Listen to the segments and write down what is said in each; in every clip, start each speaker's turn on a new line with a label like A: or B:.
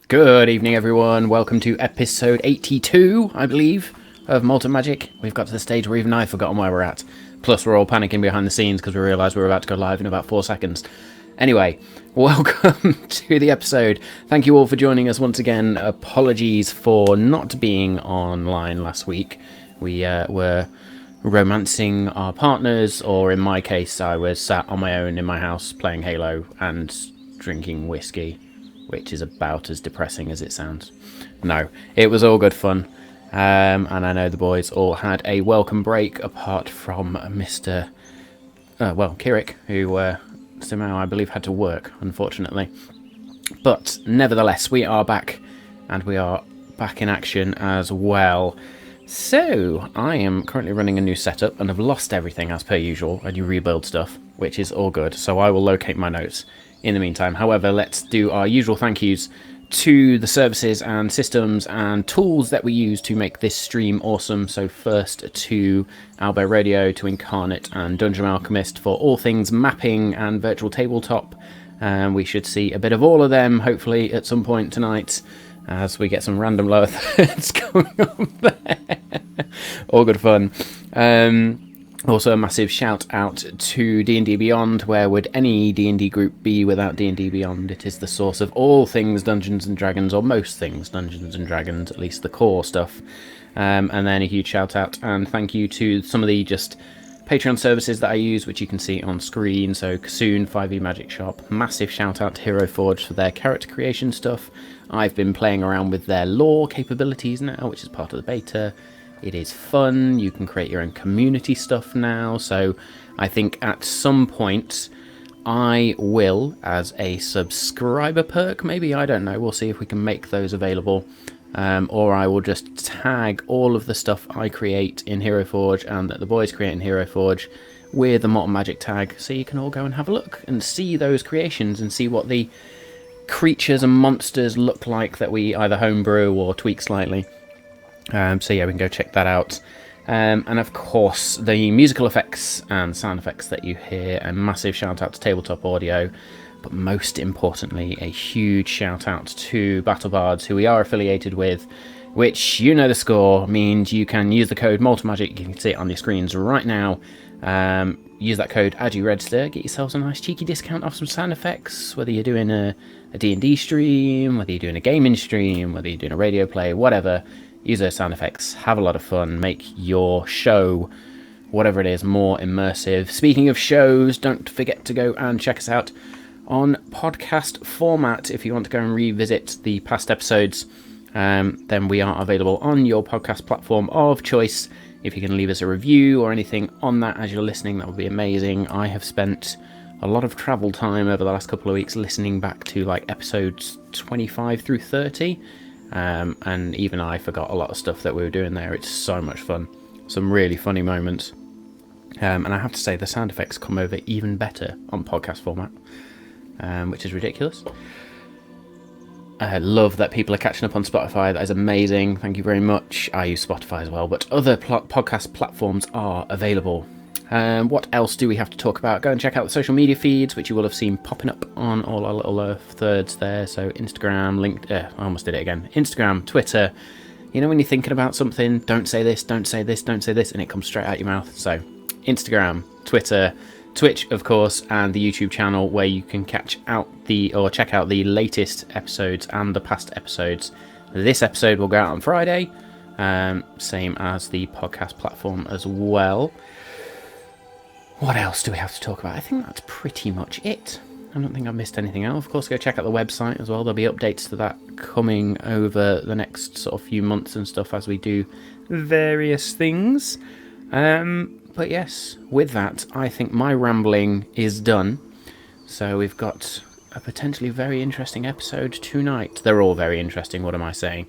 A: Good evening, everyone. Welcome to episode 82, I believe, of Malt and Magic. We've got to the stage where even I've forgotten where we're at. Plus, we're all panicking behind the scenes because we realise we're about to go live in about 4 seconds. Anyway, welcome to the episode. Thank you all for joining us once again. Apologies for not being online last week. We were romancing our partners, or in my case, I was sat on my own in my house playing Halo and drinking whiskey, which is about as depressing as it sounds. No, it was all good fun. And I know the boys all had a welcome break, apart from Mr. Kirik, who somehow I believe had to work, unfortunately. But nevertheless, we are back, and we are back in action as well. So, I am currently running a new setup, and have lost everything as per usual, and you rebuild stuff, which is all good, so I will locate my notes in the meantime. However, let's do our usual thank yous to the services and systems and tools that we use to make this stream awesome. So first to Albo Radio, to Incarnate and Dungeon Alchemist for all things mapping and virtual tabletop. We should see a bit of all of them, hopefully, at some point tonight, as we get some random lower thirds going on there. All good fun. Also, a massive shout out to D&D Beyond. Where would any D&D group be without D&D Beyond? It is the source of all things Dungeons and Dragons, or most things Dungeons and Dragons, at least the core stuff. And then a huge shout out and thank you to some of the just Patreon services that I use, which you can see on screen. So Kassoon, 5e Magic Shop. Massive shout out to Hero Forge for their character creation stuff. I've been playing around with their lore capabilities now, which is part of the beta. It is fun. You can create your own community stuff now. So I think at some point I will, as a subscriber perk, maybe, I don't know, we'll see if we can make those available. Or I will just tag all of the stuff I create in Hero Forge and that the boys create in Hero Forge with the Malt and Magic tag, so you can all go and have a look and see those creations and see what the creatures and monsters look like that we either homebrew or tweak slightly. So yeah, we can go check that out. And of course, the musical effects and sound effects that you hear, a massive shout out to Tabletop Audio, but most importantly, a huge shout out to BattleBards, who we are affiliated with, which, you know the score, means you can use the code MaltMagic. You can see it on your screens right now. Use that code as you register, get yourselves a nice cheeky discount off some sound effects, whether you're doing a D&D stream, whether you're doing a gaming stream, whether you're doing a radio play, whatever. Use those sound effects, have a lot of fun, make your show, whatever it is, more immersive. Speaking of shows, don't forget to go and check us out on podcast format. If you want to go and revisit the past episodes, then we are available on your podcast platform of choice. If you can leave us a review or anything on that as you're listening, that would be amazing. I have spent a lot of travel time over the last couple of weeks listening back to like episodes 25 through 30, and even I forgot a lot of stuff that we were doing there. It's so much fun. Some really funny moments. And I have to say, the sound effects come over even better on podcast format, which is ridiculous. I love that people are catching up on Spotify. That is amazing. Thank you very much. I use Spotify as well, but other podcast platforms are available. What else do we have to talk about? Go and check out the social media feeds, which you will have seen popping up on all our little thirds there. So Instagram, I almost did it again. Instagram, Twitter. You know when you're thinking about something, don't say this, don't say this, don't say this, and it comes straight out your mouth. So Instagram, Twitter, Twitch, of course, and the YouTube channel, where you can check out the latest episodes and the past episodes. This episode will go out on Friday, same as the podcast platform as well. What else do we have to talk about? I think that's pretty much it. I don't think I've missed anything else. Of course, go check out the website as well. There'll be updates to that coming over the next sort of few months and stuff as we do various things. But yes, with that, I think my rambling is done. So we've got a potentially very interesting episode tonight. They're all very interesting, what am I saying?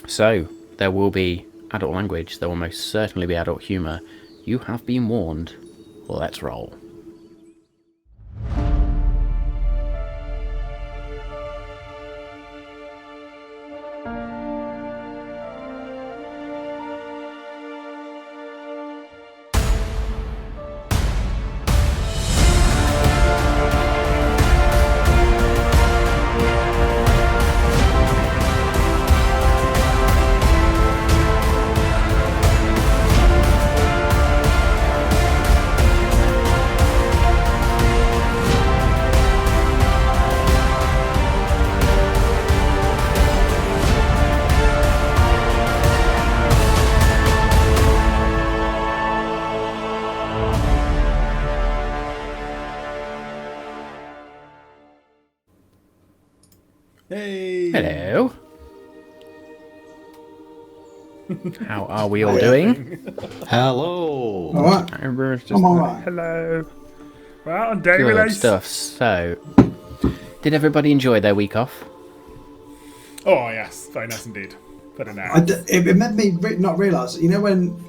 A: So there will be adult language. There will most certainly be adult humour. You have been warned. Let's roll.
B: Hey.
A: Hello. How are we all doing?
C: Hello.
D: All right. I'm all right.
B: Hello. Well, on day
A: Good
B: release.
A: stuff. So, did everybody enjoy their week off?
B: Oh yes, very nice indeed. Very nice.
D: It made me not realise, when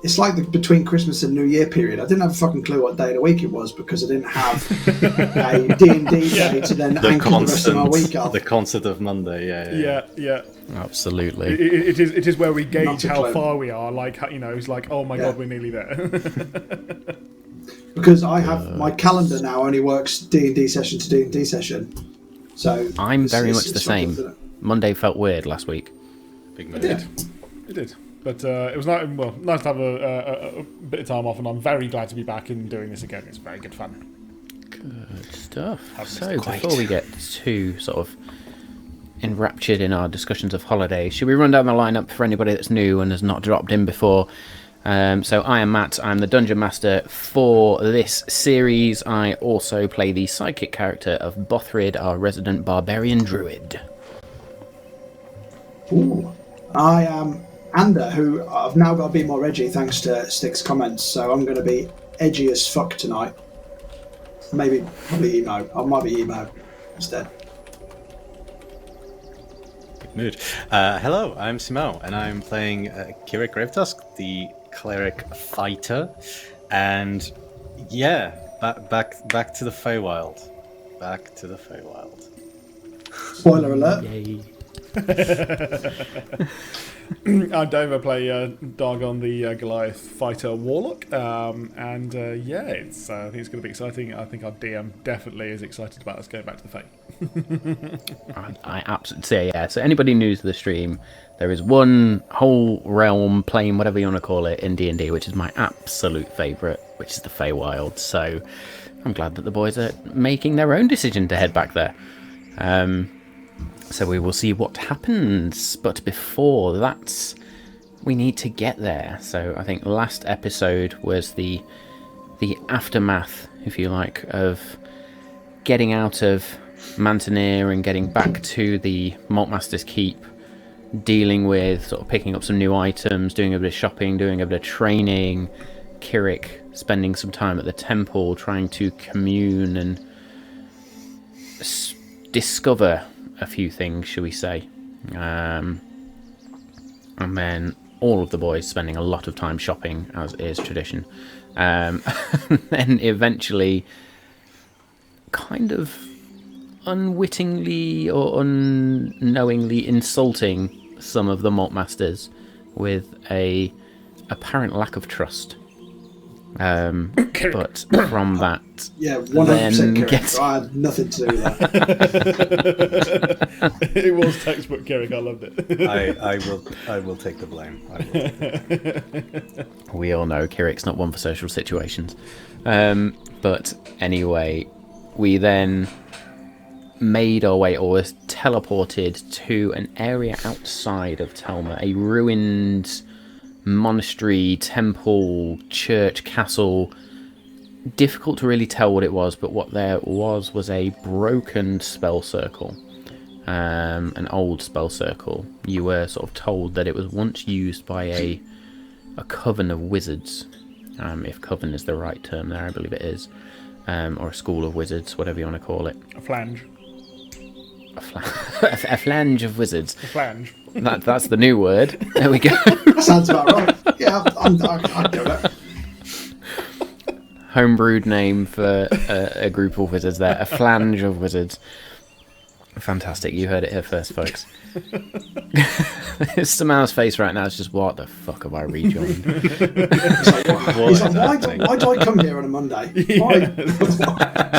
D: it's like the between Christmas and New Year period, I didn't have a fucking clue what day of the week it was because I didn't have a D&D day to then anchor the rest of my week off.
C: The concert of Monday,
B: Yeah.
A: Absolutely.
B: It is where we gauge
D: Not a
B: how
D: clue.
B: far we are. Like, it's like, oh my god, we're nearly there.
D: Because I have my calendar now only works D&D session to D&D session. So
A: I'm very much the
D: it's
A: same.
D: fucking-
A: Monday felt weird last week.
C: Big
B: It did. But it was nice to have a bit of time off, and I'm very glad to be back and doing this again. It's very good fun.
A: Good stuff.
B: missed
A: So,
B: it
A: before we get too sort of enraptured in our discussions of holidays, should we run down the lineup for anybody that's new and has not dropped in before? So I am Matt, I'm the Dungeon Master for this series. I also play the psychic character of Bothrid, our resident barbarian druid.
D: Ooh. I am Ander, who I've now got to be more edgy thanks to Stick's comments, so I'm going to be edgy as fuck tonight. Probably emo. I might be emo instead.
C: Good mood. Hello, I'm Simao, and I'm playing Kirik Gravetusk, the cleric fighter, and back to the Feywild. Back to the Feywild.
D: Spoiler alert.
A: Yay.
B: I'm Dave. I play Dargon, the Goliath fighter warlock, and I think it's going to be exciting. I think our DM definitely is excited about us going back to the Fae.
A: I absolutely say, yeah. So anybody new to the stream, there is one whole realm, plane, whatever you want to call it, in D&D, which is my absolute favourite, which is the Feywild. So I'm glad that the boys are making their own decision to head back there. So we will see what happens. But before that, we need to get there. So I think last episode was the aftermath, if you like, of getting out of Mantineer and getting back to the Maltmaster's Keep, dealing with sort of picking up some new items, doing a bit of shopping, doing a bit of training. Kirik spending some time at the temple, trying to commune and discover a few things, shall we say. And then all of the boys spending a lot of time shopping, as is tradition. And then eventually, kind of unwittingly or unknowingly insulting some of the Maltmasters with a apparent lack of trust. But from that,
D: 100% Kirik. I had nothing to do with that.
B: It was textbook Kirik. I loved it.
C: I will take the blame.
A: we all know Kirik's not one for social situations. But anyway, we then made our way, or was teleported to an area outside of Telmer, a ruined monastery, temple, church, castle. Difficult to really tell what it was, but what there was a broken spell circle, an old spell circle. You were sort of told that it was once used by a coven of wizards, if coven is the right term there, I believe it is, or a school of wizards, whatever you want to call it.
B: A flange.
A: A flange of wizards.
B: A flange.
A: That's the new word. There we go.
D: Sounds about right. Yeah, I'd go that.
A: Homebrewed name for a group of wizards there. A flange of wizards. Fantastic. You heard it here first, folks. Samao's face right now is just, what the fuck have I rejoined?
D: He's like, why do I come here on a Monday? Why?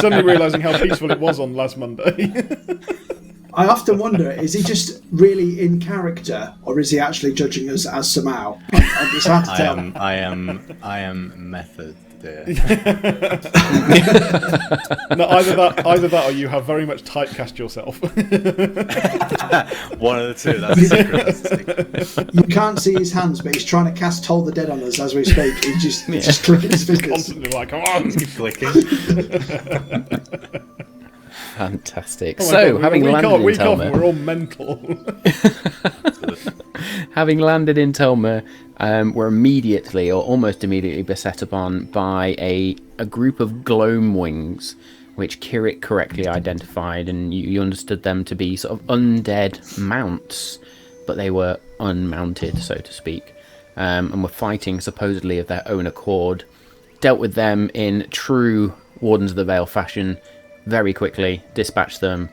B: Suddenly realising how peaceful it was on last Monday.
D: I often wonder, is he just really in character, or is he actually judging us as Samao? It's hard to tell.
C: I am method there.
B: No, either that, or you have very much typecast yourself.
C: One of the two. That's the secret.
D: You can't see his hands, but he's trying to cast Toll the Dead on us as we speak. He's just clicking his fingers.
B: Constantly like, come on.
C: Keep clicking.
A: Fantastic.
B: Oh my
A: So,
B: God,
A: having landed in
B: week off,
A: Telmer,
B: we're all mental.
A: having landed in Telmer, we're immediately, or almost immediately, beset upon by a group of Gloamwings, which Kirik correctly identified, and you understood them to be sort of undead mounts, but they were unmounted, so to speak, and were fighting supposedly of their own accord. Dealt with them in true Wardens of the Vale fashion, very quickly, dispatched them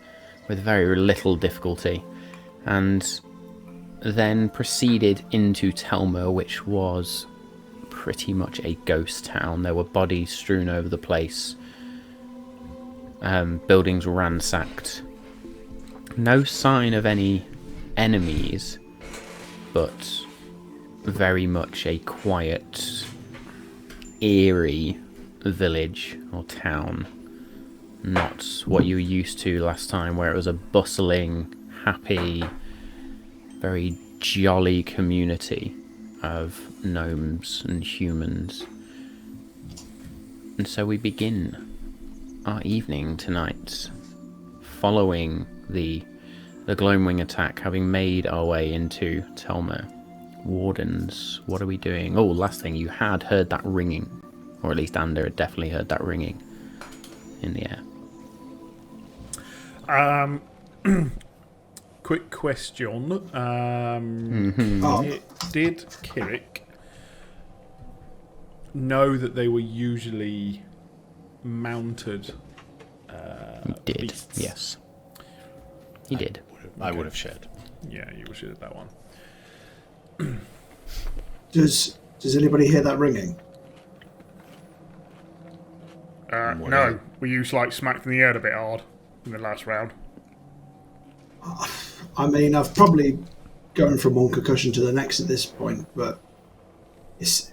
A: with very little difficulty, and then proceeded into Telmer, which was pretty much a ghost town. There were bodies strewn over the place, buildings ransacked. No sign of any enemies, but very much a quiet, eerie village or town. Not what you were used to last time, where it was a bustling, happy, very jolly community of gnomes and humans. And so we begin our evening tonight, following the Gloamwing attack, having made our way into Telmer. Wardens, what are we doing? Oh, last thing, you had heard that ringing, or at least Ander had definitely heard that ringing in the air.
B: Quick question. Did Kirik know that they were usually mounted
A: He did,
B: beasts?
A: yes. He did.
C: I would have shared.
B: Yeah, you should have that one.
D: Does anybody hear that ringing?
B: No, we used smacked in the head a bit hard in the last round.
D: I mean, I've probably gone from one concussion to the next at this point, but it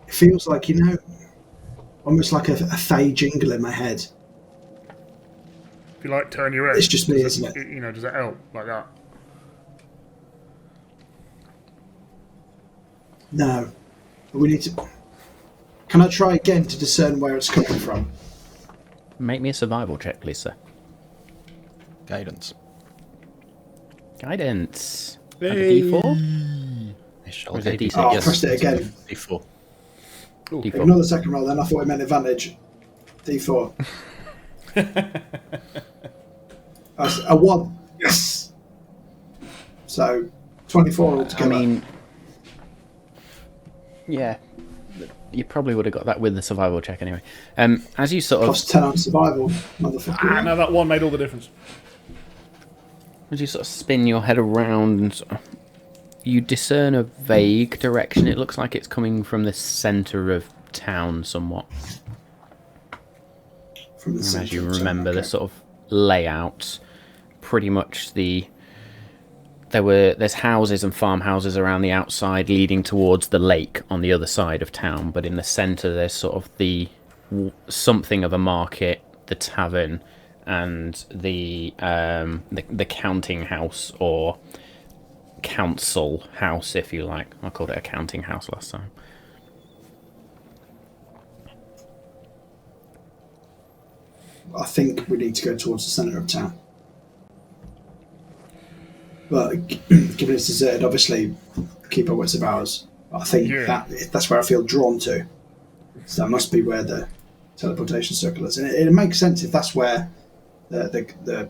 D: feels like, almost like a Fae jingle in my head.
B: If you turn your head,
D: It's just me, isn't it?
B: Does that help like that?
D: No. We need to... Can I try again to discern where it's coming from?
A: Make me a survival check, please, sir.
C: Guidance.
A: Guidance.
B: Hey.
A: A D4? Or is it D6?
D: Oh, I
C: Yes.
D: pressed it again.
C: D4.
A: D4.
D: Ignore the second roll then, I thought it meant advantage. D4. A 1. Yes! So, 24 altogether.
A: I mean, yeah, you probably would have got that with the survival check anyway. As you sort of,
D: Plus 10 on survival, motherfucker.
B: No, that one made all the difference.
A: as you sort of spin your head around, and you discern a vague direction. It looks like it's coming from the centre of town, somewhat.
D: From the
A: And as
D: centre
A: you
D: of town,
A: remember the
D: okay.
A: sort of layout, pretty much there's houses and farmhouses around the outside leading towards the lake on the other side of town, but in the centre there's sort of something of a market, the tavern, and the counting house, or council house, if you like. I called it a counting house last time.
D: I think we need to go towards the centre of town. But given it's deserted, obviously, keep our wits about us. I think that's where I feel drawn to. So that must be where the teleportation circle is. And it makes sense if that's where the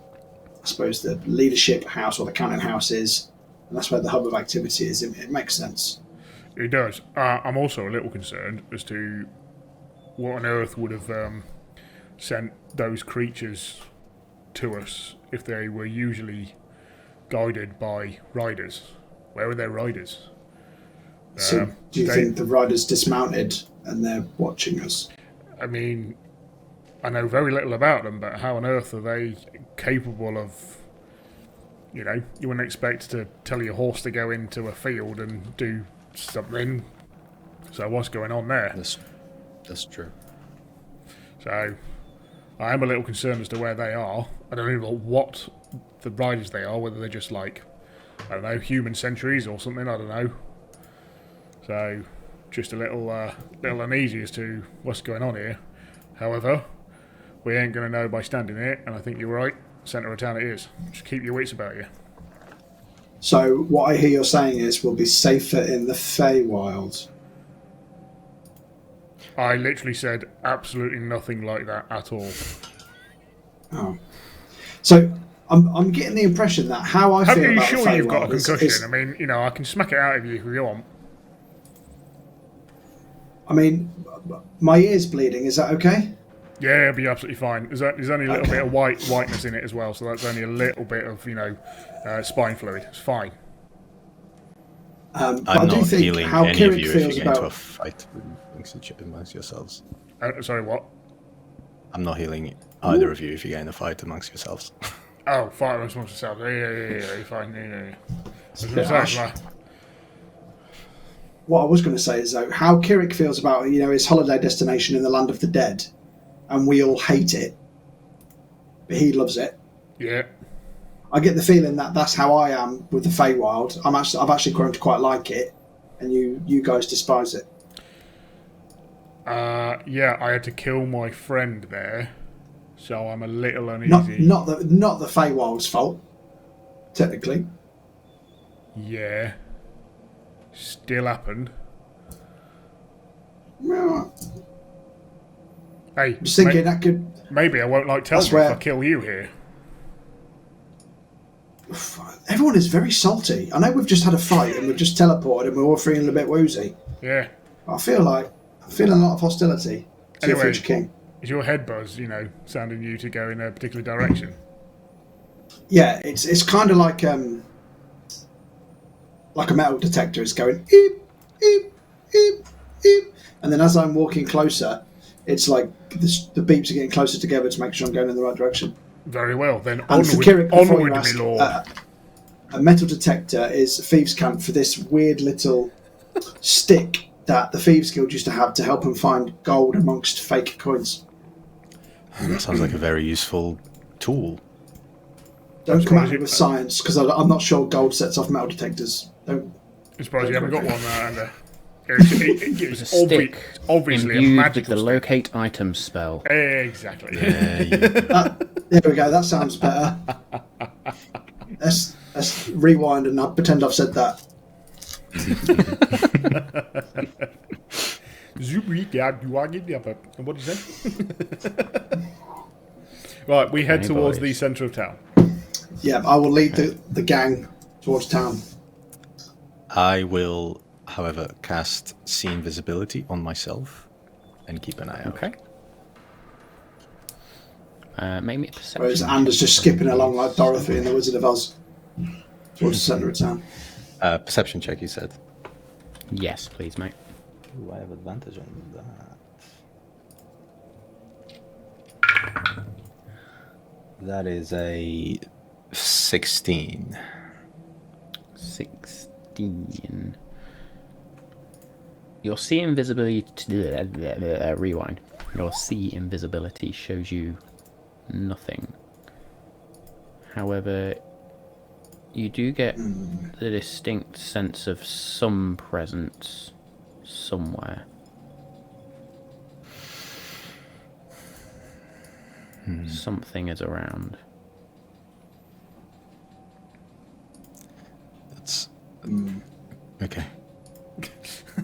D: I suppose the leadership house or the cannon house is, and that's where the hub of activity is. It makes sense.
B: It does. I'm also a little concerned as to what on earth would have sent those creatures to us if they were usually guided by riders. Where were their riders?
D: So do you think the riders dismounted and they're watching us?
B: I mean, I know very little about them, but how on earth are they capable of... You wouldn't expect to tell your horse to go into a field and do something. So what's going on there?
C: That's true.
B: So I am a little concerned as to where they are. I don't even know what the riders they are, whether they're just I don't know, human sentries or something, I don't know. So just a little uneasy as to what's going on here. However, we ain't going to know by standing here, and I think you're right. Centre of town it is. Just keep your wits about you.
D: So what I hear you're saying is we'll be safer in the Feywild.
B: I literally said absolutely nothing like that at all.
D: Oh. So I'm getting the impression that how I
B: How
D: feel
B: are you
D: about
B: sure
D: the
B: you've got a
D: Feywild
B: concussion?
D: is
B: I mean, you know, I can smack it out of you if you want.
D: I mean, my ear's bleeding. Is that okay?
B: Yeah, it'll be absolutely fine. There's only a little
D: Okay.
B: bit of whiteness in it as well, so that's only a little bit of, spine fluid. It's fine.
D: But
C: I'm
D: I do
C: not
D: think
C: healing
D: how
C: any of
D: Kirik
C: you if you
D: feels
C: get into a
D: about.
C: fight amongst yourselves.
B: Sorry, what?
C: I'm not healing either of you if you get in a fight amongst yourselves.
B: Oh, fire amongst yourselves. Yeah, you're fine. Yeah. I was
D: bit
B: gonna say,
D: harsh.
B: like,
D: What I was going to say is though how Kirik feels about his holiday destination in the land of the dead, and we all hate it, but he loves it.
B: yeah.
D: I get the feeling that that's how I am with the Feywild. I've actually grown to quite like it, and you guys despise it.
B: Yeah, I had to kill my friend there, so I'm a little uneasy.
D: Not the Feywild's fault, technically.
B: Yeah. Still happened.
D: Well,
B: Hey,
D: I'm just thinking that could.
B: maybe I won't like Telmer if
D: where-
B: I kill you here.
D: Everyone is very salty. I know we've just had a fight and we've just teleported and we're all feeling a bit woozy.
B: Yeah.
D: I feel a lot of hostility to the
B: Anyway.
D: future king.
B: Is your head buzz, sounding you to go in a particular direction?
D: Yeah, it's kind of like a metal detector. It's going eep, eep, eep, eep, and then as I'm walking closer, it's like the beeps are getting closer together to make sure I'm going in the right direction.
B: Very well, then
D: And for
B: onward,
D: Kirik, before you
B: onward,
D: ask,
B: me lord.
D: a metal detector is thieves' camp for this weird little stick that the Thieves Guild used to have to help them find gold amongst fake coins.
C: That sounds like a very useful tool.
D: Don't come at me
B: surprised
D: with
B: you-
D: science, because I'm not sure gold sets off metal detectors. Don't.
B: I'm surprised you haven't got one there.
A: It's
B: It's
A: a stick
B: obviously a
A: imbued with
B: magical
A: the
B: stick.
A: locate item spell.
B: Exactly.
D: There we go. That sounds better. Let's rewind and I'll pretend I've said that.
B: What did you say? Right, we head
A: Okay,
B: towards
A: boys.
B: the centre of town.
D: Yeah, I will lead the gang towards town.
C: I will, however, cast See Invisibility on myself and keep an eye out.
A: Okay. Make me a perception.
D: Whereas Anders just skipping along like Dorothy in The Wizard of Oz towards the centre of town.
C: Perception check, you said.
A: Yes, please, mate.
C: Ooh, I have advantage on that. That is a 16.
A: 16. Your see invisibility. Rewind. Your see invisibility shows you nothing. However, you do get the distinct sense of some presence somewhere. Something is around.
C: That's okay.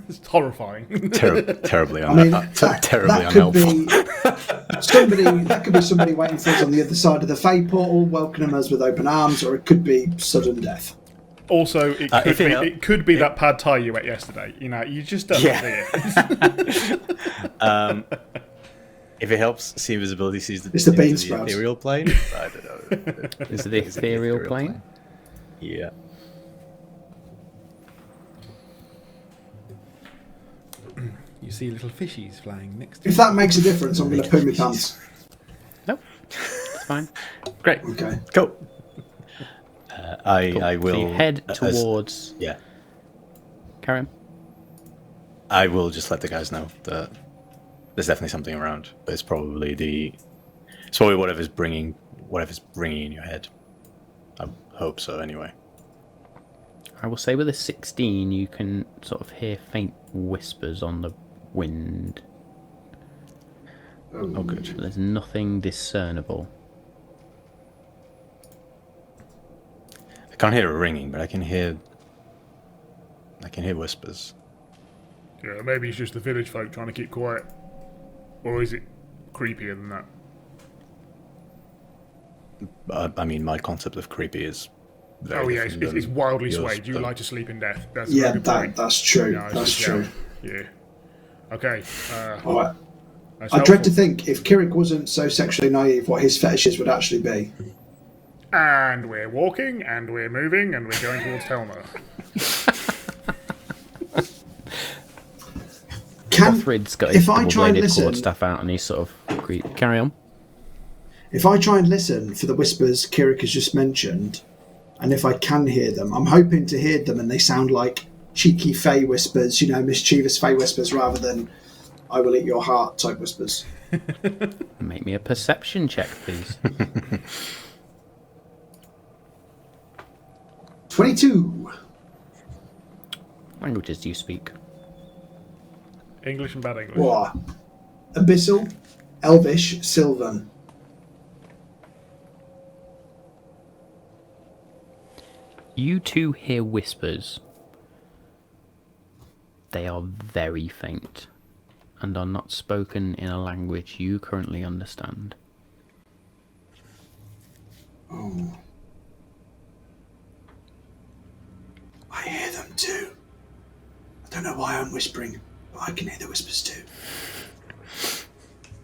B: It's horrifying.
C: Terribly,
D: I mean,
C: terribly
D: that could
C: unhelpful.
D: be somebody waiting for us on the other side of the Fey portal, welcoming us with open arms, or it could be sudden death.
B: Also, it
C: if it
B: could be that pad thai you ate yesterday. You just don't
C: Yeah.
B: see it.
C: If it helps, See Invisibility sees
D: It's the bean
C: into
D: sprouts.
C: ethereal plane. I don't know.
A: Is it the ethereal plane?
C: Yeah.
E: You see little fishies flying next to
D: If that makes a difference, I'm going to poo my pants.
A: Nope. It's fine. Great.
D: Okay.
C: Go. I
A: So
C: will
A: you head
C: as-
A: towards.
C: yeah.
A: Karen.
C: I will just let the guys know that there's definitely something around. But it's probably whatever's bringing in your head. I hope so. Anyway.
A: I will say with a 16, you can sort of hear faint whispers on the wind.
C: Oh, good.
A: There's nothing discernible.
C: I can't hear a ringing, but I can hear whispers.
B: Yeah, maybe it's just the village folk trying to keep quiet. Or is it creepier than that?
C: I mean, my concept of creepy is very
B: Oh yeah,
C: different
B: it's
C: than
B: wardly
C: yours,
B: swayed. You
C: but-
B: like to sleep in death. That's a
D: Yeah,
B: very good point.
D: that's true.
B: No, it's
D: That's
B: just-
D: true.
B: Yeah. Okay.
D: All right.
B: That's
D: I dread to
B: helpful.
D: think if Kirik wasn't so sexually naive, what his fetishes would actually be.
B: And we're walking, and we're moving, and we're going towards Telmer.
A: Offred's got his
D: if I try and
A: double-bladed
D: listen,
A: quarterstaff out and he's sort of... Carry on.
D: if I try and listen for the whispers Kirik has just mentioned, and if I can hear them, I'm hoping to hear them and they sound like cheeky Fey whispers, mischievous Fey whispers, rather than "I will eat your heart" type whispers.
A: Make me a perception check, please.
D: 22.
A: Languages do you speak?
B: English and bad English.
D: What? Abyssal, Elvish, Sylvan.
A: You two hear whispers. They are very faint and are not spoken in a language you currently understand.
D: Oh. I hear them too. I don't know why I'm whispering, but I can hear the whispers too.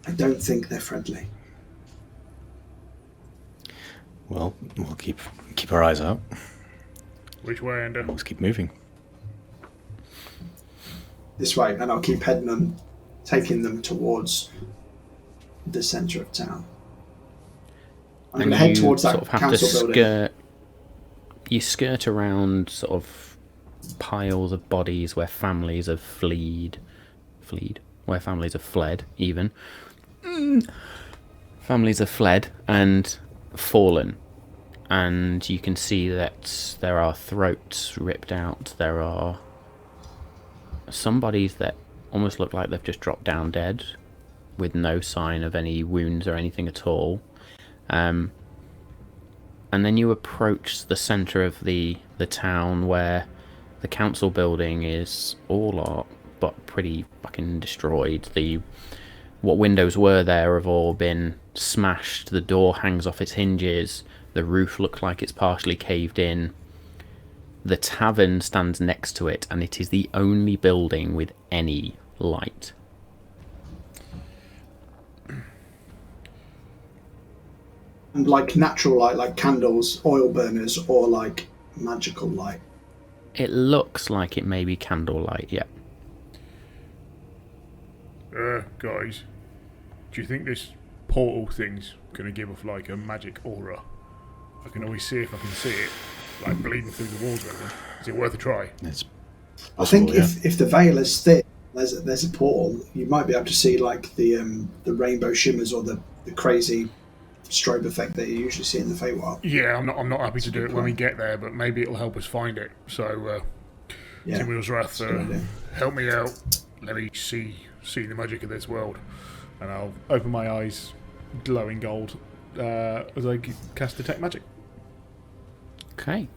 D: I don't think they're friendly.
C: Well, we'll keep our eyes out.
B: Which way, Ender?
C: Let's keep moving.
D: This way, and I'll keep heading them, taking them towards the centre of town. I'm going to head towards that
A: sort of have to
D: council building.
A: You skirt around sort of piles of bodies where families have where families have fled, even. Families have fled and fallen. And you can see that there are throats ripped out. There are some bodies that almost look like they've just dropped down dead, with no sign of any wounds or anything at all. And then you approach the centre of the town where the council building is all but pretty fucking destroyed. What windows were there have all been smashed. The door hangs off its hinges. The roof looks like it's partially caved in. The tavern stands next to it, and it is the only building with any light.
D: And like natural light, like candles, oil burners, or like magical light.
A: It looks like it may be candlelight, yeah.
B: Guys, do you think this portal thing's going to give off like a magic aura? I can always see if I can see it, like bleeding through the walls or anything. Is it worth a try?
C: It's
D: I think
C: possible,
D: if the veil is thick, there's a portal, you might be able to see like the rainbow shimmers or the crazy strobe effect that you usually see in the Feywild.
B: Yeah, I'm not happy to do it when we get there, but maybe it'll help us find it. So,
D: Yeah,
B: Tim Wrath,
D: that's a good idea.
B: help me out. Let me see the magic of this world, and I'll open my eyes, glowing gold, as I cast detect magic.
A: Okay.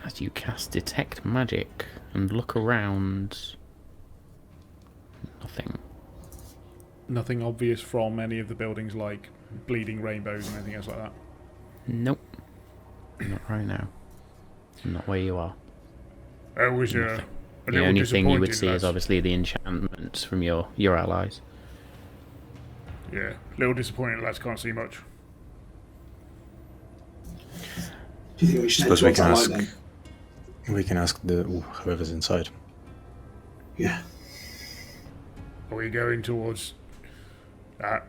A: As you cast Detect Magic and look around, nothing.
B: Nothing obvious from any of the buildings, like bleeding rainbows and anything else like that.
A: Nope. Not right now. Not where you are.
B: I was a
A: The
B: little
A: only thing you would
B: disappointed,
A: see is
B: lads.
A: obviously the enchantments from your allies.
B: Yeah, little disappointed lads can't see much.
D: Do you think we should head
C: Suppose we
D: towards
C: can
D: that
C: ask.
D: light then?
C: We can ask whoever's inside.
D: Yeah.
B: Are we going towards that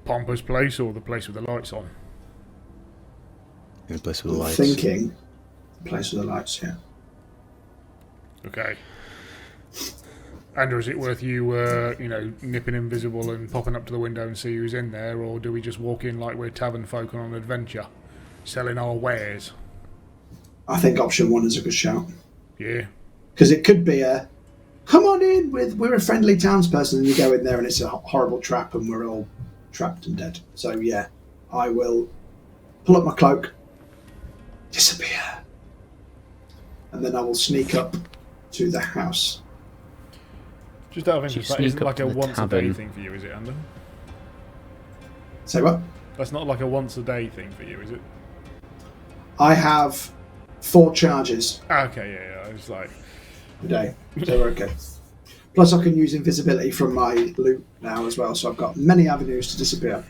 B: pompous place or the place with the lights on?
C: In the place with the
D: I'm
C: lights.
D: thinking the place with the lights, yeah.
B: Okay. Andrew, is it worth you, nipping invisible and popping up to the window and see who's in there, or do we just walk in like we're tavern folk on an adventure, selling our wares?
D: I think option one is a good shout.
B: Yeah.
D: Because it could be a come on in, we're a friendly townsperson, and you go in there and it's a horrible trap and we're all trapped and dead. So yeah, I will pull up my cloak, disappear, and then I will sneak up to the house.
B: Just out of
A: You
B: interest, that
A: sneak
B: isn't
A: up
B: like
A: to
B: a
A: the
B: once a day
A: tavern.
B: thing for you, is it, Ander?
D: Say what?
B: That's not like a once a day thing for you, is it?
D: I have 4 charges
B: Okay, yeah. I was like,
D: a day, so we're okay. Plus I can use invisibility from my loot now as well, so I've got many avenues to disappear.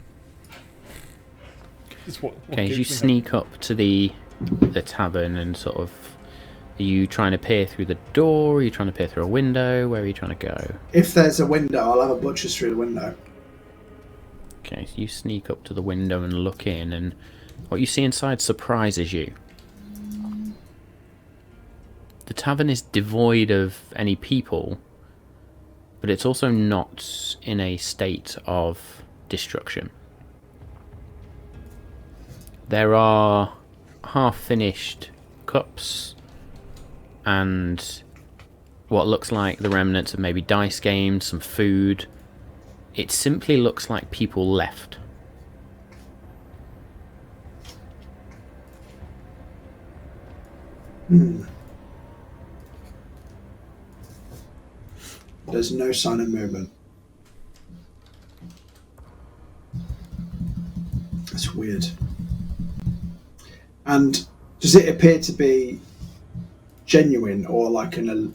B: it's what
A: Okay, as
B: gives
A: you
B: me hope.
A: sneak up to the tavern and sort of, are you trying to peer through the door? Are you trying to peer through a window? Where are you trying to go?
D: If there's a window, I'll have a butcher's through the window.
A: Okay, so you sneak up to the window and look in, and what you see inside surprises you. The tavern is devoid of any people, but it's also not in a state of destruction. There are half-finished cups and what looks like the remnants of maybe dice games, some food. It simply looks like people left.
D: There's no sign of movement. That's weird. And does it appear to be genuine or like an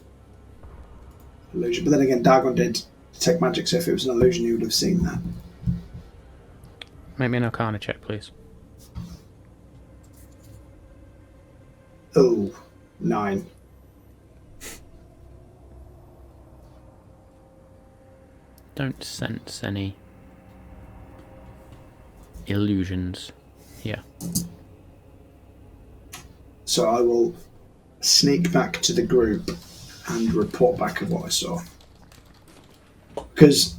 D: illusion? But then again, Dagon did detect magic, so if it was an illusion, he would have seen that.
A: Make me an Arcana check, please.
D: Oh, 9.
A: Don't sense any illusions here.
D: So I will sneak back to the group and report back of what I saw. Because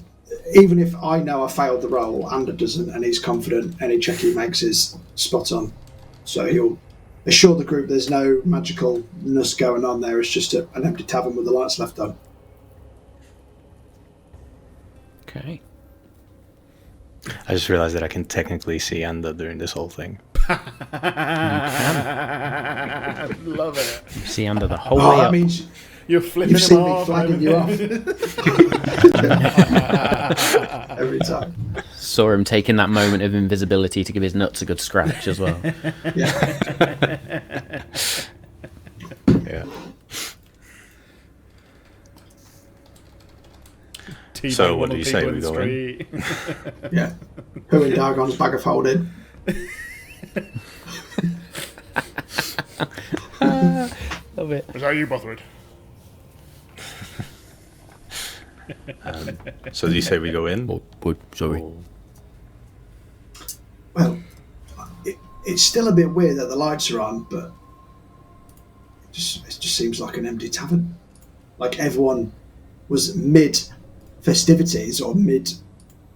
D: even if I know I failed the roll, Ander doesn't, and he's confident any check he makes is spot on. So he'll assure the group there's no magicalness going on there, it's just an empty tavern with the lights left on.
A: Okay.
C: I just realized that I can technically see Anda during this whole thing.
B: Love it.
A: You see under the whole
D: Oh,
A: way
D: that
A: up.
D: means
B: You're flipping
D: you've
B: him
D: seen me
B: off.
D: flagging you off. Every time.
A: Saw him taking that moment of invisibility to give his nuts a good scratch as well.
D: Yeah.
C: Yeah.
B: Teabag
C: So,
B: one
C: what
B: of
C: do you
B: the
C: say
B: people
C: we
B: the
C: go in?
B: street.
D: Yeah. Who in Dagon's bag of holding?
A: Love it.
B: Was that you, Bothrid?
C: So do you say we go in?
A: Sorry.
C: Or-
D: Well, it's still a bit weird that the lights are on, but it just seems like an empty tavern. Like everyone was mid festivities or mid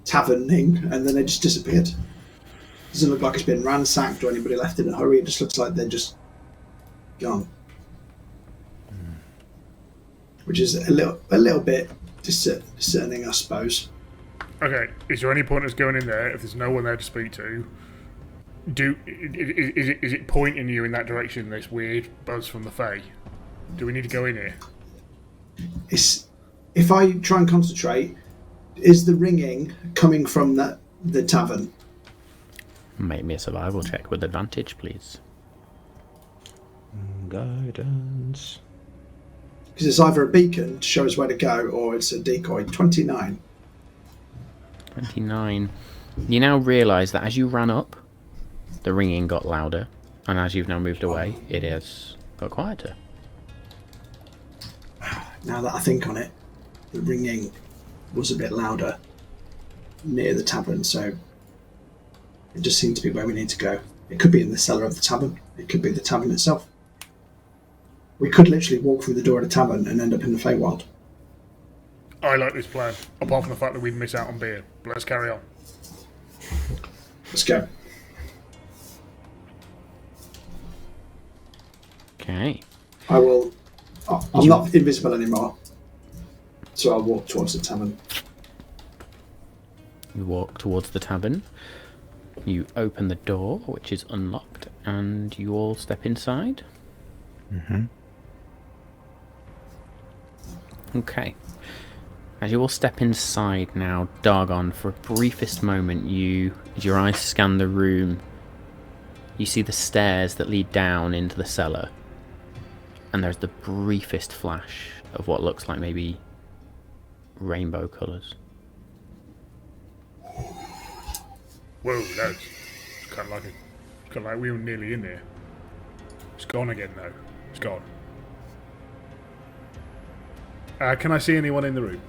D: taverning, and then they just disappeared. Doesn't look like it's been ransacked or anybody left in a hurry. It just looks like they're just gone, which is a little bit discerning, I suppose.
B: Okay, is there any point us going in there if there's no one there to speak to? Is it pointing you in that direction, this weird buzz from the Fae? Do we need to go in here?
D: If I try and concentrate, is the ringing coming from the tavern?
A: Make me a survival check with advantage, please.
C: Guidance.
D: Because it's either a beacon to show us where to go, or it's a decoy. 29.
A: 29. You now realise that as you ran up, the ringing got louder, and as you've now moved away, it has got quieter.
D: Now that I think on it, the ringing was a bit louder near the tavern, so it just seemed to be where we need to go. It could be in the cellar of the tavern. It could be the tavern itself. We could literally walk through the door of the tavern and end up in the Feywild.
B: I like this plan, apart from the fact that we'd miss out on beer. But let's carry on.
D: Let's go.
A: Okay.
D: I will. I'm not invisible anymore. So I'll walk towards the tavern.
A: You walk towards the tavern. You open the door, which is unlocked, and you all step inside.
C: Mm-hmm.
A: Okay. As you all step inside now, Dargon, for a briefest moment, as your eyes scan the room, you see the stairs that lead down into the cellar. And there's the briefest flash of what looks like maybe rainbow colours.
B: Whoa, lads. It's kind of like we were nearly in there. It's gone again, though. It's gone. Can I see anyone in the room?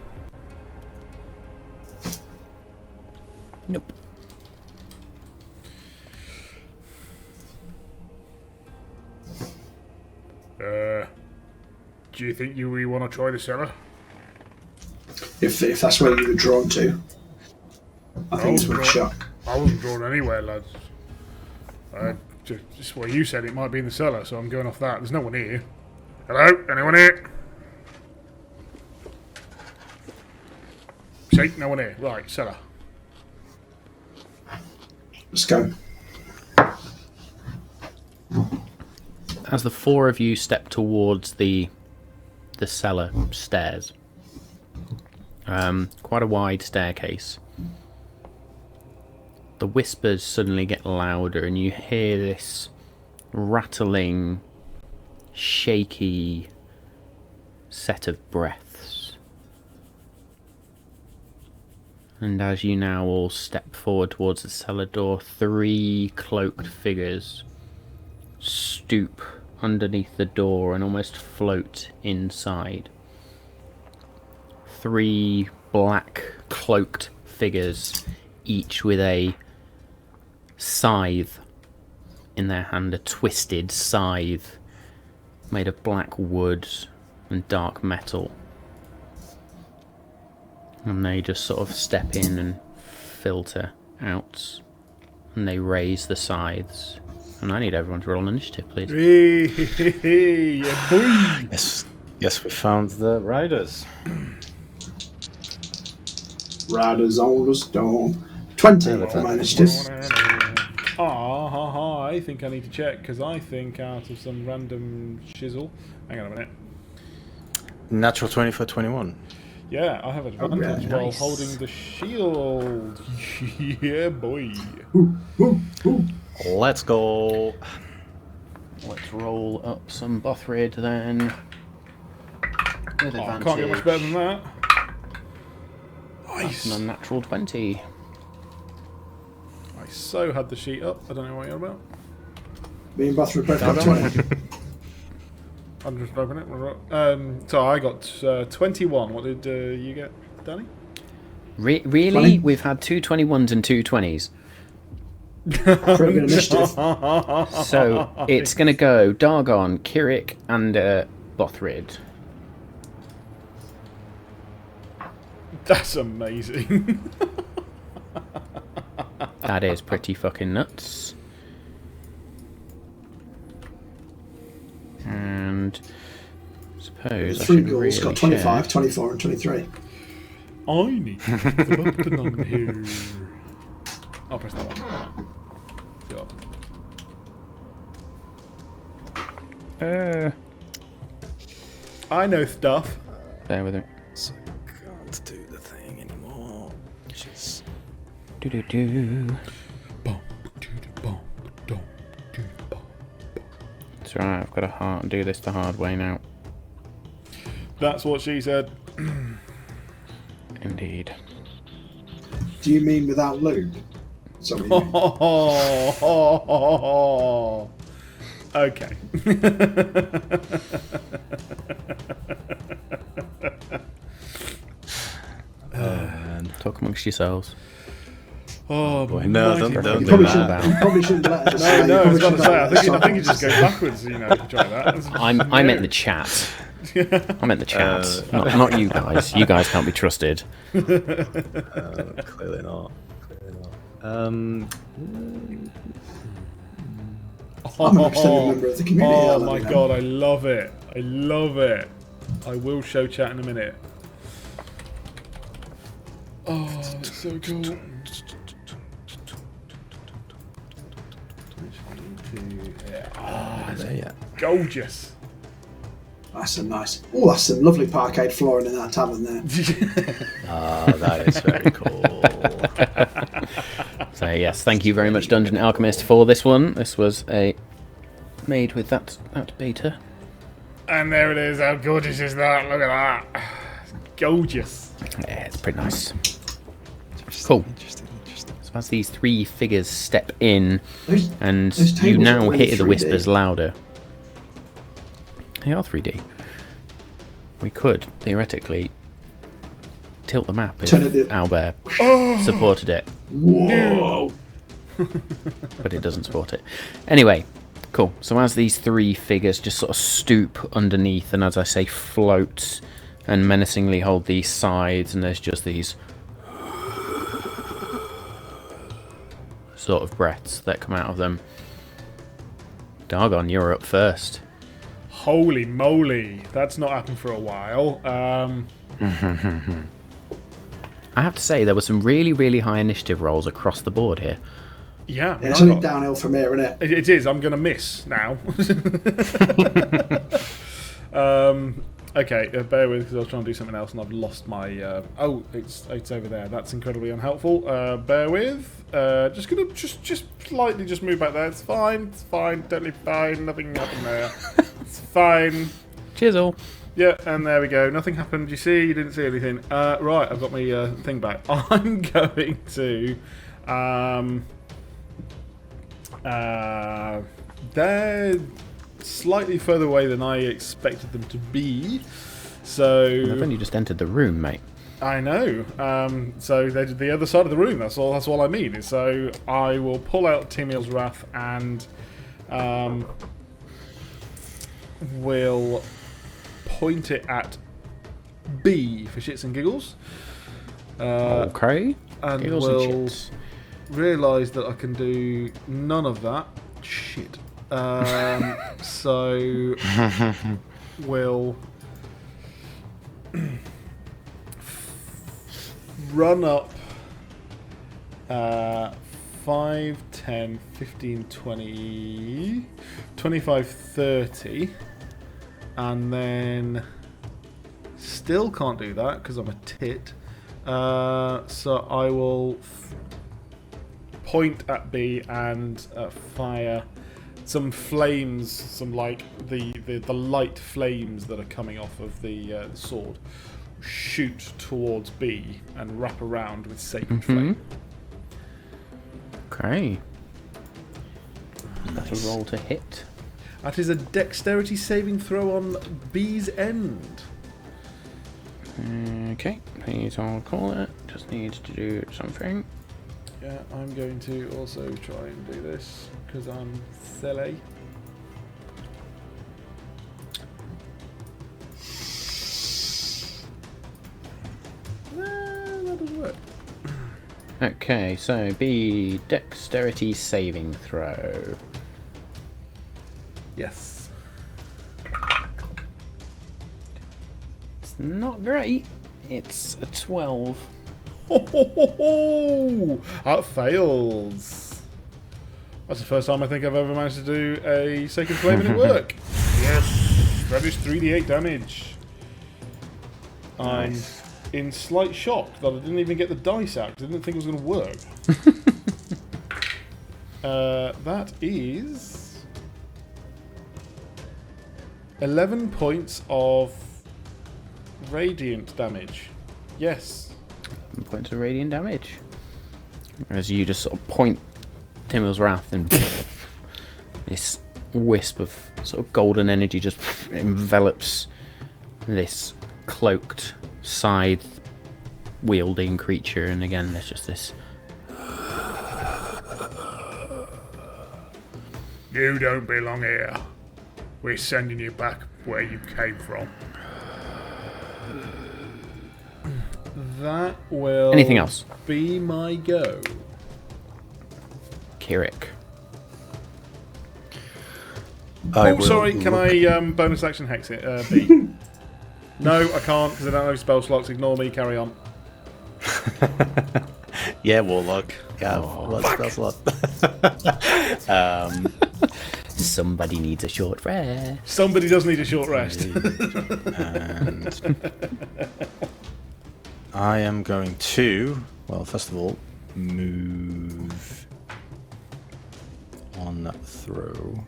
A: Nope.
B: Do you think we want to try the cellar?
D: If that's where you were drawn to, I think it's worth a shot.
B: I wasn't drawn anywhere, lads. Just what you said, it might be in the cellar, so I'm going off that. There's no one here. Hello? Anyone here? See? No one here. Right, cellar.
D: Let's go.
A: As the four of you step towards the cellar stairs, quite a wide staircase, the whispers suddenly get louder and you hear this rattling, shaky set of breaths. And as you now all step forward towards the cellar door, 3 cloaked figures stoop underneath the door and almost float inside. 3 black cloaked figures, each with a scythe in their hand, a twisted scythe made of black wood and dark metal. And they just sort of step in and filter out, and they raise the scythes. And I need everyone to roll initiative, please.
B: Yeah, boy.
C: Yes, we found the riders.
D: Riders on the storm. 20 for my initiative.
B: I think I need to check, because I think out of some random shizzle... Hang on a minute.
C: Natural 20 for 21.
B: Yeah, I have advantage
D: yeah,
B: while
A: nice.
B: holding the shield. Yeah, boy.
C: Let's go.
A: Let's roll up some Bothrid then. With
B: Oh, I
A: advantage.
B: can't get much better than that.
A: That's
B: Nice.
A: an unnatural 20.
B: I so had the sheet up. I don't know what you're about.
D: Me and Bothrid both got 20.
B: I'm just open it. So I got 21. What did you get, Danny?
A: Really?
D: 20?
A: We've had 2 21s and 2 20s.
D: Pretty good initiative.
A: So it's going to go Dargon, Kirik, and Bothrid.
B: That's amazing.
A: That is pretty fucking nuts. And I suppose I
D: 3
A: should
D: ghouls
A: really
D: got 25,
A: check.
D: 24, and 23.
B: I need to put the button on here. I'll press that one. Go. I know stuff.
A: Bear with it.
C: So I can't do the thing anymore. Jeez.
A: Do. It's alright, I've got to do this the hard way now.
B: That's what she said.
A: Indeed.
D: Do you mean without lube? Is that what you mean?
B: Okay.
A: Talk amongst yourselves.
B: Oh
C: Boy,
B: boy,
C: no,
B: mighty.
C: don't
D: You
C: do
D: probably,
C: that.
D: you probably shouldn't let us.
B: No,
D: you
B: I was
D: probably
B: about to say. I
D: shouldn't
B: think
D: let
B: it
D: us
B: just goes backwards. You know, if you try that.
A: I meant the chat. I meant the chat. Not you guys. You guys can't be trusted.
C: Clearly not.
D: I'm an extended member of the community.
B: Oh
D: I'll
B: my
D: let you know.
B: god, I love it. I love it. I will show chat in a minute. so cool. Gorgeous.
D: That's some nice. Oh, that's some lovely parquet flooring in that tavern there.
C: That is very cool.
A: So yes, thank you very much, Dungeon Alchemist, for this one. This was made with that beta.
B: And there it is. How gorgeous is that? Look at that. It's gorgeous.
A: Yeah, it's pretty nice. Cool.
C: Interesting.
A: So as these three figures step in,
D: Those
A: and
D: tables
A: you
D: are
A: now
D: really
A: hear the
D: 3D.
A: whispers louder. They are 3D. We could, theoretically, tilt the map if
D: Turn it-
A: Owlbear supported it.
D: Whoa!
A: But it doesn't support it. Anyway, cool. So as these three figures just sort of stoop underneath and, as I say, float and menacingly hold these sides, and there's just these sort of breaths that come out of them. Dargon, you're up first.
B: Holy moly. That's not happened for a while.
A: I have to say, there were some really, really high initiative rolls across the board here.
B: Yeah.
D: It's only downhill from here, isn't it?
B: It is. I'm going to miss now. Okay, bear with, because I was trying to do something else and I've lost my... it's over there. That's incredibly unhelpful. Bear with. Just going to just slightly just move back there. It's fine. It's fine. Totally fine. Nothing happened there. It's fine.
A: Cheers all.
B: Yeah, and there we go. Nothing happened. You see? You didn't see anything. Right, I've got my thing back. I'm going to... they're slightly further away than I expected them to be. So
A: I've only just entered the room, mate.
B: I know. So they're the other side of the room. That's all I mean. So I will pull out Timiel's Wrath and will point it at B for shits and giggles.
A: Okay.
B: And
A: Giggles
B: will
A: and shits.
B: realise that I can do none of that. Shit. So we'll run up 5, 10, 15, 20, 25, 30, and then still can't do that because I'm a tit. So I will point at B and fire some flames, some like the light flames that are coming off of the sword. Shoot towards B and wrap around with Sacred Flame.
A: Okay. That's a roll to hit.
B: That is a dexterity saving throw on B's end.
A: Okay, please I'll call it. Just need to do something.
B: Yeah, I'm going to also try and do this because I'm silly. That doesn't work.
A: Okay, so B, dexterity saving throw.
B: Yes.
A: It's not great. It's a 12.
B: Ho, ho, ho, ho. That fails. That's the first time I think I've ever managed to do a Sacred Flame and it work. Yes, that is 3d8 damage. I'm in slight shock that I didn't even get the dice out because I didn't think it was going to work. That is 11 points of radiant damage. Yes.
A: Points of radiant damage. As you just sort of point Timiel's Wrath and this wisp of sort of golden energy just envelops this cloaked scythe wielding creature, and again there's just this.
B: You don't belong here. We're sending you back where you came from. That will
A: Anything else?
B: Be my go.
A: Kirik.
B: Sorry, can I bonus action hex it? B? No, I can't because I don't know spell slots. Ignore me, carry on.
C: Yeah, Warlock. Yeah,
A: Oh,
C: spell slot.
A: Somebody needs a short rest.
B: Somebody does need a short rest.
C: And I am going to, well, first of all, move on throw.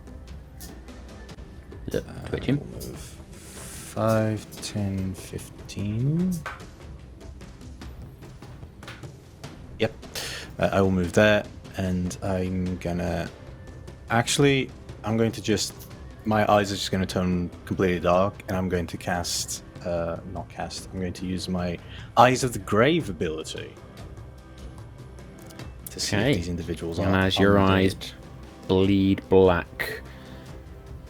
A: Is it twitching?
C: Move 5, 10, 15. Yep. I will move there, and I'm gonna... Actually, I'm going to just... My eyes are just going to turn completely dark, and I'm going to cast... not cast. I'm going to use my Eyes of the Grave ability to see if these individuals are...
A: And as your eyes bleed black,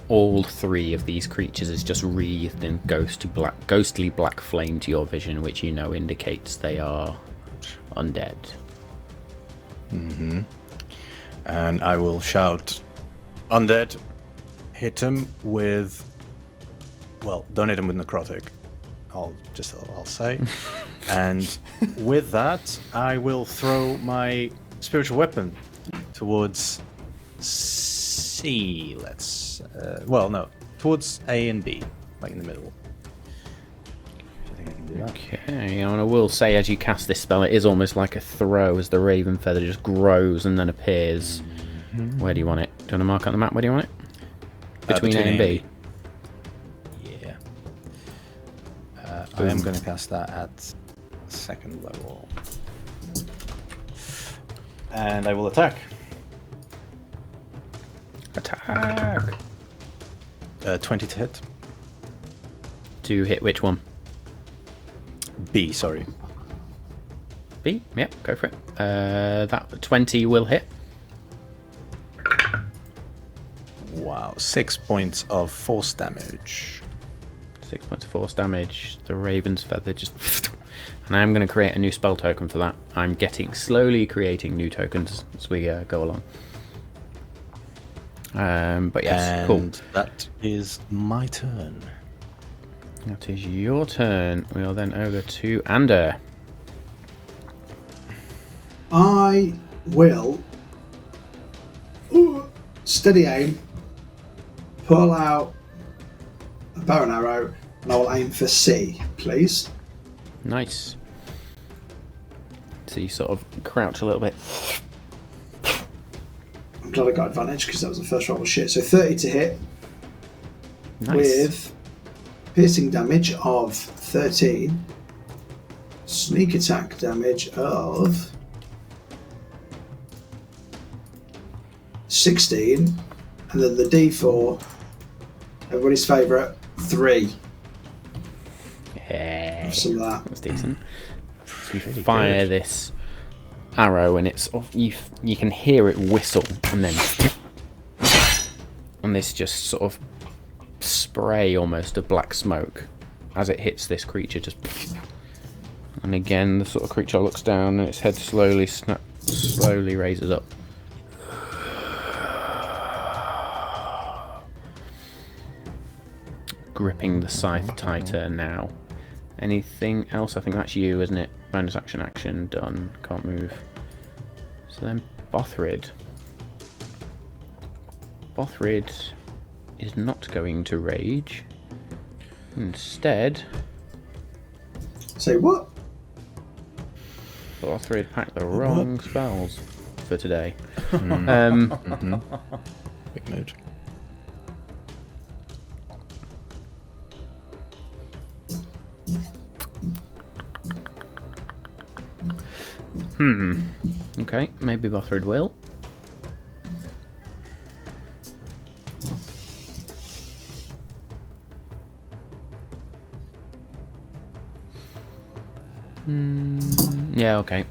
A: all three of these creatures is just wreathed in ghostly black flame to your vision, which you know indicates they are undead.
C: Mm-hmm. And I will shout, "Undead, hit him with..." Well, don't hit him with necrotic. I'll say. And with that, I will throw my spiritual weapon towards C. Towards A and B, like in the middle. I think I can do that.
A: Okay, and I will say, as you cast this spell, it is almost like a throw as the raven feather just grows and then appears. Mm-hmm. Where do you want it? Do you want to mark on the map? Where do you want it? Between A and B.
C: Yeah. I am going to cast that at second level. And I will attack.
A: Attack!
C: 20 to hit.
A: To hit which one?
C: B, sorry.
A: B? Yep, go for it. That 20 will hit.
C: Wow, 6 points of force damage.
A: 6 points of force damage. The raven's feather just... And I'm going to create a new spell token for that. I'm slowly creating new tokens as we go along. But yes,
C: and
A: cool.
C: That is my turn.
A: That is your turn. We'll then over to Ander.
D: I will steady aim, pull out a bow and arrow, and I will aim for C, please.
A: Nice. So you sort of crouch a little bit.
D: I'm glad I got advantage because that was the first roll was shit. So 30 to hit
A: Nice.
D: with piercing damage of 13, sneak attack damage of 16, and then the D4, everybody's favourite, 3.
A: Yeah.
D: Have some of that.
A: That's decent. You fire this arrow and it's you can hear it whistle and then and this just sort of spray almost of black smoke as it hits this creature, just and again the sort of creature looks down and its head slowly raises up. Gripping the scythe tighter now. Anything else? I think that's you, isn't it? Bonus action, done. Can't move. So then Bothrid. Bothrid is not going to rage. Instead,
D: Say what?
A: Bothrid packed the wrong spells for today.
C: Big mood.
A: Okay, maybe Bothrid will. Yeah, okay.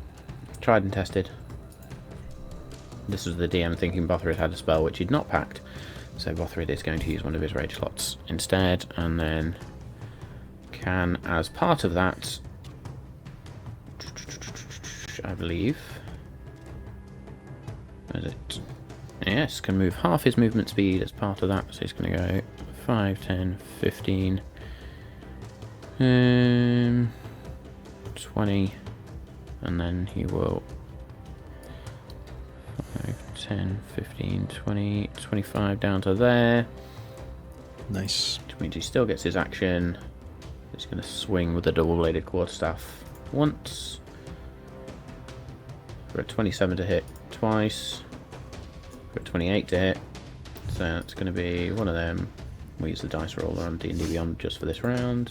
A: Tried and tested. This was the DM thinking Bothrid had a spell which he'd not packed. So Bothrid is going to use one of his rage slots instead, and then can, as part of that, I believe. Is it? Yes, can move half his movement speed as part of that, so he's going to go 5, 10, 15, 20, and then he will 5, 10, 15, 20, 25 down to there.
C: Nice.
A: Which means he still gets his action. He's going to swing with the double-bladed quarterstaff once. We're at 27 to hit twice. We're at 28 to hit. So that's going to be one of them. We use the dice roller on D&D Beyond just for this round.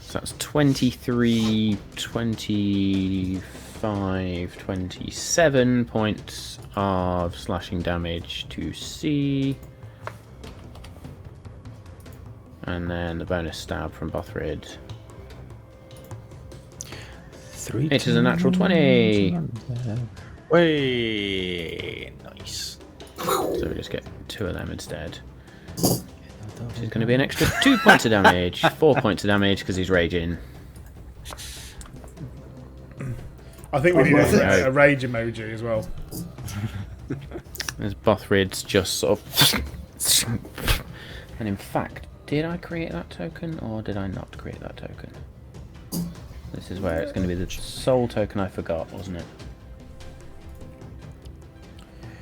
A: So that's 23, 25, 27 points of slashing damage to C. And then the bonus stab from Bothrid. It is a natural 20.
C: Way nice.
A: So we just get 2 of them instead. Which is going to be an extra 2 points of damage. 4 points of damage because he's raging.
B: I think we need a rage emoji as well.
A: As Bothrid's just sort of... And in fact, did I create that token or did I not create that token? This is where it's going to be the soul token I forgot, wasn't it?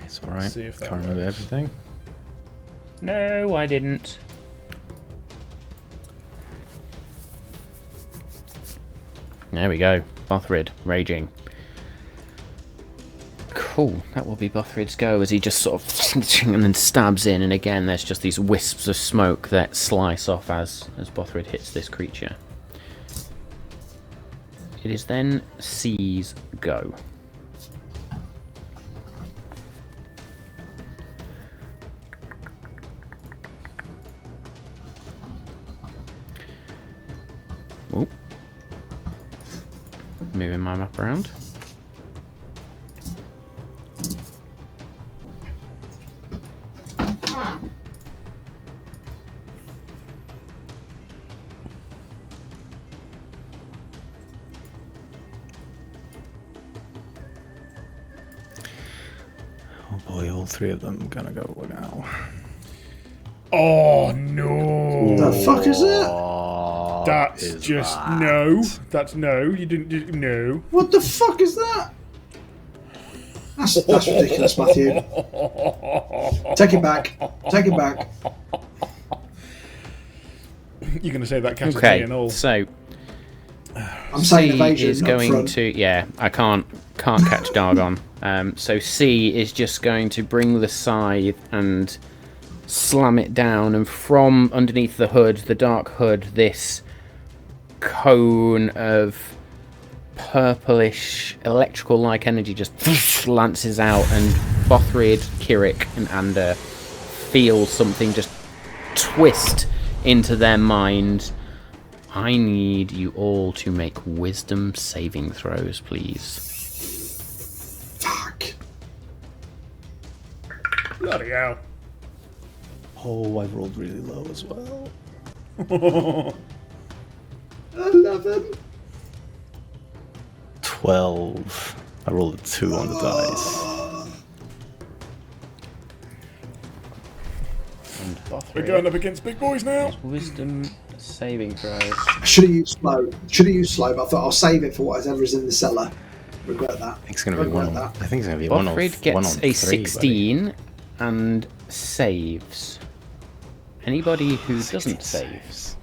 C: It's alright.
B: See if that
C: Can't remember
B: works.
C: everything.
A: No, I didn't. There we go. Bothrid, raging. Cool, that will be Bothrid's go as he just sort of and then stabs in, and again there's just these wisps of smoke that slice off as Bothrid hits this creature. It is then C's go. Oop. Moving my map around.
C: Oh boy, all 3 of them gonna go now.
B: Oh no!
D: The fuck is that?
B: That's just no. That's no. You didn't do no.
D: What the fuck is that? That's ridiculous, Matthew. Take it back. Take it back.
B: You're going to say that casualty
A: Okay,
B: and all.
A: so
D: I'm saying
A: C
D: evasion.
A: is
D: not
A: going
D: front.
A: to... Yeah, I can't catch Dargon. So C is just going to bring the scythe and slam it down, and from underneath the hood, the dark hood, this cone of purplish electrical-like energy just lances out, and Bothrid, Kirik, and Ander feel something just twist into their mind. I need you all to make wisdom saving throws, please.
D: Fuck.
B: Bloody hell.
C: Oh, I rolled really low as well.
D: 11.
C: 12. I rolled a 2 on the dice.
A: And
B: We're
A: Bothrid,
B: going up against big boys now.
A: wisdom saving throws.
D: I should have used slow. Should have used slow, but I thought I'll save it for whatever is in the cellar. Regret that.
C: I think it's gonna be
D: Regret
C: one.
D: that.
C: I think it's gonna be one on.
A: Bothrid gets
C: one on
A: a
C: 3,
A: 16 and saves. Anybody who
C: buddy.
A: doesn't
C: 16
A: save
C: saves.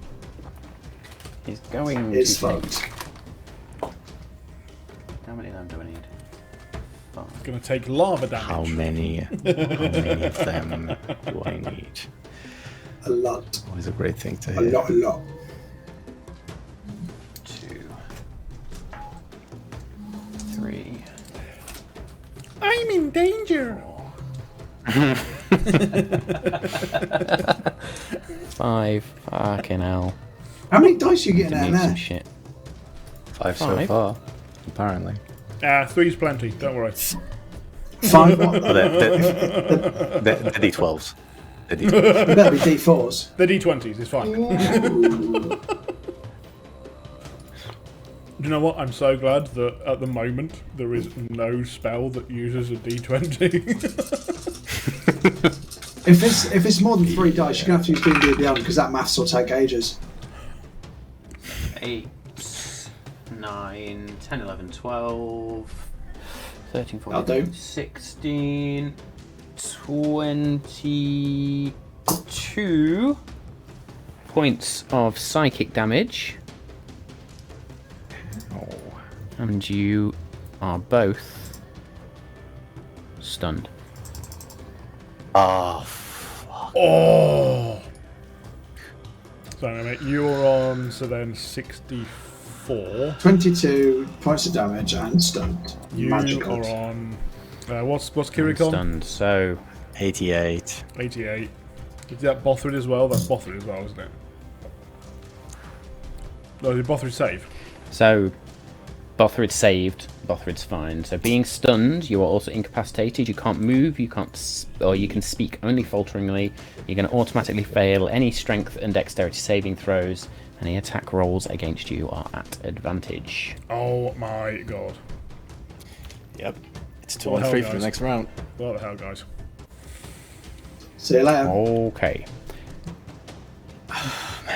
A: is going
D: It's
A: to take...
D: fucked.
A: How many of them do I need? 5.
B: Going to take lava damage.
C: How many of them do I need?
D: A lot.
C: Always a great thing to
D: A
C: hear.
D: lot, a lot.
A: 2, 3.
B: I'm in danger.
A: 5. Fucking hell.
D: How many dice are you getting out
A: Need
D: of
A: some
D: there?
A: shit.
C: 5 so
A: 5?
C: far, apparently.
B: 3's plenty. Don't worry.
D: 5 what?
C: Oh, they're D12s. They're D12s.
D: It better be D4s.
B: The D20s is fine. Do you know what? I'm so glad that at the moment there is no spell that uses a D20.
D: If it's more than 3 dice, you're going to have to use D&D Beyond because that maths will take ages.
A: 8, 9, 10, 11, 12, 13, 14,
D: I'll do.
A: 16, 22 points of psychic damage. And you are both stunned.
C: Oh,
B: Oh! So, mate, you're on, so then 64.
D: 22 points of damage and stunned.
B: You
D: Magical.
B: are on. What's Kirik on?
A: Stunned, so
C: 88.
B: 88. Is that Bothrid as well? That's Bothrid as well, isn't it? No, did Bothrid save?
A: Bothrid saved. Bothrid's fine. So being stunned, you are also incapacitated. You can't move. You can't, or you can speak only falteringly. You're going to automatically fail any strength and dexterity saving throws. Any attack rolls against you are at advantage.
B: Oh my god.
C: Yep. It's 2
B: What
C: on
B: the
C: 3
B: hell,
C: for the
B: guys?
C: next round.
B: What the hell, guys?
D: See you later.
A: Okay.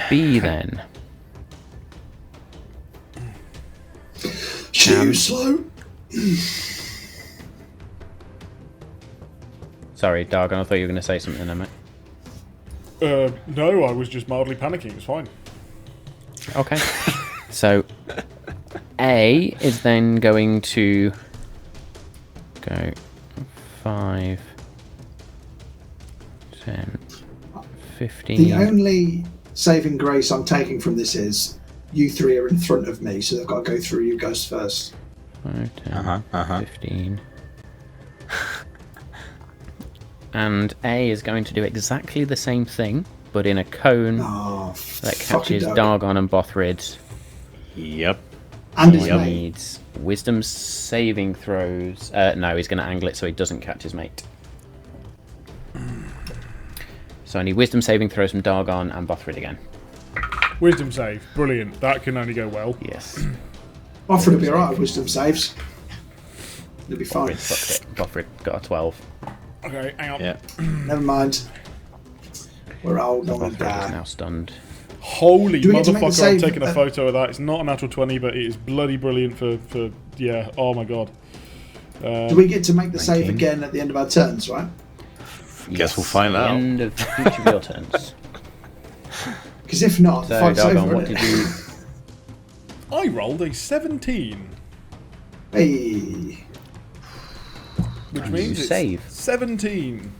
A: B then.
D: Too slow.
A: Sorry, Dargon, I thought you were going to say something there, mate.
B: No, I was just mildly panicking. It's fine.
A: Okay. So, A is then going to go 5, 10, 15.
D: The only saving grace I'm taking from this is you three are in front of me, so they've got to go through you guys first.
A: 5, 10, 15. And A is going to do exactly the same thing, but in a cone
D: Oh,
A: that
D: fucking
A: catches
D: dog.
A: Dargon and Bothrid.
C: Yep.
D: And his
A: He
D: mate.
A: needs wisdom saving throws. No, he's going to angle it so he doesn't catch his mate. So I need wisdom saving throws from Dargon and Bothrid again.
B: Wisdom save. Brilliant. That can only go well.
A: Yes.
D: Bothrid will be alright with wisdom saves. He'll be fine.
A: Bothrid fucked it. Bothrid got a 12.
B: Okay, hang on.
C: Yeah.
D: Never mind. We're old, not
A: Bothrid is
D: die.
A: now stunned.
B: Holy
D: Do we get to make the
B: motherfucker, I'm
D: save?
B: taking a photo of that. It's not a natural 20, but it is bloody brilliant for yeah, oh my god.
D: Do we get to make the save
A: 19.
D: again at the end of our turns, right?
C: Guess we'll find
A: At the
C: out.
A: end of each of your turns.
D: Because if not, the
A: So,
D: fight's
A: Dargon,
D: over.
A: what
D: isn't
A: did
D: it?
A: you...
B: I rolled a 17,
D: Hey.
B: which
A: And
B: means
A: you
B: it's
A: save.
B: 17.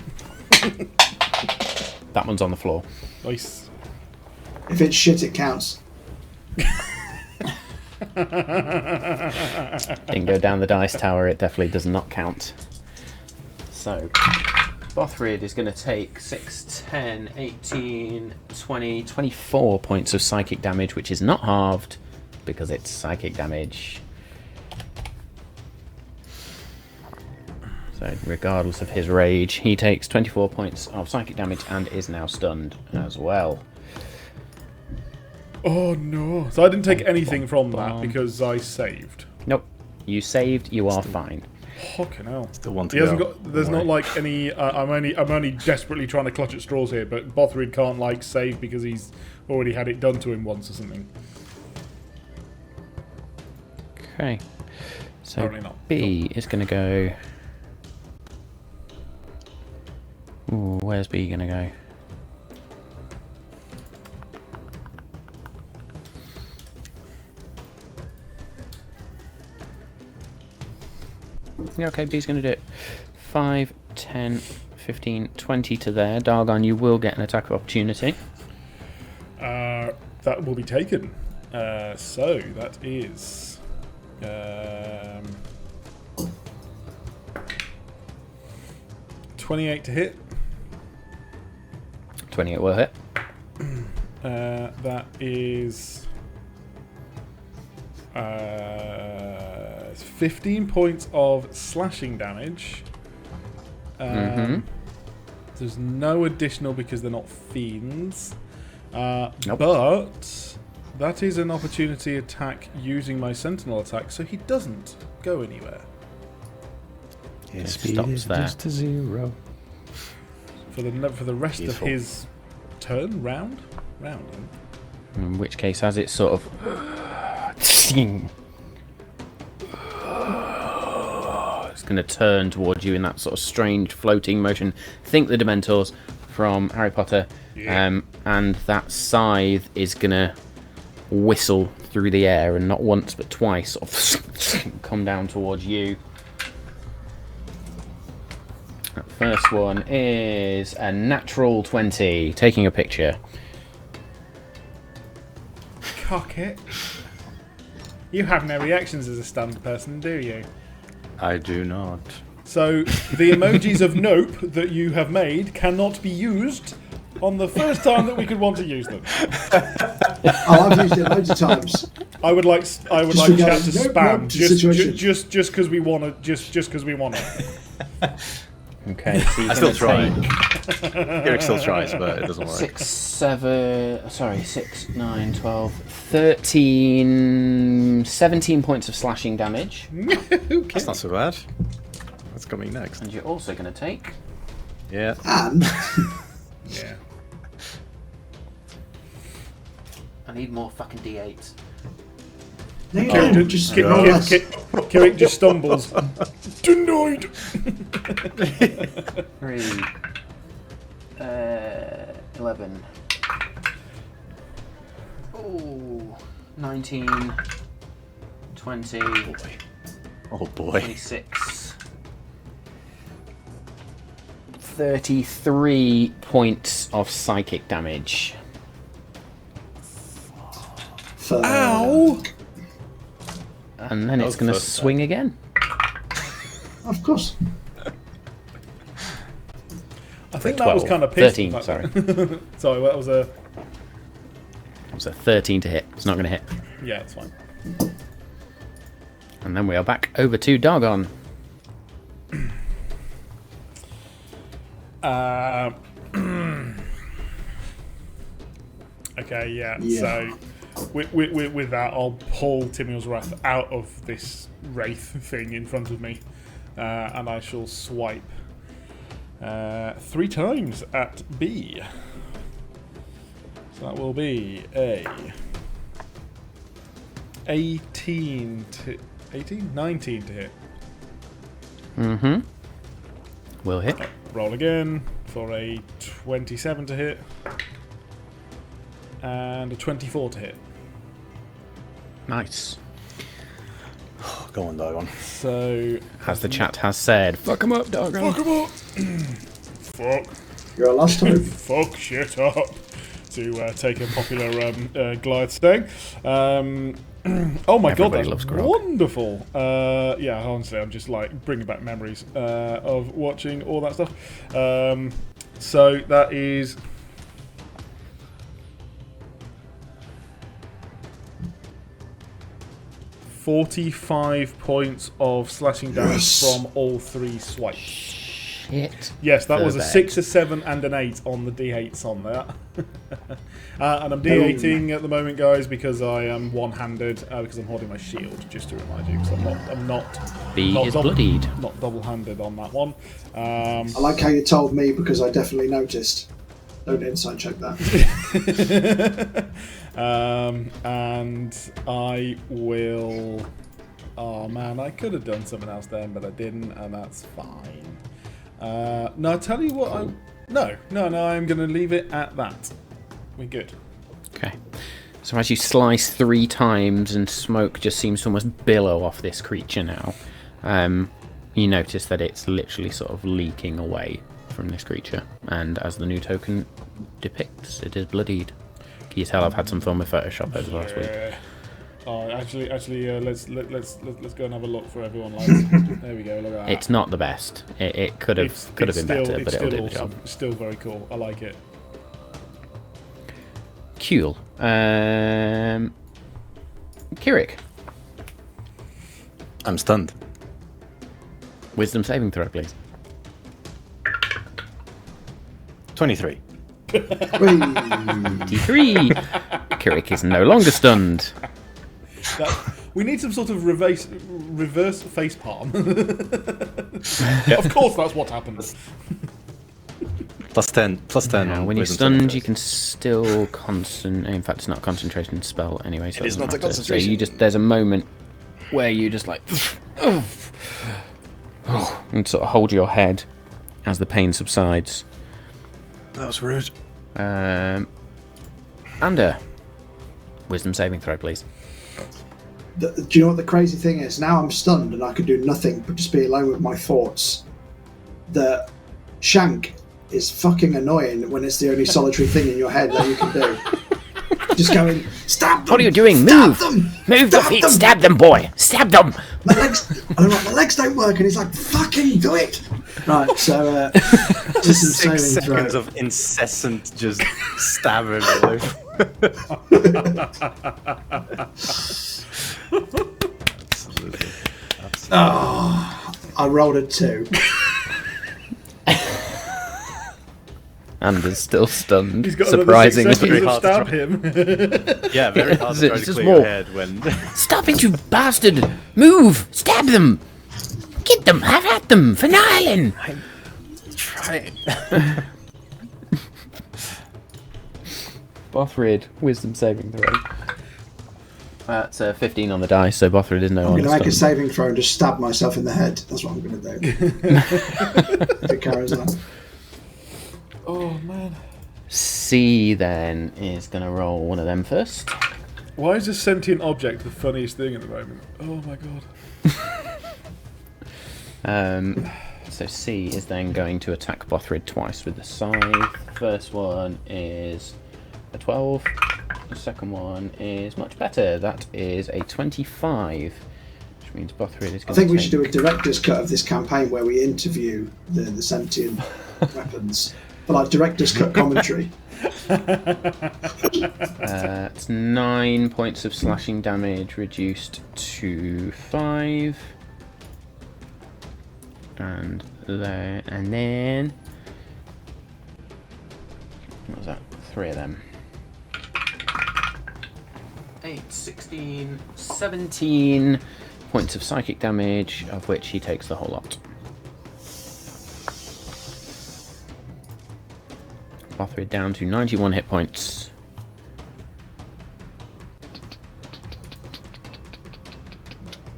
A: That one's on the floor.
B: Nice.
D: If it's shit, it counts.
A: Didn't go down the dice tower, it definitely does not count. So, Bothrid is going to take 6, 10, 18, 20, 24 points of psychic damage, which is not halved because it's psychic damage. So, regardless of his rage, he takes 24 points of psychic damage and is now stunned as well.
B: Oh no. So I didn't take anything from that
A: bum.
B: because I saved.
A: Nope. You saved, you are fine.
B: Fucking hell.
C: Still want to
B: He hasn't
C: go.
B: got. There's not like any. I'm only desperately trying to clutch at straws here, but Bothrid can't like save because he's already had it done to him once or something.
A: Okay. So
B: Apparently not.
A: B is going to go... Ooh, where's B going to go? Yeah, okay, B's going to do it. 5, 10, 15, 20 to there. Dargon, you will get an attack of opportunity.
B: That will be taken. So that is. 28 to hit.
A: 28 will hit.
B: That is 15 points of slashing damage. There's no additional because they're not fiends.
A: Nope.
B: But that is an opportunity attack using my sentinel attack, so he doesn't go anywhere.
C: His
A: It
C: speed
A: stops
C: is
A: there.
C: just a 0.
B: For the rest
C: Useful.
B: of his turn, round.
A: In which case, as it's sort of... going to turn towards you in that sort of strange floating motion. Think the Dementors from Harry Potter.
B: Yeah.
A: And that scythe is going to whistle through the air, and not once but twice sort of come down towards you. That first one is a natural 20. Taking a picture.
B: Cock it. You have no reactions as a stunned person, do you?
C: I do not.
B: So the emojis of nope that you have made cannot be used on the first time that we could want to use them.
D: Oh, I've used it loads of times.
B: I would like chat to
D: nope,
B: spam
D: nope,
B: just because we want to just because we want to.
A: Okay, so
C: I still try. Eric still tries, but it doesn't work.
A: 6, 9, 12, 13, 17 points of slashing damage.
C: That's not so bad. What's coming next?
A: And you're also going to take...
C: Yeah.
D: And
B: Yeah.
A: I need more fucking D8s.
D: no, you don't. Just roll less.
B: Kirik just stumbles. Denied.
A: 3, 11. Oh, 19, 20,
C: Oh boy.
A: 26, 33 points of psychic damage.
B: Ow!
A: And then
C: That
A: it's
C: was
A: going to
C: the first
A: swing again.
D: Of course.
B: I think that was
A: 12,
B: kind of pissed.
A: 13, sorry.
B: Sorry, that was a...
A: It was a 13 to hit. It's not going to hit.
B: Yeah, it's fine.
A: And then we are back over to Dargon.
B: Okay, yeah.
D: Yeah.
B: So with that, I'll pull Timiel's Wrath out of this wraith thing in front of me, and I shall swipe 3 times at B. So that will be a 19 to hit.
A: Mm-hmm. Will hit.
B: Roll again for a 27 to hit. And a 24 to hit.
A: Nice.
C: Go on, Dagon.
B: So...
A: As the chat has said, fuck him up, Dargon.
B: Fuck 'em up! Fuck.
D: You're last time.
B: Fuck shit up. To take a popular Goliath saying. Oh my god,
A: Everybody
B: that's
A: loves grog.
B: wonderful. Yeah, honestly, I'm just like bringing back memories of watching all that stuff. So that is... $45 points of slashing damage from all 3 swipes.
A: Shit.
B: Yes, that was a
A: Perfect.
B: 6, a 7, and an 8 on the D8s on that. And I'm D8ing at the moment, guys, because I am one-handed, because I'm holding my shield, just to remind you, because I'm not
A: B
B: not
A: is bloodied.
B: not double-handed on that one.
D: I like how you told me because I definitely noticed. Don't insight check that.
B: And I will... Oh man, I could have done something else then, but I didn't, and that's fine. No, I tell you what, No, I'm going to leave it at that. We're good.
A: Okay. So as you slice 3 times and smoke just seems to almost billow off this creature now, you notice that it's literally sort of leaking away from this creature. And as the new token depicts, it is bloodied. Can you tell I've had some fun with Photoshop over the last week?
B: Oh, actually, let's go and have a look for everyone. Like, there we go. Look at that.
A: It's not the best. It could have been better, but it'll do the job.
B: It's still very cool. I like it.
A: Cool. Kirik,
C: I'm stunned.
A: wisdom saving throw, please.
C: 23.
A: D3. Kirik is no longer stunned.
B: We need some sort of reverse facepalm. Of course, that's what happens.
C: Plus 10.
A: Now,
C: on
A: when you're
C: wisdom
A: stunned,
C: saving
A: you can still In fact, it's not a concentration spell anyway. So
C: It is
A: doesn't
C: not a
A: matter.
C: concentration.
A: So there's a moment where you just like, and sort of hold your head as the pain subsides.
C: That was rude.
A: Ander, wisdom saving throw, please.
D: Do you know what the crazy thing is? Now I'm stunned and I could do nothing but just be alone with my thoughts. The shank is fucking annoying when it's the only solitary thing in your head that you can do. Just going, stab them!
A: What are you doing? Move! Move your feet! Stab them, boy! Stab them!
D: My legs don't work, and he's like, fucking do it! Right, so,
C: Just
D: wisdom
C: 6
D: saving
C: seconds
D: throw.
C: of incessant just stabbing. Absolutely.
D: Oh, I rolled a 2.
A: Ander's still stunned,
B: He's got
A: surprisingly.
B: another 6 seconds
C: Very
B: of
C: hard to
B: stab him.
C: Yeah, very hard to try
A: It's
C: to
A: just
C: clear
A: more.
C: your head when...
A: Stop it, you bastard! Move! Stab them! Get them! Have at them! For Nyland!
C: Try.
A: Bothrid, wisdom saving throw. That's 15 on the dice, so Bothrid is no
D: I'm
A: longer
D: going to make a
A: stunned.
D: saving throw and just stab myself in the head. That's what I'm going to do. If it carries on.
E: Oh man.
A: C then is going to roll one of them first.
B: Why is this sentient object the funniest thing at the moment? Oh my god.
A: So C is then going to attack Bothrid twice with the scythe. First one is a 12. The second one is much better. That is a 25, which means Bothrid is going to
D: I think we should do a director's cut of this campaign where we interview the sentient weapons. But like director's cut commentary.
A: It's 9 points of slashing damage reduced to 5. And then what was that? 3 of them. 8, 16, 17 points of psychic damage, of which he takes the whole lot. Bothrid down to 91 hit points.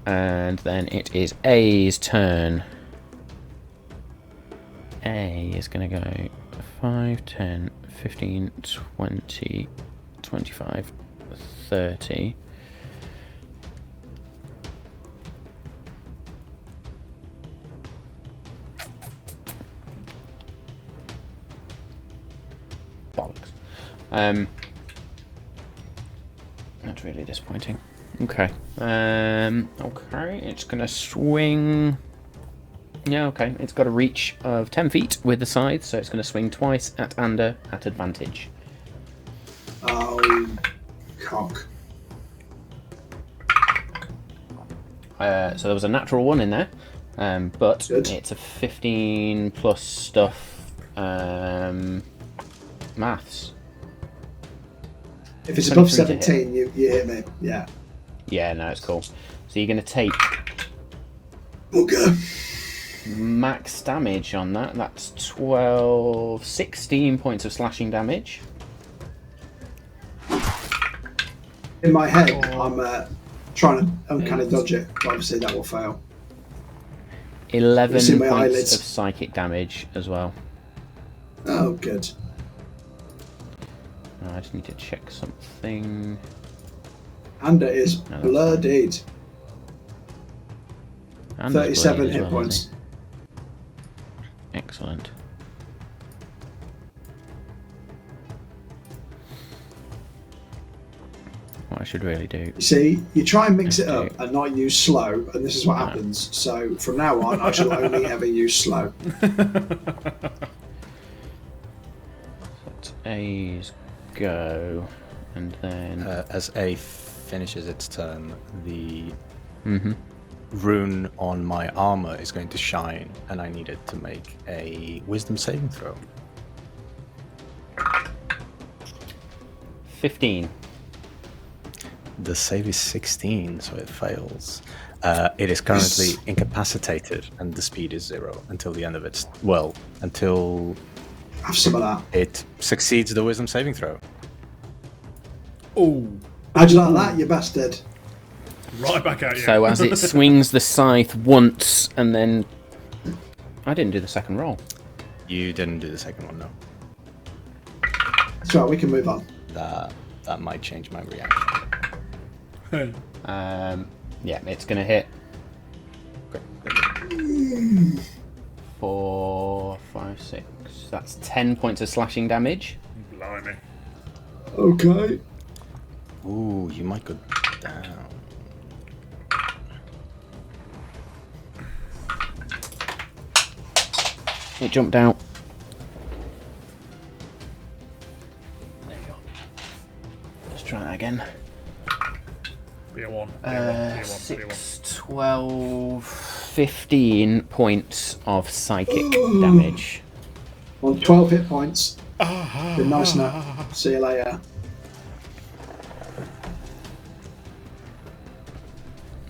A: And then it is A's turn. A is going to go 5, 10, 15, 20, 25, 30. Bollocks. That's really disappointing. Okay. Okay, it's going to swing. Yeah, okay. It's got a reach of 10 feet with the scythe, so it's going to swing twice at Ander at advantage.
D: Oh, cock.
A: So there was a natural 1 in there, but
D: Good.
A: it's a 15 plus stuff maths.
D: If it's above
A: 23 to hit.
D: 17, you hit me. Yeah.
A: Yeah, no, it's cool. So you're going to take
D: Okay.
A: max damage on that. That's 16 points of slashing damage.
D: In my head, I'm trying to uncanny dodge it, but obviously that will fail.
A: 11
D: It's in my
A: points
D: eyelids.
A: of psychic damage as well.
D: Oh, good.
A: I just need to check something.
D: And it is
A: that's
D: bloodied.
A: And
D: 37
A: bloodied as
D: hit
A: well,
D: points.
A: isn't he? Excellent. What I should really do.
D: You see, you try and mix it
A: Okay.
D: up and not use slow, and this is what
A: No.
D: happens. So from now on, I shall only ever use slow.
A: Let A's go, and then
C: As A finishes its turn, the
A: Mhm.
C: rune on my armor is going to shine, and I need it to make a wisdom saving throw.
A: 15.
C: The save is 16, so it fails. It is currently incapacitated, and the speed is 0 until the end of its... Well, until
D: Have some of that.
C: it succeeds the wisdom saving throw.
B: Oh,
D: How'd you like that, you bastard?
B: right back at you.
A: So as it swings the scythe once and then I didn't do the second roll.
C: You didn't do the second one, no.
D: That's right, we can move on.
C: That might change my reaction.
A: Yeah, it's going to hit. 4, 5, 6. That's 10 points of slashing damage.
B: Blimey.
D: Okay.
C: Ooh, you might go down.
A: It jumped out. There you go. Let's try that again.
B: Be a 1. Be a 1.
A: 6, 12, 15 points of psychic damage.
D: On 12 hit points. Been nice enough. See you later.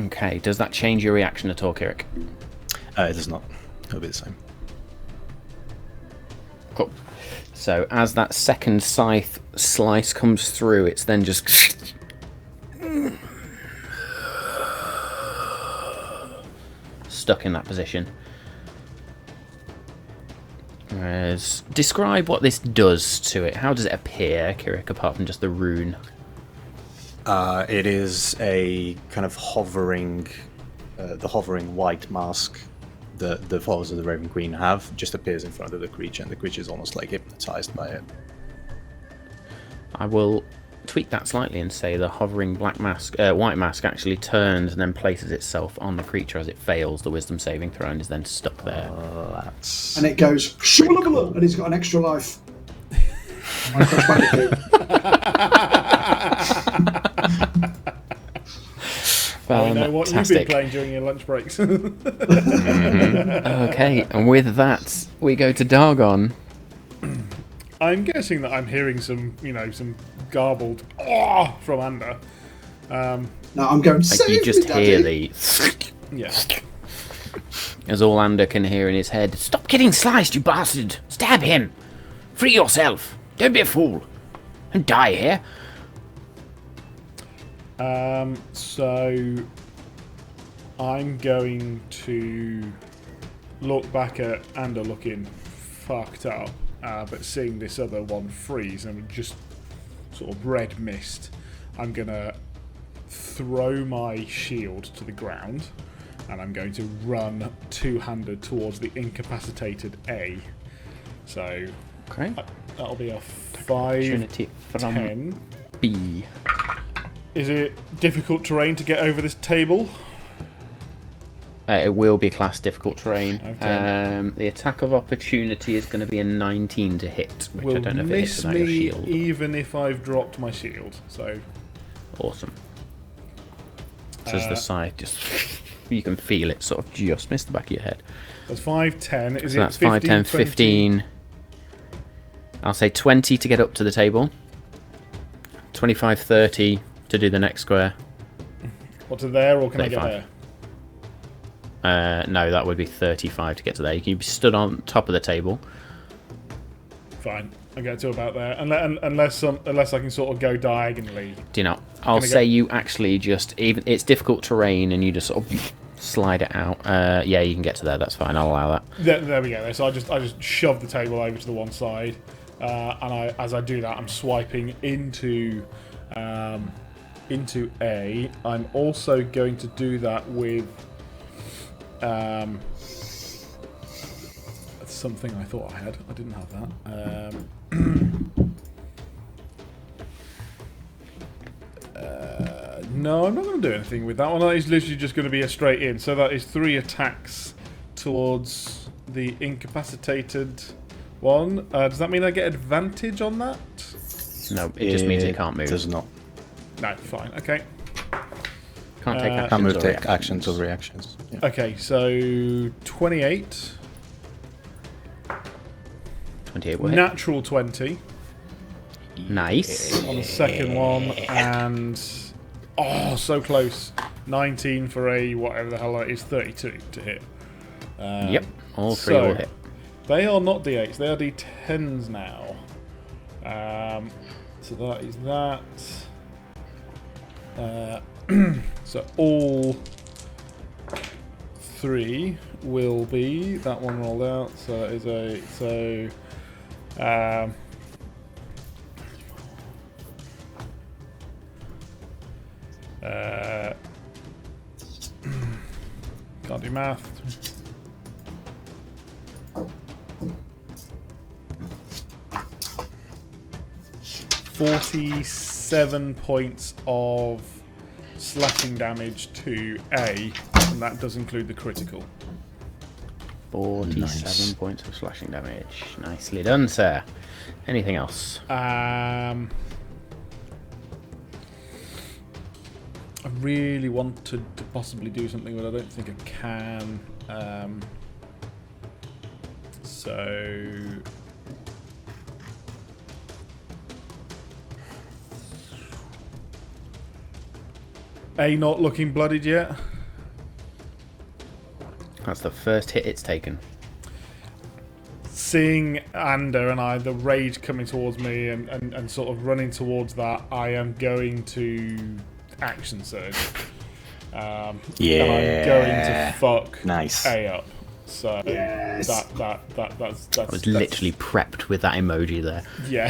A: Okay, does that change your reaction at all, Kirik?
C: It does not. It'll be the same.
A: Cool. So as that second scythe slice comes through, it's then just stuck in that position. Describe what this does to it. How does it appear, Kirik, apart from just the rune?
C: It is a kind of hovering, the hovering white mask that the followers of the Raven Queen have just appears in front of the creature, and the creature is almost like hypnotized by it.
A: I will tweak that slightly and say the hovering white mask actually turns and then places itself on the creature as it fails the wisdom saving throw and is then stuck there.
D: And it goes, cool. And he's got an extra life.
B: I know what you've been playing during your lunch breaks.
A: Okay, and with that, we go to Dargon.
B: I'm guessing that I'm hearing some garbled from Ander.
D: No, I'm going.
A: Like you just hear the
B: Yeah.
A: as all Ander can hear in his head. Stop getting sliced, you bastard! Stab him! Free yourself! Don't be a fool! And die here!
B: So I'm going to look back at Ander looking fucked up, but seeing this other one freeze and just sort of red mist, I'm gonna throw my shield to the ground and I'm going to run two-handed towards the incapacitated A. So
A: Okay.
B: that'll be a 5,
A: Opportunity from
B: 10.
A: B.
B: Is it difficult terrain to get over this table?
A: It will be class difficult terrain.
B: Okay.
A: The attack of opportunity is going to be a 19 to hit, which
B: Will
A: I don't know if it hits
B: miss
A: without your
B: me
A: shield.
B: even if I've dropped my shield. So
A: Awesome. Says the scythe, just you can feel it sort of just miss the back of your head.
B: that's 5, 10. Is
A: So
B: it
A: that's 5, 10,
B: 20?
A: 15. I'll say 20 to get up to the table. 25, 30 to do the next square.
B: What, to there, or can I get
A: 35.
B: there?
A: No, that would be 35 to get to there. You can be stood on top of the table.
B: Fine, I get to about there. Unless I can sort of go diagonally.
A: Do you know? I'll say you actually just it's difficult terrain and you just sort of slide it out. Yeah, you can get to there. That's fine. I'll allow that.
B: There we go. So I just shove the table over to the one side, and as I do that, I'm swiping into A. I'm also going to do that with something I thought I had. I didn't have that. No, I'm not going to do anything with that one. That is literally just going to be a straight in. So that is 3 attacks towards the incapacitated one. Does that mean I get advantage on that?
A: No, it just means it can't move.
C: Does not.
B: No, fine. Okay.
A: Can't take actions
C: Can't move,
A: or
C: take
A: reactions.
C: actions or reactions. Yeah.
B: Okay, so 28.
A: 28 will hit.
B: Natural 20
A: Nice.
B: on the second one. And... oh, so close. 19 for a whatever the hell that is, 32 to hit.
A: Yep, all 3
B: so
A: will hit.
B: They are not D8s, they are D10s now. So that is that. So all 3 will be that one rolled out. So that is can't do math. 47 points of slashing damage to A, and that does include the critical.
A: 47
C: Nice.
A: points of slashing damage. Nicely done, sir. Anything else?
B: I really want to possibly do something, but I don't think I can. So A not looking bloodied yet.
A: That's the first hit it's taken.
B: Seeing Ander and I, the rage coming towards me and sort of running towards that, I am going to action surge. And I'm going to fuck
C: Nice.
B: A up. So
D: Yes.
B: that's
A: I was literally prepped with that emoji there.
B: yeah.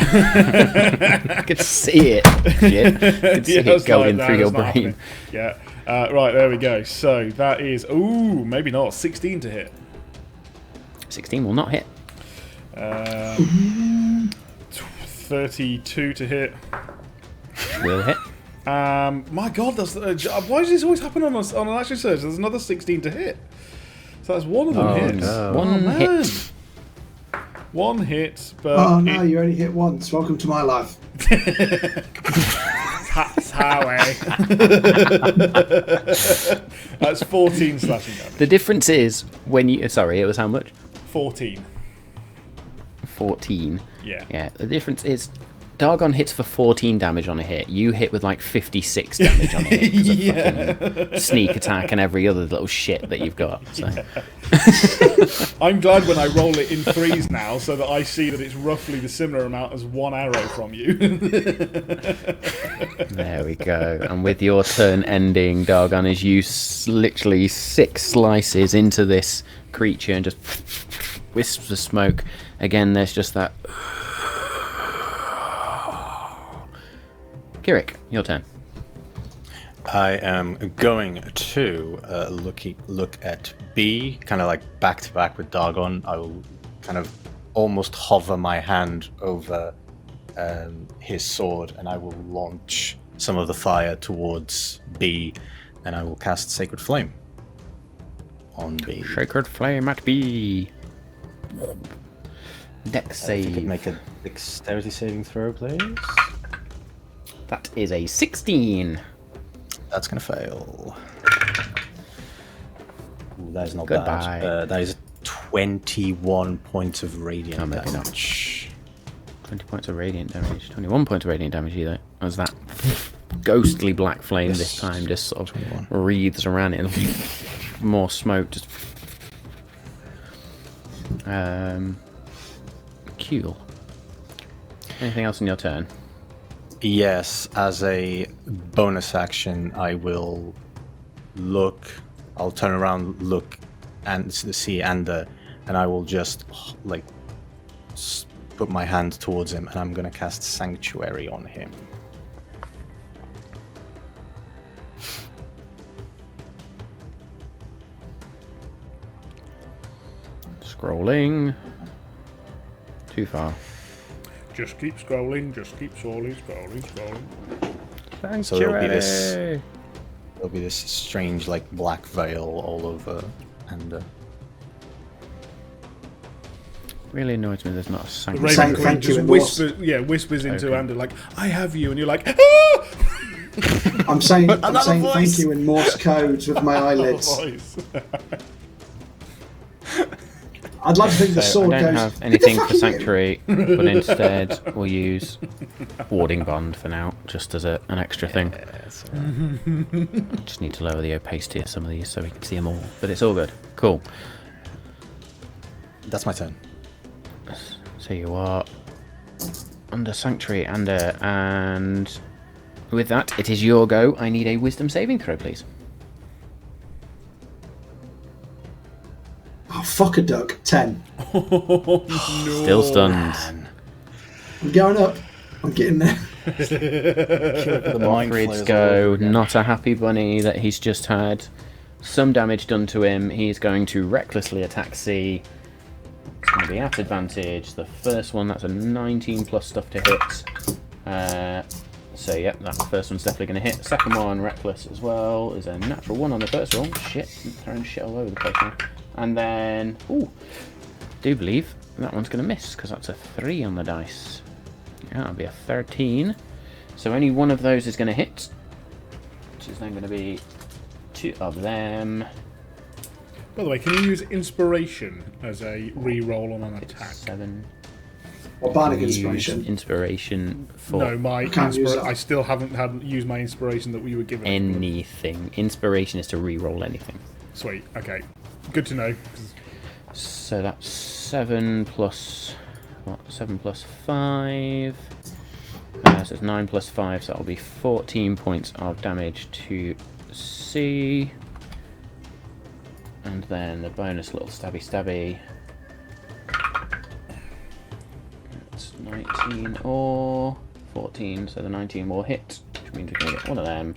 A: I could see it. Yeah. I could see
B: Yeah,
A: it going
B: like,
A: through your
B: that's not
A: brain.
B: happening. Yeah. Right, there we go. So that is maybe not 16 to hit.
A: 16 will not hit.
B: 32 to hit.
A: Will hit.
B: My God, that's why does this always happen on an action surge? There's another 16 to hit. So that's one of them hits.
C: no.
A: One
B: man.
A: hit.
B: One hit, but
D: Oh no, you only hit once. Welcome to my life.
B: that's how, eh? That's 14 slashing damage.
A: The difference is when you... Sorry, it was how much?
B: 14.
A: 14.
B: Yeah.
A: Yeah, the difference is Dargon hits for 14 damage on a hit. You hit with like 56 damage on a hit. 'Cause of fucking sneak attack and every other little shit that you've got. So.
B: I'm glad when I roll it in threes now, so that I see that it's roughly the similar amount as one arrow from you.
A: There we go. And with your turn ending, Dargon, as you literally 6 slices into this creature and just wisps of smoke. Again, there's just that... Kirik, your turn.
C: I am going to look at B, kind of like back to back with Dargon. I will kind of almost hover my hand over his sword, and I will launch some of the fire towards B, and I will cast Sacred Flame on B.
A: Sacred Flame at B. Dex
C: If you could
A: save.
C: make a dexterity saving throw, please.
A: That is a 16.
C: That's gonna fail. Ooh, that is not
A: Goodbye.
C: bad. That is 21 points of radiant
A: Oh, maybe not.
C: damage.
A: 20 points of radiant damage. 21 points of radiant damage either. As that ghostly black flame this time just sort of
C: 21.
A: wreathes around it and more smoke just... Cool. Anything else in your turn?
C: Yes, as a bonus action, I will look. I'll turn around, look, and see Ander, and I will just like put my hand towards him, and I'm gonna cast Sanctuary on him.
A: Scrolling. Too far.
B: Just keep scrolling, scrolling.
C: So there'll be this. There'll be this strange, like, black veil all over Ander.
A: Really annoys me there's not a
B: The
A: sanctuary.
B: Raven Queen
D: Thank you
B: just
D: in
B: whispers into
A: Okay.
B: Ander like, I have you, and you're like, ah!
D: I'm saying
C: Another voice.
D: thank you in Morse code with my eyelids.
B: Voice.
D: I'd like to think the
A: So I
D: sword
A: don't
D: goes.
A: have anything
D: "Who the
A: for
D: fuck are you?"
A: sanctuary, but instead we'll use warding bond for now, just as an extra thing. Just need to lower the opacity of some of these so we can see them all, but it's all good. Cool.
C: That's my turn.
A: So you are under sanctuary, and with that, it is your go. I need a wisdom saving throw, please.
D: fuck a duck. 10.
B: No.
A: Still stunned.
D: I'm going up. I'm getting there.
C: The mind
A: Bothrids
C: flares all
A: go.
C: over again.
A: Not a happy bunny that he's just had some damage done to him. He's going to recklessly attack C. It's going to be at advantage. The first one, that's a 19 plus stuff to hit. So, yep, that first one's definitely going to hit. Second one, reckless as well, is a natural 1 on the first roll. Shit, I'm throwing shit all over the place now. And then, ooh, do believe that one's going to miss, because that's a 3 on the dice. Yeah, that'll be a 13. So only one of those is going to hit, which is then going to be 2 of them.
B: By the way, can you use inspiration as a re-roll on an attack?
A: 7.
D: Or bardic
A: Use
D: inspiration.
A: Inspiration for
B: No, my
D: can't use it.
B: I still haven't used my inspiration that we were given.
A: anything. Inspiration is to re-roll anything.
B: Sweet. Okay. Good to know.
A: So that's 7 plus... What? 7 plus 5... so it's 9 plus 5, so that'll be 14 points of damage to C. And then the bonus little stabby stabby. It's 19 or 14, so the 19 will hit, which means we can get one of them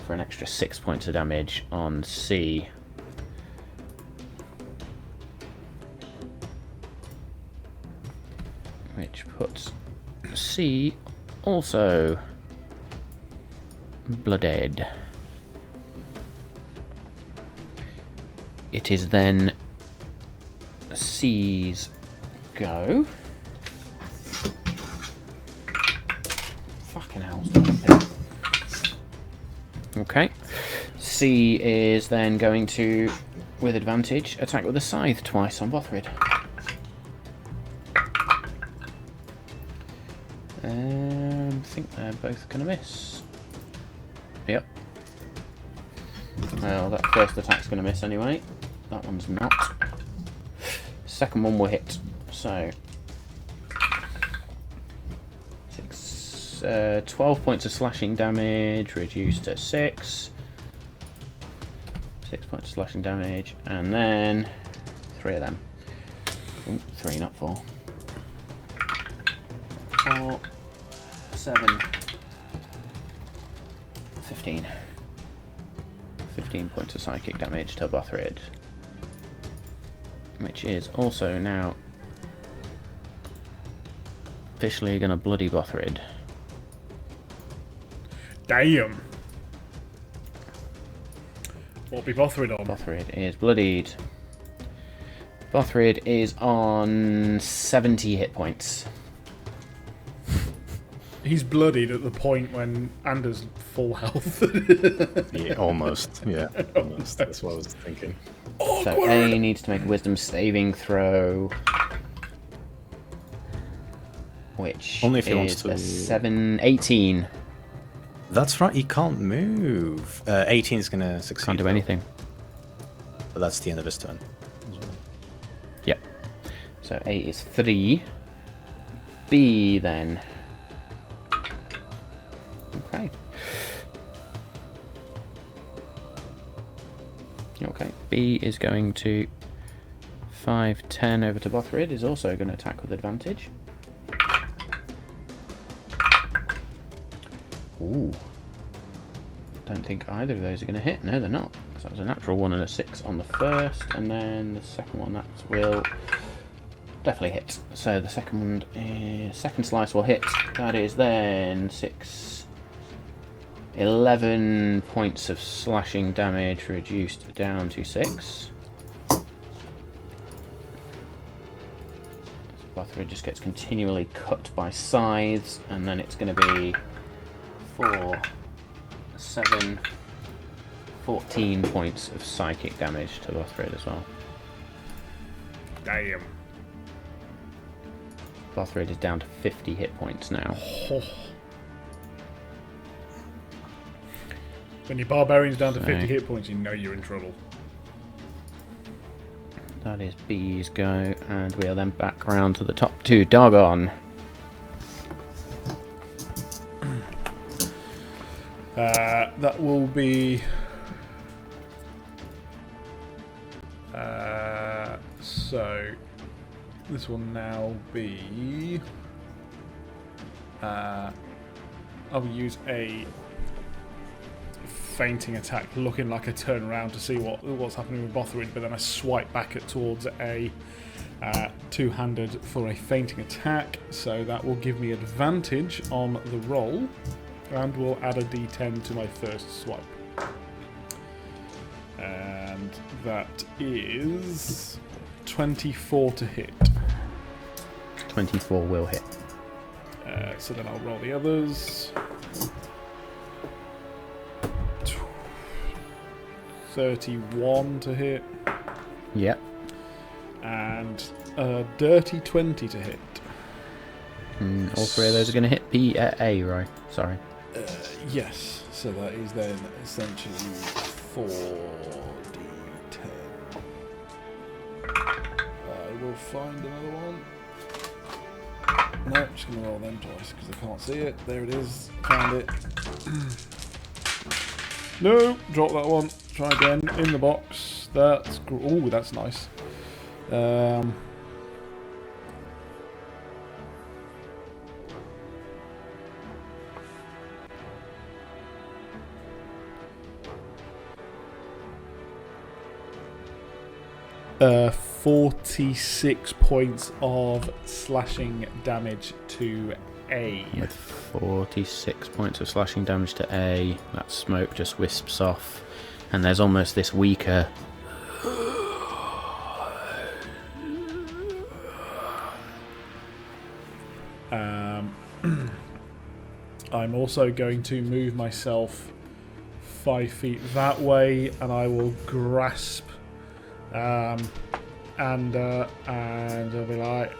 A: for an extra 6 points of damage on C. Which puts C also blooded. It is then C's go. Fucking hell. Okay. C is then going to, with advantage, attack with a scythe twice on Bothrid. I think they're both going to miss. Yep. Well, that first attack's going to miss anyway. That one's not. Second one will hit. So, 12 points of slashing damage, reduced to 6. 6 points of slashing damage, and then 3 of them. Ooh, 3, not 4. 4, 7, 15. 15 points of psychic damage to Bothrid, which is also now officially going to bloody Bothrid.
B: Damn. What be Bothrid on?
A: Bothrid is bloodied. Bothrid is on 70 hit points.
B: He's bloodied at the point when Anders full health.
C: Yeah, almost. Yeah, almost. That's what I was thinking.
A: So A needs to make a wisdom saving throw, which
C: Only if he wants
A: is
C: to-
A: a 18.
C: That's right, he can't move. 18 is going to succeed.
A: Can't do
C: though,
A: anything.
C: But that's the end of his turn.
A: Yep. So A is 3. B then. Okay. Okay. B is going to 5, 10 over to Bothrid. Is also going to attack with advantage. Ooh. Don't think either of those are going to hit. No, they're not. So that was a natural 1 and a 6 on the first, and then the second one that will definitely hit. So the second one, second slice will hit. That is then 6, 11 points of slashing damage, reduced down to 6. Bothrid just gets continually cut by scythes, and then it's going to be 4, 7, 14 points of psychic damage to Bothrid as well.
B: Damn.
A: Bothrid is down to 50 hit points now.
B: When your barbarian's down to
A: So-
B: 50 hit points, you know you're in trouble.
A: That is B's go, and we are then back round to the top 2. Dargon.
B: That will be So this will now be. I will use a fainting attack, looking like a turn around to see what's happening with Bothrid, but then I swipe back towards a two-handed for a fainting attack. So that will give me advantage on the roll, and we'll add a d10 to my first swipe. And that is 24 to hit.
A: 24 will hit.
B: So then I'll roll the others. 31 to hit.
A: Yep.
B: And a dirty 20 to hit.
A: All three of those are going to hit A, right? Sorry.
B: Yes. So that is then essentially 4d10. I will find another one. No, I'm just going to roll them twice because I can't see it. There it is. Found it. No, drop that one. Try again in the box. That's oh, that's nice. 46 points of slashing damage to A.
A: With 46 points of slashing damage to A, that smoke just wisps off, and there's almost this weaker.
B: I'm also going to move myself 5 feet that way, and I will grasp. And I'll be like,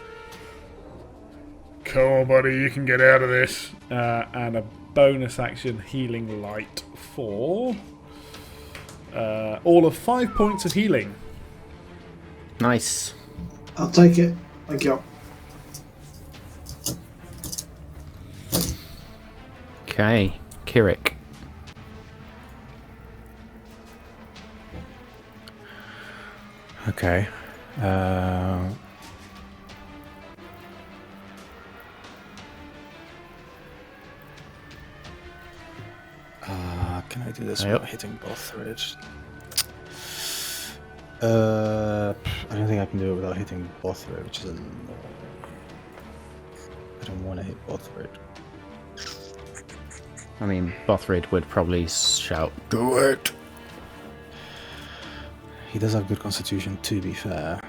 B: "Come on, buddy, you can get out of this." And a bonus action healing light for all of 5 points of healing.
A: Nice.
D: I'll take it. Thank you.
A: Okay, Kirik.
C: Okay. Can I do this without hitting Bothrid? I don't think I can do it without hitting Bothrid, which is annoying. I don't want to hit Bothrid.
A: I mean, Bothrid would probably shout, "Do it!"
C: He does have good constitution, to be fair.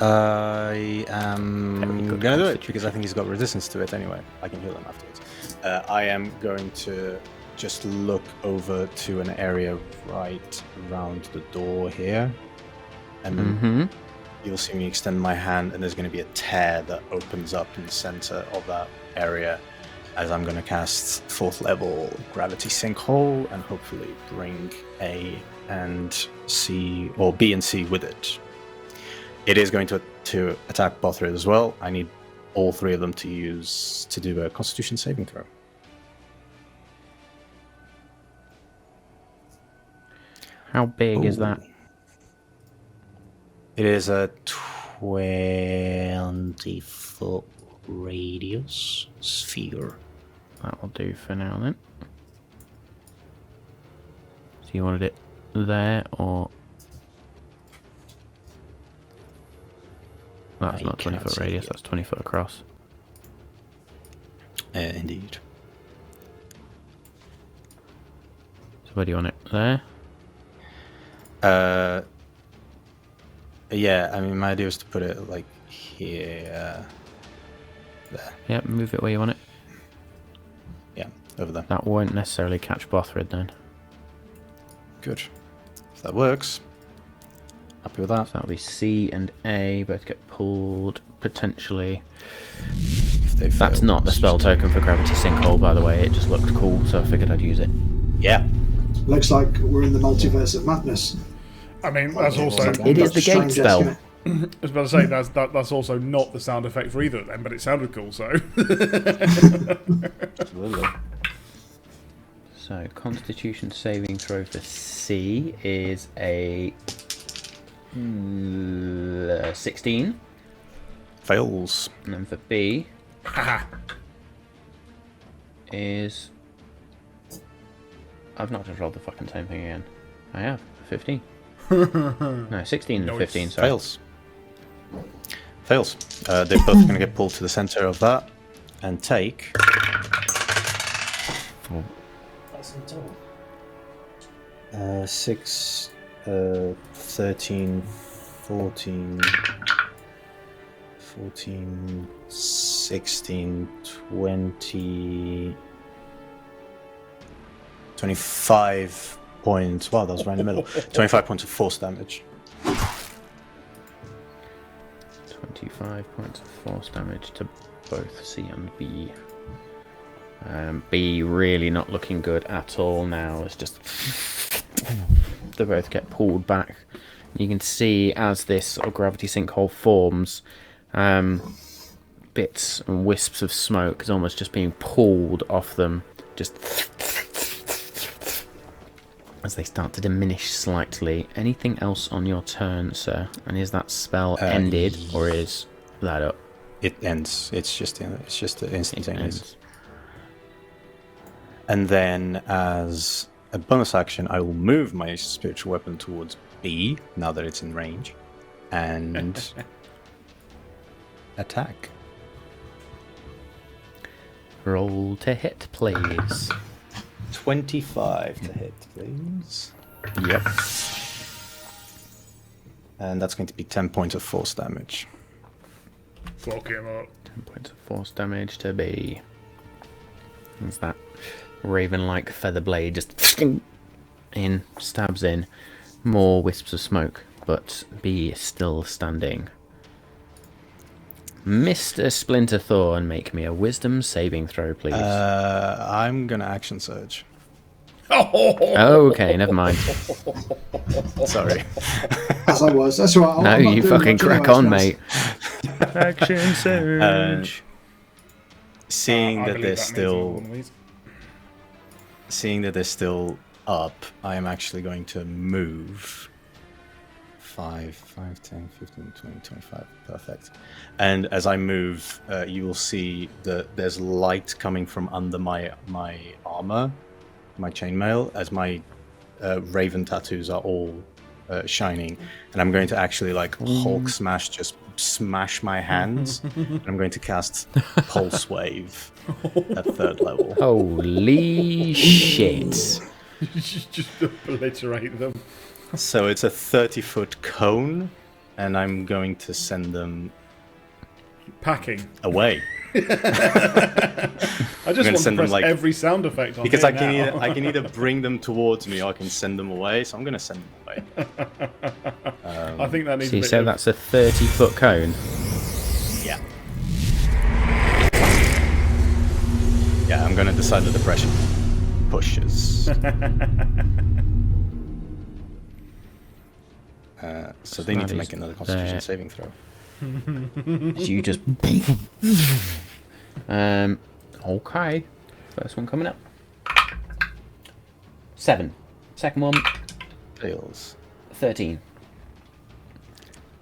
C: I am gonna do it because I think he's got resistance to it anyway. I can heal him afterwards. I am going to just look over to an area right around the door here, and then you'll see me extend my hand, and there's going to be a tear that opens up in the center of that area, as I'm going to cast 4th level Gravity Sinkhole and hopefully bring A and C, or B and C with it. It is going to attack Bothrid as well. I need all 3 of them to do a Constitution saving throw.
A: How big is that?
C: It is a 20-foot radius sphere.
A: That'll do for now then. So you wanted it there, or... That's not 20-foot radius, that's 20 foot across.
C: Indeed.
A: So where do you want it? There?
C: Yeah, I mean, my idea was to put it, like, here. There.
A: Yeah, move it where you want it.
C: Yeah, over there.
A: That won't necessarily catch Bothrid then.
C: Good. If that works. Happy with that.
A: So that'll be C and A, both get pulled, potentially. That's not the spell token for Gravity Sinkhole, by the way. It just looked cool, so I figured I'd use it.
C: Yeah.
D: Looks like we're in the multiverse of madness.
B: I mean, that's also...
A: It is the gate spell.
B: I was about to say, that's also not the sound effect for either of them, but it sounded cool, so...
C: Absolutely.
A: So, Constitution saving throw for C is a 16.
C: Fails.
A: And then for B
B: Haha.
A: is... I've not just rolled the fucking same thing again. I have. 15. No, 16 and
B: No,
A: 15,
B: it's-
A: sorry.
C: Fails. Fails. They're both going to get pulled to the center of that and take.
D: That's in total.
C: 6, 13, 14, 16, 20, 25 points. Wow, that was right in the middle. 25 points of force damage.
A: 25 points of force damage to both C and B. B really not looking good at all now. It's just... they both get pulled back. You can see as this sort of gravity sinkhole forms, bits and wisps of smoke is almost just being pulled off them. Just... as they start to diminish slightly. Anything else on your turn, sir? And is that spell ended, or is that up?
C: It ends. It's just instantaneous.
A: Ends.
C: And then, as a bonus action, I will move my spiritual weapon towards B now that it's in range, and attack.
A: Roll to hit, please.
C: 25 to hit, please.
A: Yep.
C: And that's going to be 10 points of force damage.
B: Fuck him up.
A: 10 points of force damage to B. As that raven-like feather blade just stabs in. More wisps of smoke, but B is still standing. Mr. Splinterthorn, make me a wisdom saving throw, please.
C: I'm gonna action surge.
A: Oh, okay, never mind.
C: Sorry.
D: As I was. That's all right.
A: No,
D: I'm not
A: you
D: doing
A: fucking
D: much
A: crack
D: anyway,
A: on,
D: so
A: mate. Action surge.
C: Seeing
B: I
C: that
B: believe
C: they're
B: that
C: still,
B: means one of these.
C: seeing that they're still up, I am actually going to move 5, 10, 15, 20, 25. Perfect. And as I move, you will see that there's light coming from under my armor, my chainmail, as my raven tattoos are all shining. And I'm going to actually like Hulk smash, just smash my hands. And I'm going to cast Pulse Wave at 3rd level.
A: Holy shit.
B: Just obliterate them.
C: So it's a 30-foot cone, and I'm going to send them
B: Packing.
C: away.
B: I just want to
C: send them,
B: press
C: like-
B: every sound effect on
C: Because
B: here
C: I can
B: now.
C: I can either bring them towards me or I can send them away. So I'm going to send them away.
B: I think that needs
A: So
B: a
A: you
B: bit
A: said
B: of...
A: that's a 30-foot cone?
C: Yeah. Yeah, I'm going to decide that the pressure pushes. So they need to
A: that
C: make
A: is
C: another Constitution
A: there.
C: saving throw.
A: You just... okay. First one coming up. 7. Second one,
C: Fails.
A: 13.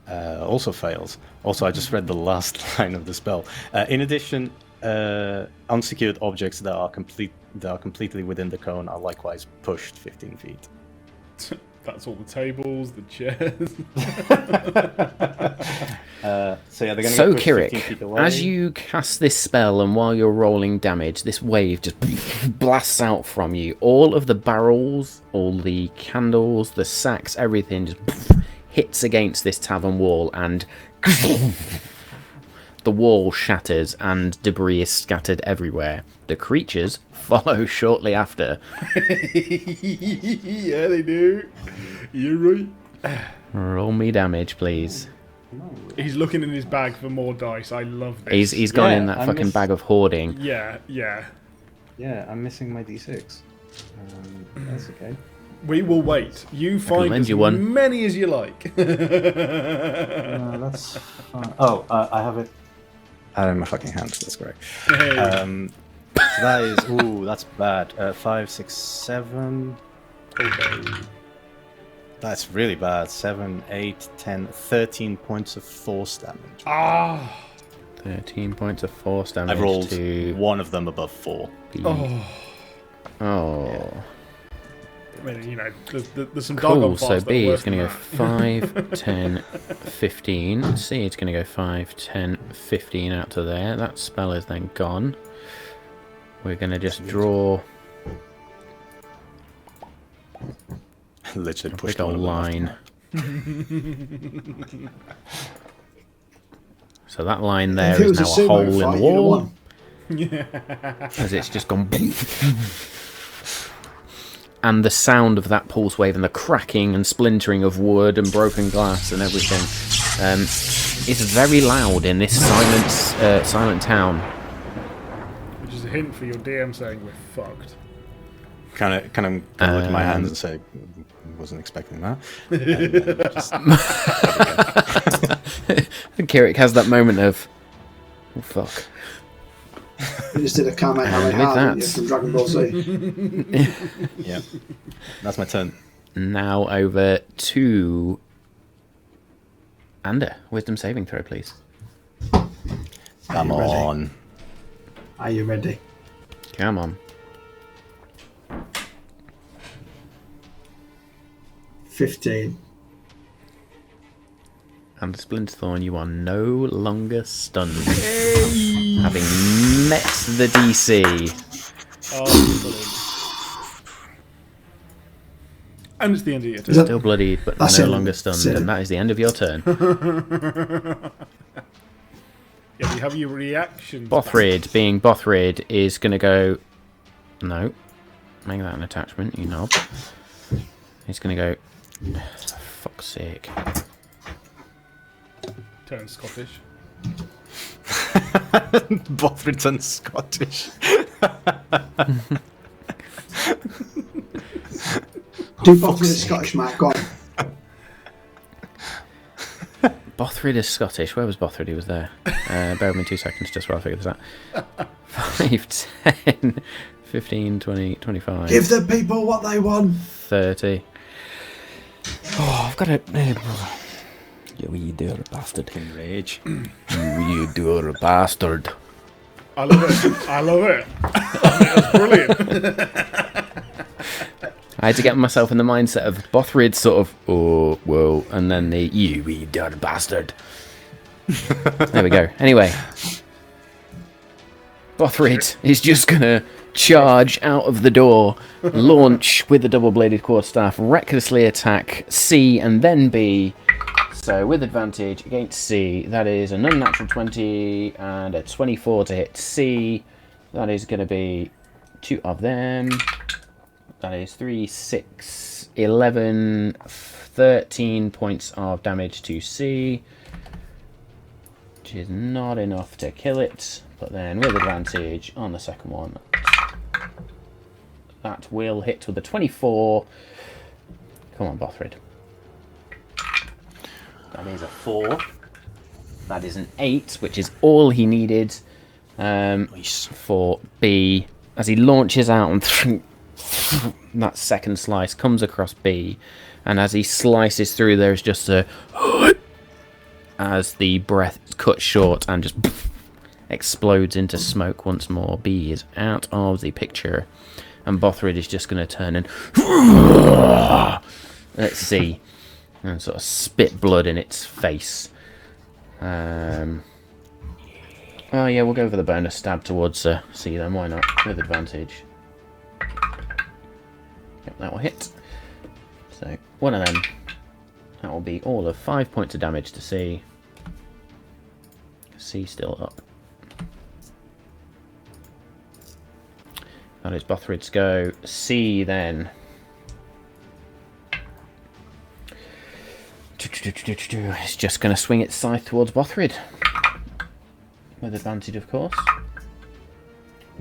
C: Also fails. Also, I just read the last line of the spell. In addition, unsecured objects that are completely within the cone are likewise pushed 15 feet.
B: That's all the tables, the chairs.
C: So yeah, they're going to
A: So,
C: get pushed 15
A: Kirik,
C: feet away.
A: as you cast this spell and while you're rolling damage, this wave just blasts out from you. All of the barrels, all the candles, the sacks, everything just hits against this tavern wall, and the wall shatters and debris is scattered everywhere. The creatures follow shortly after.
B: Yeah, they do. You're right.
A: Roll me damage, please.
B: He's looking in his bag for more dice. I love this.
A: He's gone
C: Yeah,
A: in that
C: I
A: fucking
C: missed-
A: bag of hoarding.
B: Yeah, yeah.
C: Yeah, I'm missing my d6. That's okay.
B: We will wait. You find
A: lend
B: as
A: you one.
B: many as you like.
C: That's fine. Oh, I have it out in my fucking hand. That's correct.
B: Hey.
C: So that is, ooh, that's bad. 5, 6, 7.
B: Okay.
C: That's really bad. 7, 8, 10, 13 points of force damage.
B: Ah.
A: 13 points of force damage.
C: I've rolled
A: to
C: one of them above 4.
B: Oh.
A: Oh.
B: I mean, you know, there's some
A: Cool,
B: doggone
A: so
B: parts that are
A: B is
B: worse
A: going to go
B: than
A: 5, 10, 15. C is going to go 5, 10, 15 out to there. That spell is then gone. We're going to just draw
C: Literally
A: a
C: pushed
A: big old
C: one of them
A: line. So that line
D: If
A: there
D: it
A: is
D: was a
A: now a
D: sumo
A: hole in
D: fight,
A: the
D: you'd have
A: wall.
D: won.
A: As it's just gone. And the sound of that pulse wave and the cracking and splintering of wood and broken glass and everything is very loud in this silent town.
B: Which is a hint for your DM saying we're fucked.
C: Kind of look at my hands and say, wasn't expecting that.
A: Kirik has that moment of, oh fuck.
D: You just did a Kamehameha didn't you, from Dragon Ball Z.
C: Yeah, that's my turn.
A: Now over to Ander. Wisdom saving throw, please.
C: Come on.
D: Are you ready?
A: Come on.
D: 15.
A: And Splinterthorn, you are no longer stunned. Having met the DC.
B: Oh, brilliant. And it's the end of your turn.
A: Still bloodied, but
D: That's
A: no
D: it.
A: longer stunned.
D: That's it.
A: And that is the end of your turn.
B: Yeah, you have your reactions.
A: Bothrid, being Bothrid, is going to go... No. Make that an attachment, you knob. He's going to go... For fuck's sake.
B: Turn Scottish.
C: Bothrid's and Scottish.
D: Do Bothrid is Scottish, Matt. Go on.
A: Bothrid is Scottish. Where was Bothrid? He was there. Bear with me 2 seconds just while I figure this out. 5, 10, 15, 20, 25.
D: Give the people what they want.
A: 30. Oh, I've got to... You wee dirty bastard.
C: Rage.
A: You dirty bastard.
B: I love it. I love it. That's brilliant.
A: I had to get myself in the mindset of Bothrid sort of, oh, whoa, and then the, you wee dirty bastard. There we go. Anyway. Bothrid is just going to charge out of the door, launch with the double-bladed quarterstaff, recklessly attack C and then B. So with advantage against C, that is an unnatural 20 and a 24 to hit C. That is going to be 2 of them. That is 3, 6, 11, 13 points of damage to C, which is not enough to kill it. But then with advantage on the second one, that will hit with a 24. Come on, Bothrid. That is a 4. That is an 8, which is all he needed for B. As he launches out and that second slice comes across B, and as he slices through, there's just a as the breath cuts short and just explodes into smoke once more. B is out of the picture, and Bothrid is just going to turn and let's see, and sort of spit blood in its face. Oh yeah, we'll go for the bonus stab towards C then, why not, with advantage. Yep, that will hit. So, one of them. That will be all of 5 points of damage to C. C still up. That is Bothrid's go. C then. It's just going to swing its scythe towards Bothrid. With advantage, of course.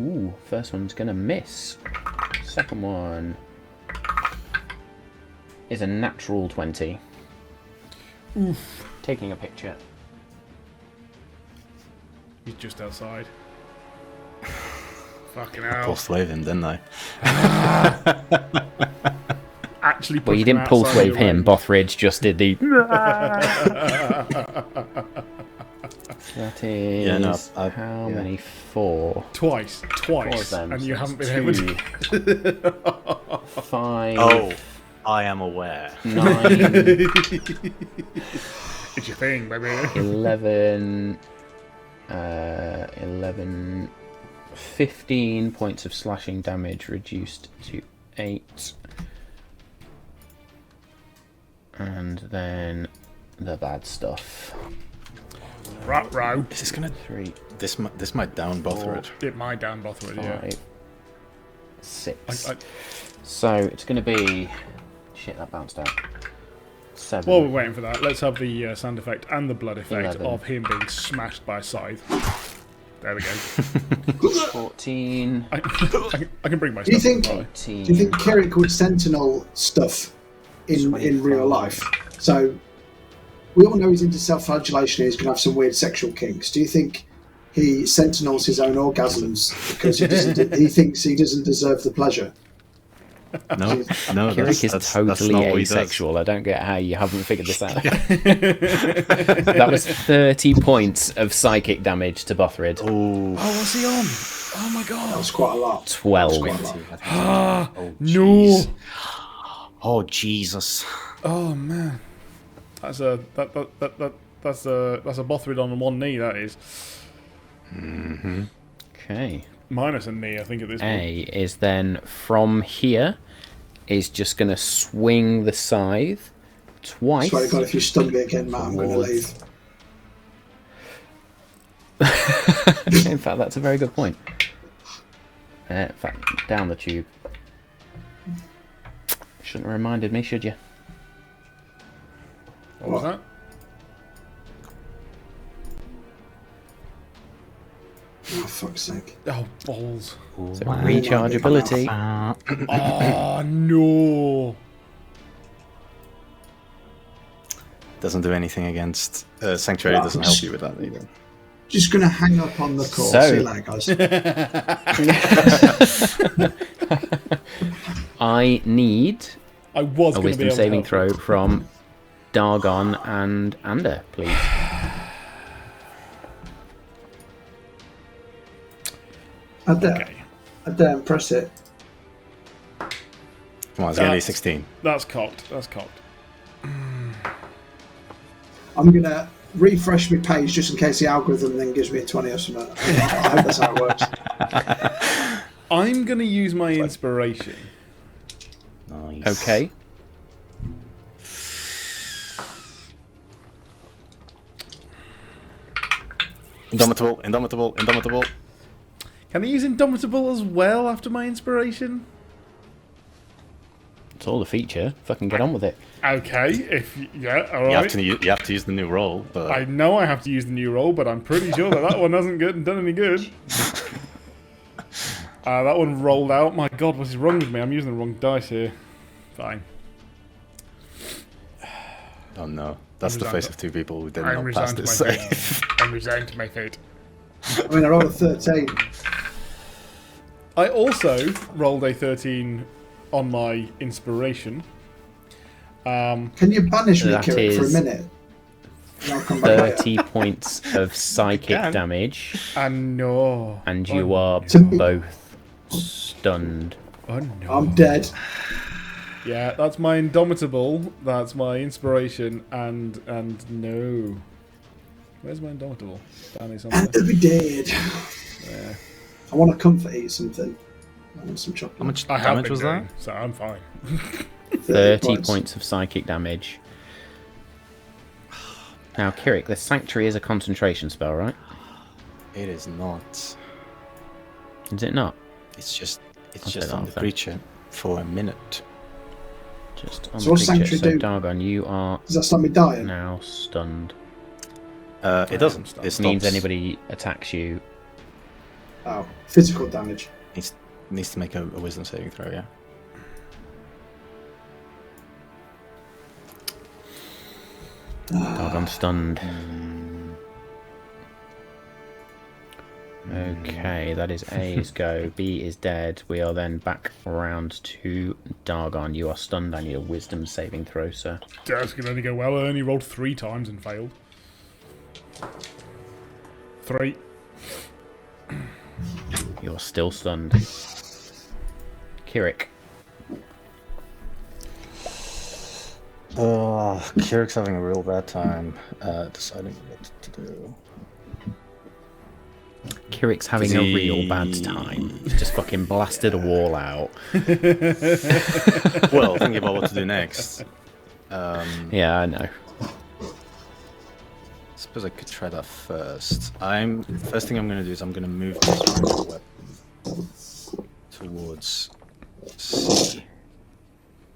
A: Ooh, first one's going to miss. Second one is a natural 20.
B: Oof.
A: Taking a picture.
B: He's just outside. Fucking hell.
C: Pulse wave him, didn't I?
B: Actually,
A: Well, you
B: push him
A: didn't pulse
B: outside
A: wave
B: your
A: him.
B: range.
A: Bothridge just did the. That is.
C: Yeah, no,
A: how
C: yeah.
A: many? 4.
B: Twice,
A: Four of them,
B: and
A: so
B: you
A: it's
B: haven't been able to.
A: 5.
C: Oh, I am aware.
A: 9.
B: It's your thing, baby.
A: 11. 11. 15 points of slashing damage reduced to 8. And then the bad stuff.
B: Row.
C: Is this gonna?
A: 3,
C: This might down Bothrid.
B: It might down Bothrid, yeah.
A: 5, 6.
B: I-
A: So it's going to be. Shit, that bounced out. 7.
B: While we're waiting for that, let's have the sound effect and the blood effect
A: 11.
B: of him being smashed by a scythe. There we go.
A: 14.
B: I can bring my
D: Do you
B: stuff.
D: think?
B: Right.
A: 18.
D: Do you think Kirik would sentinel stuff in real
A: 25.
D: life? So we all know he's into self-flagellation. He's going to have some weird sexual kinks. Do you think he sentinels his own orgasms because he thinks he doesn't deserve the pleasure?
C: No,
A: Kirik is
C: that's
A: totally
C: not what he does.
A: asexual. I don't get how you haven't figured this out. That was 30 points of psychic damage to Bothrid.
C: Oh,
B: Oh, what's he on? Oh my
D: That
B: god.
D: was quite a lot.
A: 12.
D: Quite a lot.
C: oh
B: No.
C: jeez. Oh Jesus.
B: Oh man. That's a that's a Bothrid on one knee. That is
A: Okay.
B: minus a knee, I think at this point.
A: A is then from here is just going to swing the scythe twice.
D: Swear to God, if you stun me again, Matt, I'm going to
A: Towards-
D: leave.
A: In fact, that's a very good point. In fact, down the tube. Shouldn't have reminded me, should you?
B: What was that?
D: Oh, fuck's sake.
B: Oh balls.
A: So rechargeability.
B: Oh no.
C: Doesn't do anything against Sanctuary.
D: Right.
C: Doesn't help you with that either.
D: Just going to hang up on the call.
A: So-
D: See you later, guys.
A: I need
B: I was
A: a
B: going to be
A: wisdom
B: able
A: saving
B: to
A: throw
B: help
A: from Dargon and Ander, please.
D: I dare,
B: Okay.
D: I dare press it.
C: Come on, it's gonna be
B: That's-
C: 16.
B: That's cocked. That's cocked.
D: I'm going to refresh my page just in case the algorithm then gives me a 20 or something. I hope that's how it works.
B: I'm going to use my inspiration.
C: Nice.
A: Okay.
C: Indomitable.
B: Can I use Indomitable as well after my inspiration?
A: It's all the feature. Fucking get on with it.
B: Okay, yeah, all
C: You
B: right.
C: have to use the new roll, but
B: I know I have to use the new roll, but I'm pretty sure that one hasn't done any good. That one rolled out. My God, what is wrong with me? I'm using the wrong dice here. Fine.
C: oh no, that's the
B: resigned
C: face
B: to-
C: of two people who did
B: I'm
C: not pass
B: resigned to
C: this
B: my
C: save.
B: fate. I'm resigned to my fate.
D: I mean, I rolled a 13.
B: I also rolled a 13 on my inspiration.
D: Can you banish me,
A: That
D: Kirik, for a
A: is
D: minute? And I'll come back later.
A: 30 points of psychic
C: can.
A: damage,
B: And no.
A: and you are
D: To me.
A: both stunned.
B: Oh no.
D: I'm dead.
B: Yeah, that's my Indomitable. That's my inspiration. And no. Where's my Indomitable? Down here somewhere.
D: And to be dead.
B: Yeah.
D: I want to comfort eat something. I want some chocolate.
C: How much
B: I have
C: damage
B: been
C: was
B: doing,
C: that?
B: so I'm fine.
A: 30 points of psychic damage. Now, Kirik, the Sanctuary is a concentration spell, right?
C: It is not.
A: Is it not?
C: It's just
A: I'll take
C: on
A: that
C: the
A: off then.
C: creature for a minute.
A: Just on
D: So
A: the
D: what's
A: creature.
D: Sanctuary
A: So,
D: do?
A: Dargon, you are
D: Does that stop me dying?
A: now stunned.
C: It doesn't. It
A: It means
C: stops.
A: anybody attacks you.
D: Oh, physical damage.
C: needs to make a wisdom saving throw. Yeah.
A: Dargon stunned. Okay, that is A's go. B is dead. We are then back around to Dargon. You are stunned. I need a wisdom saving throw, sir.
B: That's going to only go well. I only rolled 3 times and failed. 3.
A: You're still stunned. Kirik.
C: Kirik's having a real bad time deciding what to do.
A: Kirik's having a real bad time. He's just fucking blasted a wall out.
C: Well, thinking about what to do next.
A: Yeah, I know.
C: I suppose I could try that first. First thing I'm going to do is I'm going to move this weapon towards C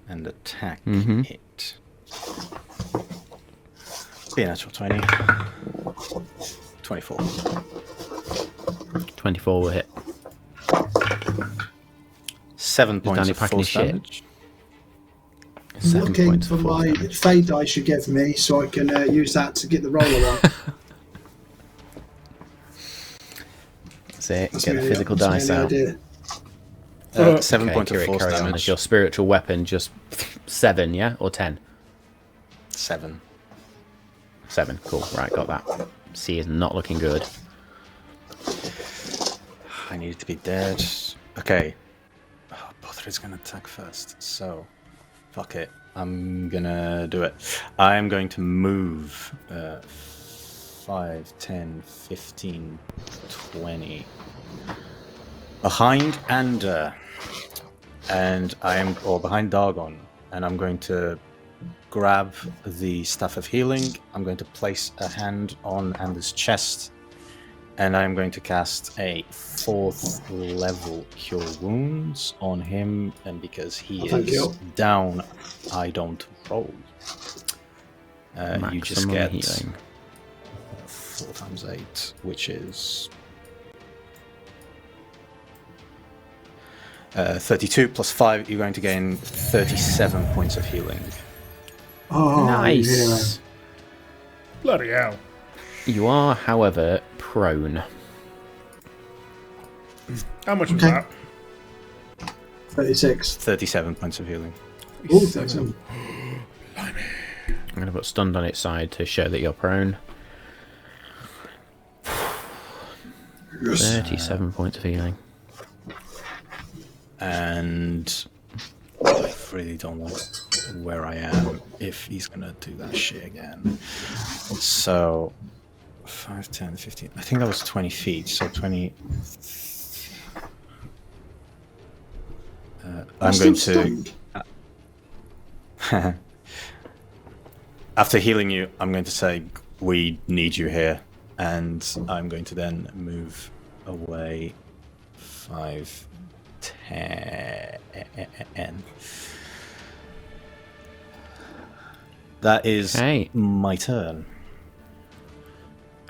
C: and attack it. Be a natural 20. 24.
A: 24 will hit.
C: 7 points of
A: packing his
C: force
A: shit.
C: damage.
A: 7
D: Looking
A: points
D: for
A: of force
D: my
A: damage.
D: fade dice you give me so I can use that to get the roller on.
A: That's it.
D: That's
A: Get the
D: my
A: physical
D: only-
A: dice
D: that's my only
A: out.
D: idea.
C: 7
A: Okay,
C: points of
A: Kirik,
C: force
A: carry on.
C: damage.
A: Is your spiritual weapon just 7, yeah? Or 10?
C: 7.
A: 7. Cool. Right, got that. C is not looking good.
C: I need to be dead. Okay. Oh, Bothrid's gonna attack first, so fuck it. I'm gonna do it. I am going to move 5, 10, 15, 20 behind Ander, and behind Dargon, and I'm going to grab the Staff of Healing. I'm going to place a hand on Ander's chest, and I'm going to cast a 4th level Cure Wounds on him, and because he
D: Thank
C: is
D: you.
C: down, I don't roll. You just
A: Maximum
C: get
A: healing.
C: 4 times 8, which is 32 plus 5. You're going to gain 37 points of healing.
D: Oh,
A: Nice.
B: Bloody hell.
A: You are, however, prone.
B: How much was
D: Okay.
B: that?
D: yeah. 36.
C: 37 points of healing.
D: Oh, 37.
A: I'm going to put stunned on its side to show that you're prone.
D: Yes.
A: 37 points of healing.
C: And I really don't like where I am if he's gonna do that shit again. So 5, 10, 15. I think that was 20 feet, so 20. I'm going to. After healing you, I'm going to say, we need you here. And I'm going to then move away 5, 10. That is
A: Okay.
C: my turn.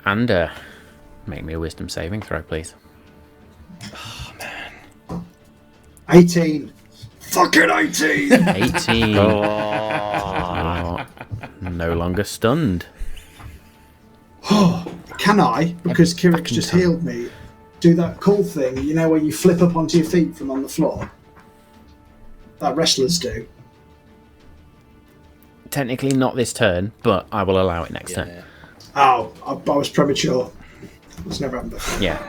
A: And make me a wisdom saving throw, please.
D: 18. Fucking 18!
A: 18. You are no longer stunned.
D: Can I, because Kirik's just healed me, do that cool thing, you know, where you flip up onto your feet from on the floor? That wrestlers do.
A: Technically not this turn, but I will allow it next turn.
D: Oh, I was premature. It's never happened before.
A: Yeah.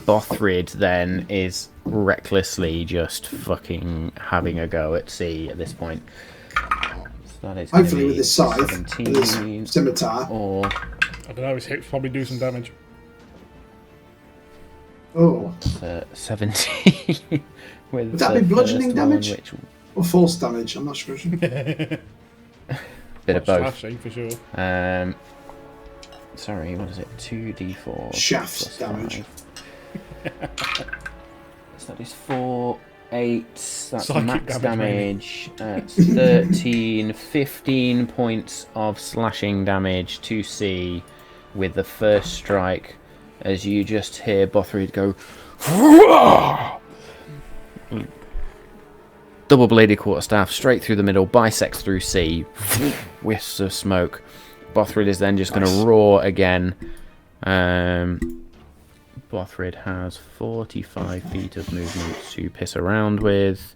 A: Bothrid then is recklessly just fucking having a go at C at this point. So that is gonna
D: Hopefully
A: be
D: with his scythe, with
A: 17
D: his scimitar.
A: or
B: I don't know, his hips probably do some damage.
D: Oh,
A: 17 with
D: Would that
A: the
D: be bludgeoning
A: first one,
D: damage?
A: which
D: or force damage, I'm not sure.
A: bit of both.
B: Slashing for sure.
A: Sorry, what is it? 2d4
D: Shaft
A: plus
D: damage.
A: 5. So that is 4, 8. That's
B: Psychic
A: max
B: damage,
A: damage. 13, 15 points of slashing damage to C with the first strike. As you just hear Bothrid go, double-bladed quarterstaff straight through the middle, bisects through C, wisps of smoke. Bothrid is then just going to roar again, Bothrid has 45 feet of movement to piss around with.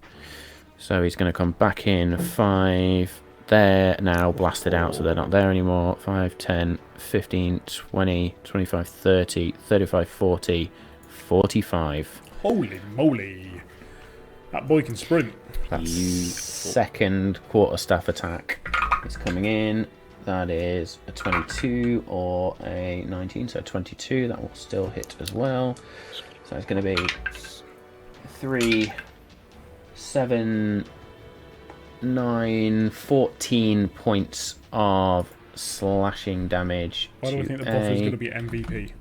A: So he's going to come back in 5. They're now blasted out, so they're not there anymore. 5, 10, 15, 20, 25, 30, 35, 40, 45.
B: Holy moly. That boy can sprint.
A: That's second quarterstaff attack is coming in. That is a 22 or a 19, so 22. That will still hit as well. So it's going to be 3, 7, 9, 14 points of slashing damage.
B: Why do I think the Bothrid's going to be MVP?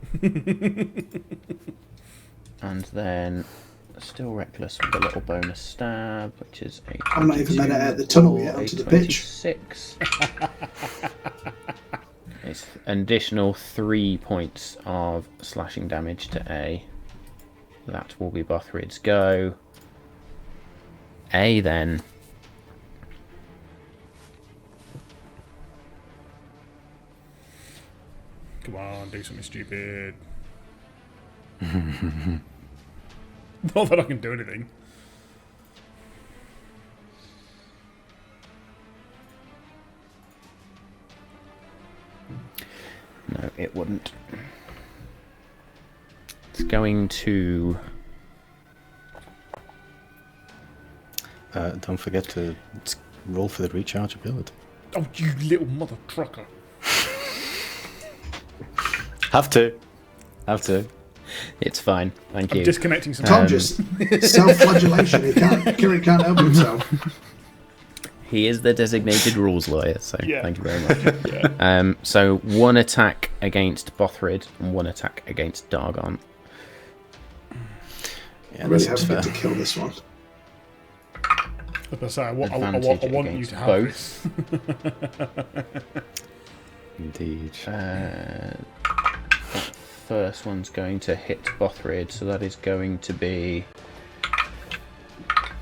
A: And then still reckless with a little bonus stab, which is a
D: I'm not even made it out the tunnel yet onto the pitch.
A: 26. It's an additional 3 points of slashing damage to A. That will be Bothrid's go. A then.
B: Come on, do something stupid. Not that I can do anything.
A: No, it wouldn't. It's going to...
C: Don't forget to roll for the recharge ability.
B: Oh, you little mother trucker.
C: Have to.
A: It's fine, thank you.
B: Disconnecting some
D: Tom just self-flagellation. Kieran can't help himself.
A: He is the designated rules lawyer, so
B: Yeah.
A: thank you very much.
B: Yeah.
A: So 1 attack against Bothrid and 1 attack against Dargon.
C: Yeah,
D: I really
C: that
D: have
C: seems
D: to get to
C: fair.
D: kill this one.
B: As I say, I want
A: Advantage
B: you
A: against
B: to have
A: both.
B: this.
C: Indeed.
A: That first one's going to hit Bothrid, so that is going to be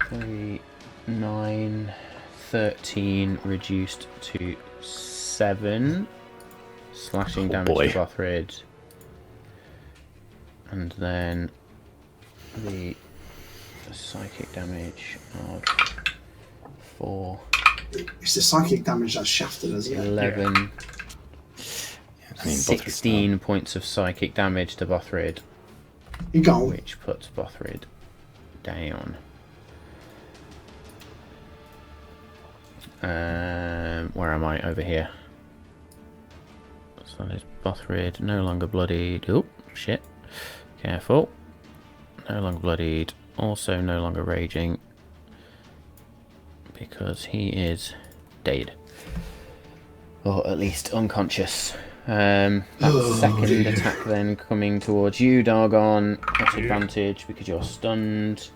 A: 3, 9, 13 reduced to 7 slashing damage
C: boy.
A: to Bothrid, and then the psychic damage of 4,
D: It's the psychic damage that's shafted us. Yeah.
A: 11,
C: I mean, Bothrid's
A: 16 points of psychic damage to Bothrid,
D: You go.
A: which puts Bothrid down. Where am I? Over here. So that is Bothrid, no longer bloodied. Oh, shit. Careful. No longer bloodied. Also no longer raging. Because he is dead. Or at least unconscious. That second attack then coming towards you, Dargon. At advantage because you're stunned.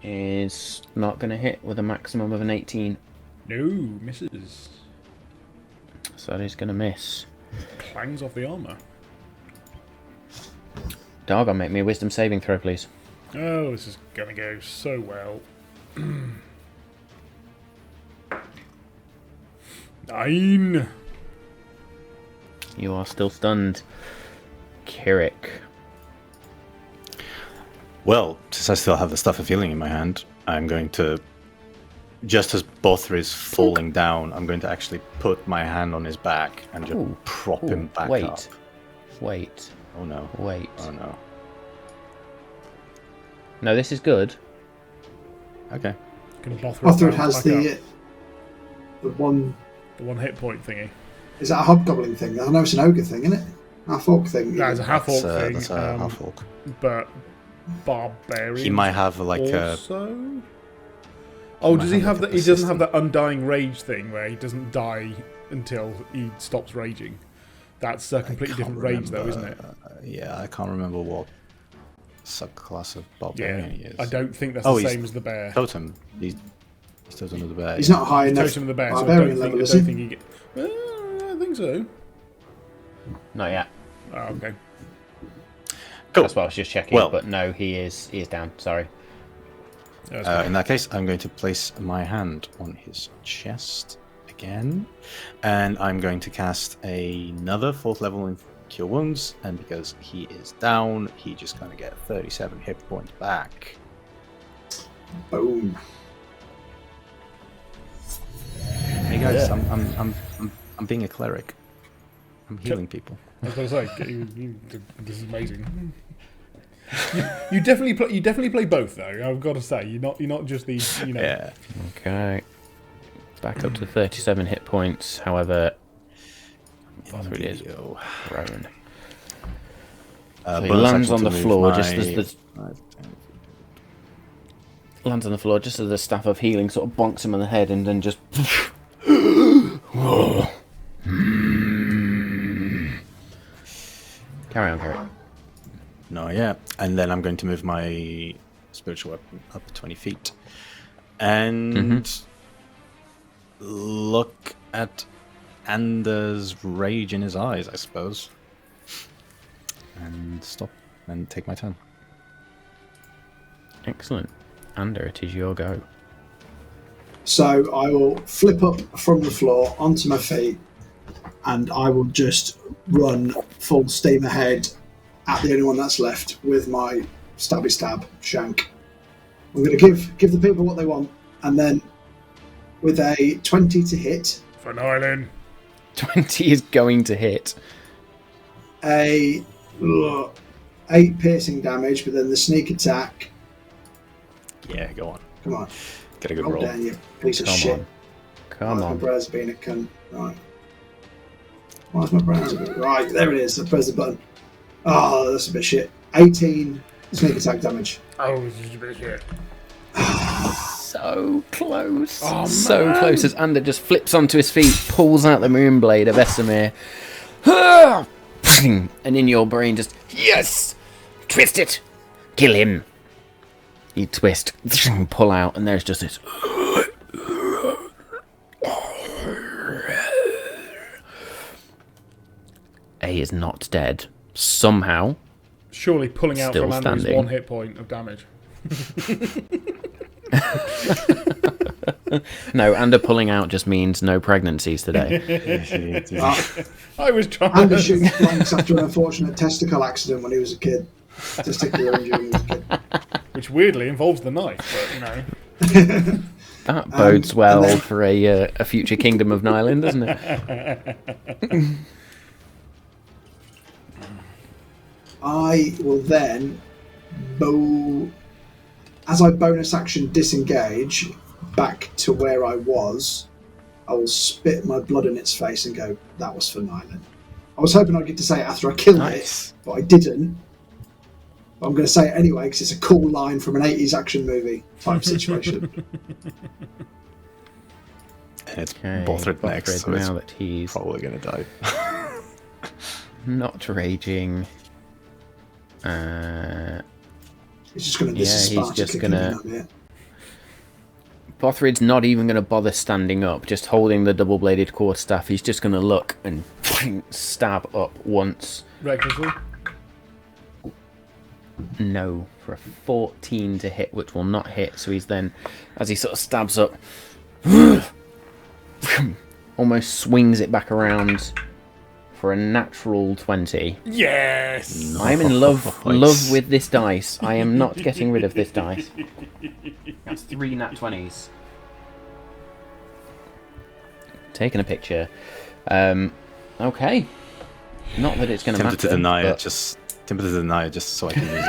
A: Is not going to hit with a maximum of an 18.
B: No, misses.
A: So that is going to miss.
B: Clangs off the armour.
A: Dargon, make me a wisdom saving throw, please.
B: Oh, this is going to go so well. 9.
A: You are still stunned. Kirik.
C: Well, since I still have the Stuff of Healing in my hand, I'm going to, just as Bothrid is falling down, I'm going to actually put my hand on his back and just
A: Ooh.
C: prop him back
A: wait.
C: up.
A: Wait.
C: Oh no.
A: Wait.
C: Oh no.
A: No, this is good.
C: Okay.
B: Can
D: Bothrid has
B: back
D: the
B: up?
D: one.
B: The 1 hit point thingy.
D: Is that a hobgoblin thing? I know it's an ogre thing, isn't it? Half orc thing.
B: That is a half orc thing.
C: That's a half orc.
B: But barbarian.
C: He might have like a.
B: also. Oh, does he
C: might have
B: have
C: like
B: that?
C: a
B: He doesn't have
C: persistent-
B: that undying rage thing where he doesn't die until he stops raging. That's a completely different rage, though, isn't it?
C: Yeah, I can't remember what subclass of
B: Yeah,
C: barbarian he is.
B: I don't think that's
C: Oh,
B: the
C: he's
B: same as the bear.
C: Totem. He's totem of the bear.
D: He's not high enough.
B: Totem of the bear, so I
D: barbarian
B: don't
D: level,
B: think,
D: is he?
B: he get. I think so.
A: Not yet.
B: Oh, okay.
C: Cool.
A: That's what I was just checking.
C: Well-
A: but no, he is down. Sorry.
B: That's fine.
C: In that case, I'm going to place my hand on his chest again, and I'm going to cast another 4th level cure wounds, and because he is down, he just gonna get 37 hit points back.
D: Boom.
C: Hey guys, I'm being a cleric. I'm healing people.
B: I was going to say, this is amazing. You definitely play both though. I've got to say, you're not just the
C: Yeah.
A: Okay. Back up to 37 hit points. However, Bothrid is prone. So he lands on the floor just as the lands on the floor just as the staff of healing sort of bonks him on the head, and then just. Carry on, Carrie.
C: No, yeah. And then I'm going to move my spiritual weapon up 20 feet. And look at Anders' rage in his eyes, I suppose. And stop and take my turn.
A: Excellent. Ander, it is your go.
D: So I will flip up from the floor onto my feet, and I will just run full steam ahead at the only one that's left with my stabby stab shank. I'm going to give the people what they want, and then with a 20 to hit,
B: for an island.
A: 20 is going to hit.
D: a 8 piercing damage, but then the sneak attack.
C: Yeah, go on.
D: Come on,
C: Get a good
D: hold
C: roll.
D: down, you piece of
A: Come
D: shit.
A: on. Come
D: My
A: on.
D: browser's being a cunt. Right. Why's my browser? Right, there it is. I press the button. Oh, that's a bit shit. 18 sneak attack damage.
B: Oh, this is a bit shit.
A: So close.
B: Oh,
A: so
B: man.
A: close as Ander just flips onto his feet, pulls out the Moonblade of Esamir. And in your brain just, yes! Twist it! Kill him! You twist, pull out, and there's just this. A is not dead. Somehow.
B: Surely pulling out
A: Still
B: from Andrew's
A: standing.
B: 1 hit point of damage.
A: No, Ander pulling out just means no pregnancies today.
B: I was trying
D: And
B: to...
D: a shooting blanks after an unfortunate testicle accident when he was a kid. Testicular injury when he was a kid.
B: Which weirdly involves the knife, but
A: That bodes well
D: and then-
A: for a future Kingdom of Nyland, doesn't it?
D: I will then as I bonus action disengage back to where I was. I will spit my blood in its face and go, that was for Nyland. I was hoping I'd get to say it after I killed
A: Nice.
D: it, but I didn't. But I'm going to say it anyway because it's a cool line from an 80s action movie type situation.
C: And it's
A: Okay,
C: Bothrid next,
A: Bothrid
C: so it's
A: now that he's
C: probably going to die.
A: not raging.
D: He's just going to
A: Yeah, he's just gonna-
D: At me.
A: Bothrid's not even going to bother standing up, just holding the double-bladed quarterstaff. He's just going to look and stab up once.
B: recklessly.
A: No, for a 14 to hit, which will not hit. So he's then, as he sort of stabs up, almost swings it back around for a natural 20.
B: Yes!
A: I'm in love with this dice. I am not getting rid of this dice. That's 3 nat 20s. Taking a picture. Okay. Not that it's going to matter.
C: Tempted to deny it,
A: but,
C: just so I can use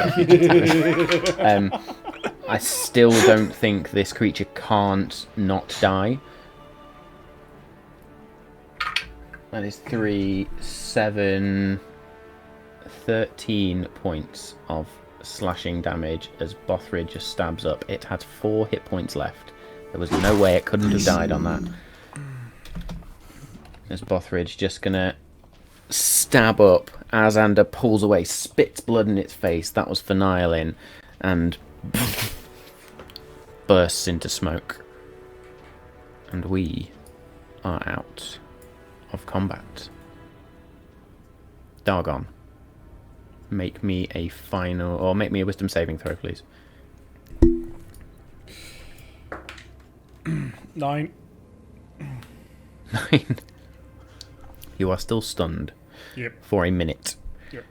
C: that.
A: I still don't think this creature can't not die. That is 3, 7, 13 points of slashing damage as Bothrid just stabs up. It had 4 hit points left. There was no way it couldn't have died on that. As Bothrid's just gonna stab up as Ander pulls away, spits blood in its face. That was phenylin, and bursts into smoke. And we are out of combat. Dargon, make me a wisdom saving throw, please.
B: 9.
A: 9. You are still stunned.
B: Yep.
A: for a minute.
B: Yep.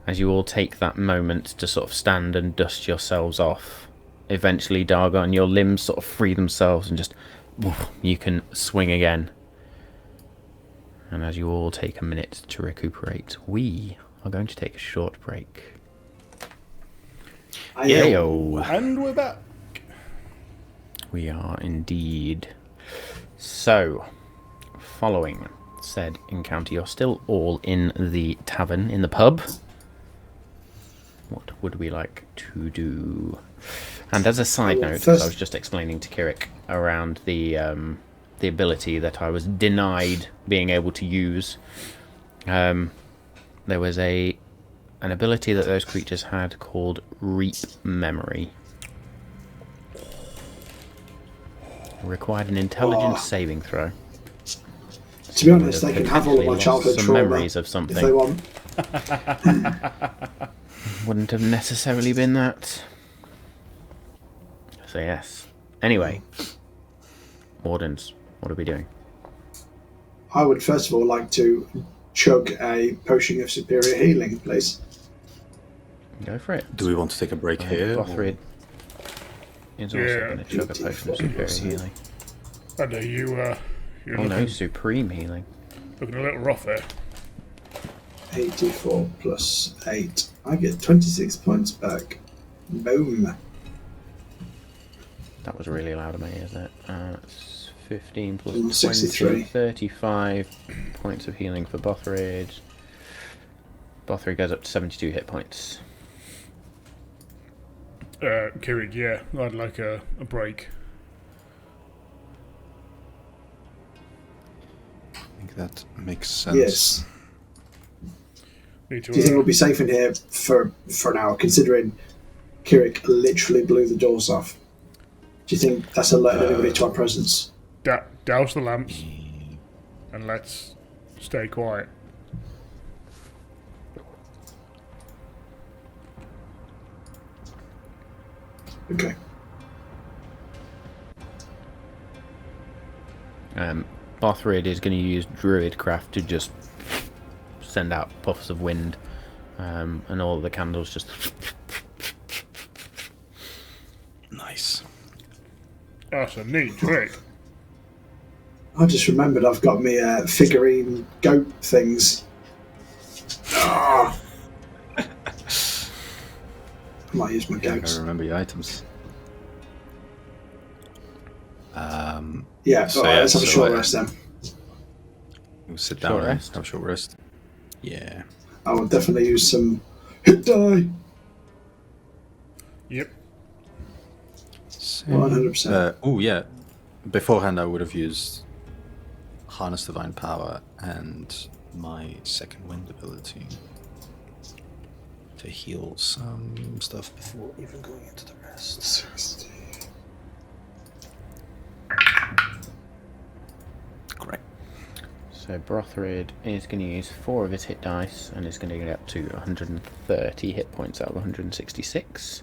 A: As you all take that moment to sort of stand and dust yourselves off, eventually, Dargon, your limbs sort of free themselves and just you can swing again. And as you all take a minute to recuperate, we are going to take a short break. Yayo.
B: And we're back.
A: We are indeed. So, following said encounter, you're still all in the tavern, in the pub. What would we like to do? And as a side note, as I was just explaining to Kirik around the ability that I was denied being able to use, there was an ability that those creatures had called Reap Memory. Required an intelligence saving throw.
D: To be honest, they can have all of my childhood
A: some
D: trauma
A: memories of something
D: if they want.
A: Wouldn't have necessarily been that. So yes. Anyway, Wardens, what are we doing?
D: I would first of all like to chug a potion of superior healing, please.
A: Go for it.
C: Do we want to take a break here?
A: Bothrid is also going to chug a potion of superior healing.
B: And you're
A: Oh no,
B: looking,
A: supreme healing.
B: looking a little rough there.
D: 84 plus 8. I get 26 points back. Boom.
A: That was really loud of me, isn't it? It's 15 plus
D: 63.
A: 20, 35 points of healing for Bothrid. Bothrid goes up to 72 hit points.
B: Kirig, yeah, I'd like a break.
C: I think that makes sense.
D: Yes.
B: Need to,
D: Do you think we'll be safe in here for an hour, considering Kirik literally blew the doors off? Do you think that's alerted anybody to our presence?
B: douse the lamps and let's stay quiet.
D: Okay.
A: Bothrid is going to use Druidcraft to just send out puffs of wind, and all the candles just...
C: Nice.
B: That's a neat trick.
D: I just remembered I've got me figurine goat things. Ah. I might use my
C: Yeah, I
D: goats.
C: remember your items.
D: Yeah,
C: So,
D: alright,
C: yeah,
D: let's have a
C: so
D: short
C: I-
D: rest then.
C: We'll sit
A: Short
C: down and
A: rest?
C: have a short rest. Yeah.
D: I will definitely use some hit die.
B: Yep.
D: 100%.
C: Oh yeah. Beforehand, I would have used Harness Divine Power and my Second Wind ability to heal some stuff before even going into the rest.
D: 60.
C: Great.
A: So Bothrid is going to use 4 of his hit dice and is going to get up to 130 hit points out of 166.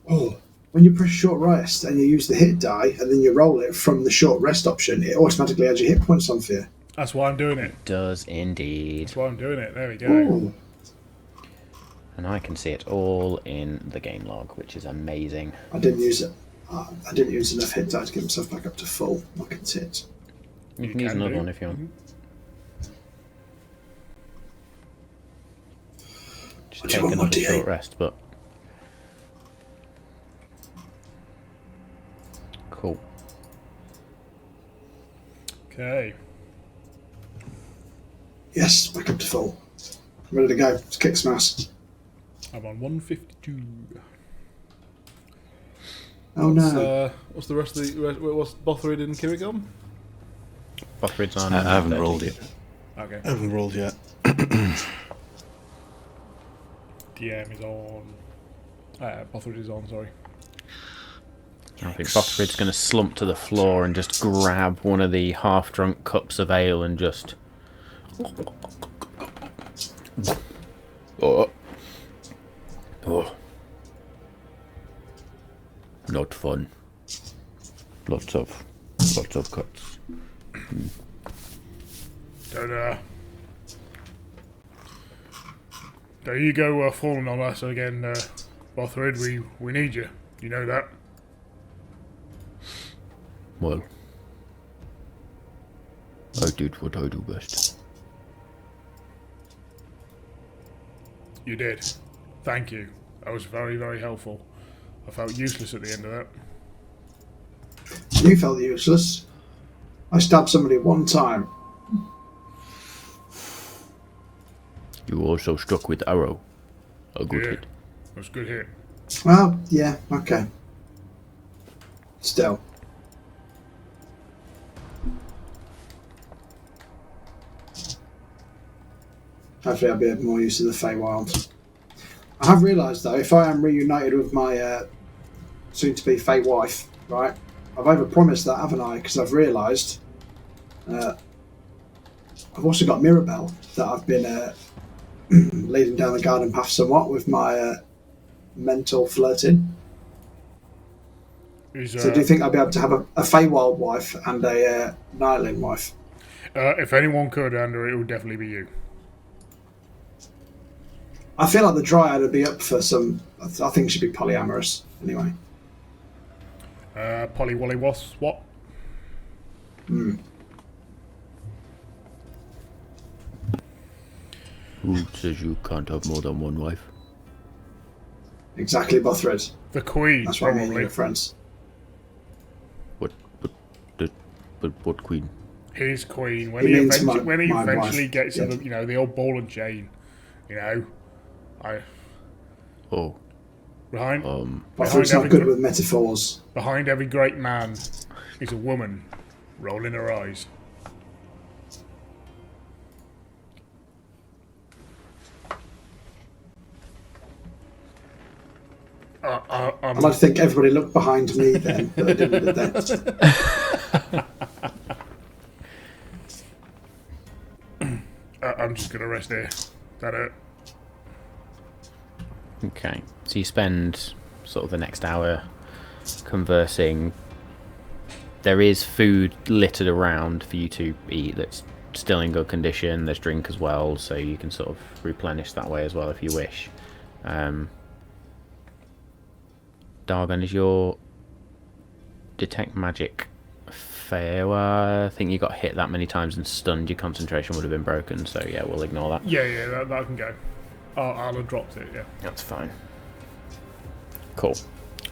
D: Oh, when you press short rest and you use the hit die and then you roll it from the short rest option, it automatically adds your hit points on for you.
B: That's why I'm doing it.
A: Does indeed.
B: That's why I'm doing it. There we go.
D: Ooh.
A: And I can see it all in the game log, which is amazing.
D: I didn't use it. I didn't use enough hit die to get myself back up to full. Like it's hit.
A: You can use
B: can
A: another
B: do.
A: one if you want. Just
D: What do you
A: take
D: want,
A: another
D: D8?
A: short rest, but... Cool.
B: Okay.
D: Yes, back up to full. I'm ready to go. Let's kick some ass.
B: I'm on 152.
D: Oh no.
E: What's the rest of the... What's Bothrid and Kirik on?
A: Bothrid's on.
C: I haven't
A: 130.
C: rolled yet.
B: Okay.
C: I haven't rolled yet.
B: DM is on. Bothrid is on, sorry.
A: I think Bothrid's going to slump to the floor and just grab one of the half-drunk cups of ale and just... Oh. Oh. Not fun. Lots of cuts.
B: Don't There you go, falling on us again, Bothrid. We need you. You know that?
A: Well, I did what I do best.
B: You did. Thank you. That was very, very helpful. I felt useless at the end of that.
D: You felt useless. I stabbed somebody one time.
A: You also struck with arrow. A good
B: Yeah.
A: hit.
B: That was a good hit.
D: Well, yeah, okay. Still. Hopefully I'll be of more use to the Feywild. I have realised though, if I am reunited with my soon-to-be Fey wife, right, I've overpromised that, haven't I? Because I've realised I've also got Mirabelle that I've been leading down the garden path somewhat with my mental flirting. So do you think I'll be able to have a Feywild wife and a Nylin wife?
B: If anyone could, Andrew, it would definitely be you.
D: I feel like the Dryad would be up for some... I think she'd be polyamorous, anyway.
B: Polly Wally Was, what?
A: Who says you can't have more than one wife?
D: Exactly, Bothrid.
B: The Queen,
D: That's why me and you
B: probably.
D: are friends.
A: What queen?
B: His Queen. When
D: He
B: he
D: means
B: eventually,
D: my
B: eventually
D: wife.
B: gets
D: Yeah.
B: the old ball and chain,
A: Oh,
B: behind
D: Bothrid's not good with metaphors.
B: behind every great man is a woman rolling her eyes.
D: I'd like to think everybody looked behind me then, but they didn't, did they?
B: I'm just gonna rest here. That it.
A: okay. So you spend sort of the next hour conversing. There is food littered around for you to eat that's still in good condition. There's drink as well, so you can sort of replenish that way as well if you wish. Dargon, is your detect magic fail? I think you got hit that many times and stunned. Your concentration would have been broken, so yeah, we'll ignore that.
B: Yeah, that can go. I'll have dropped it, yeah.
A: That's fine. Cool.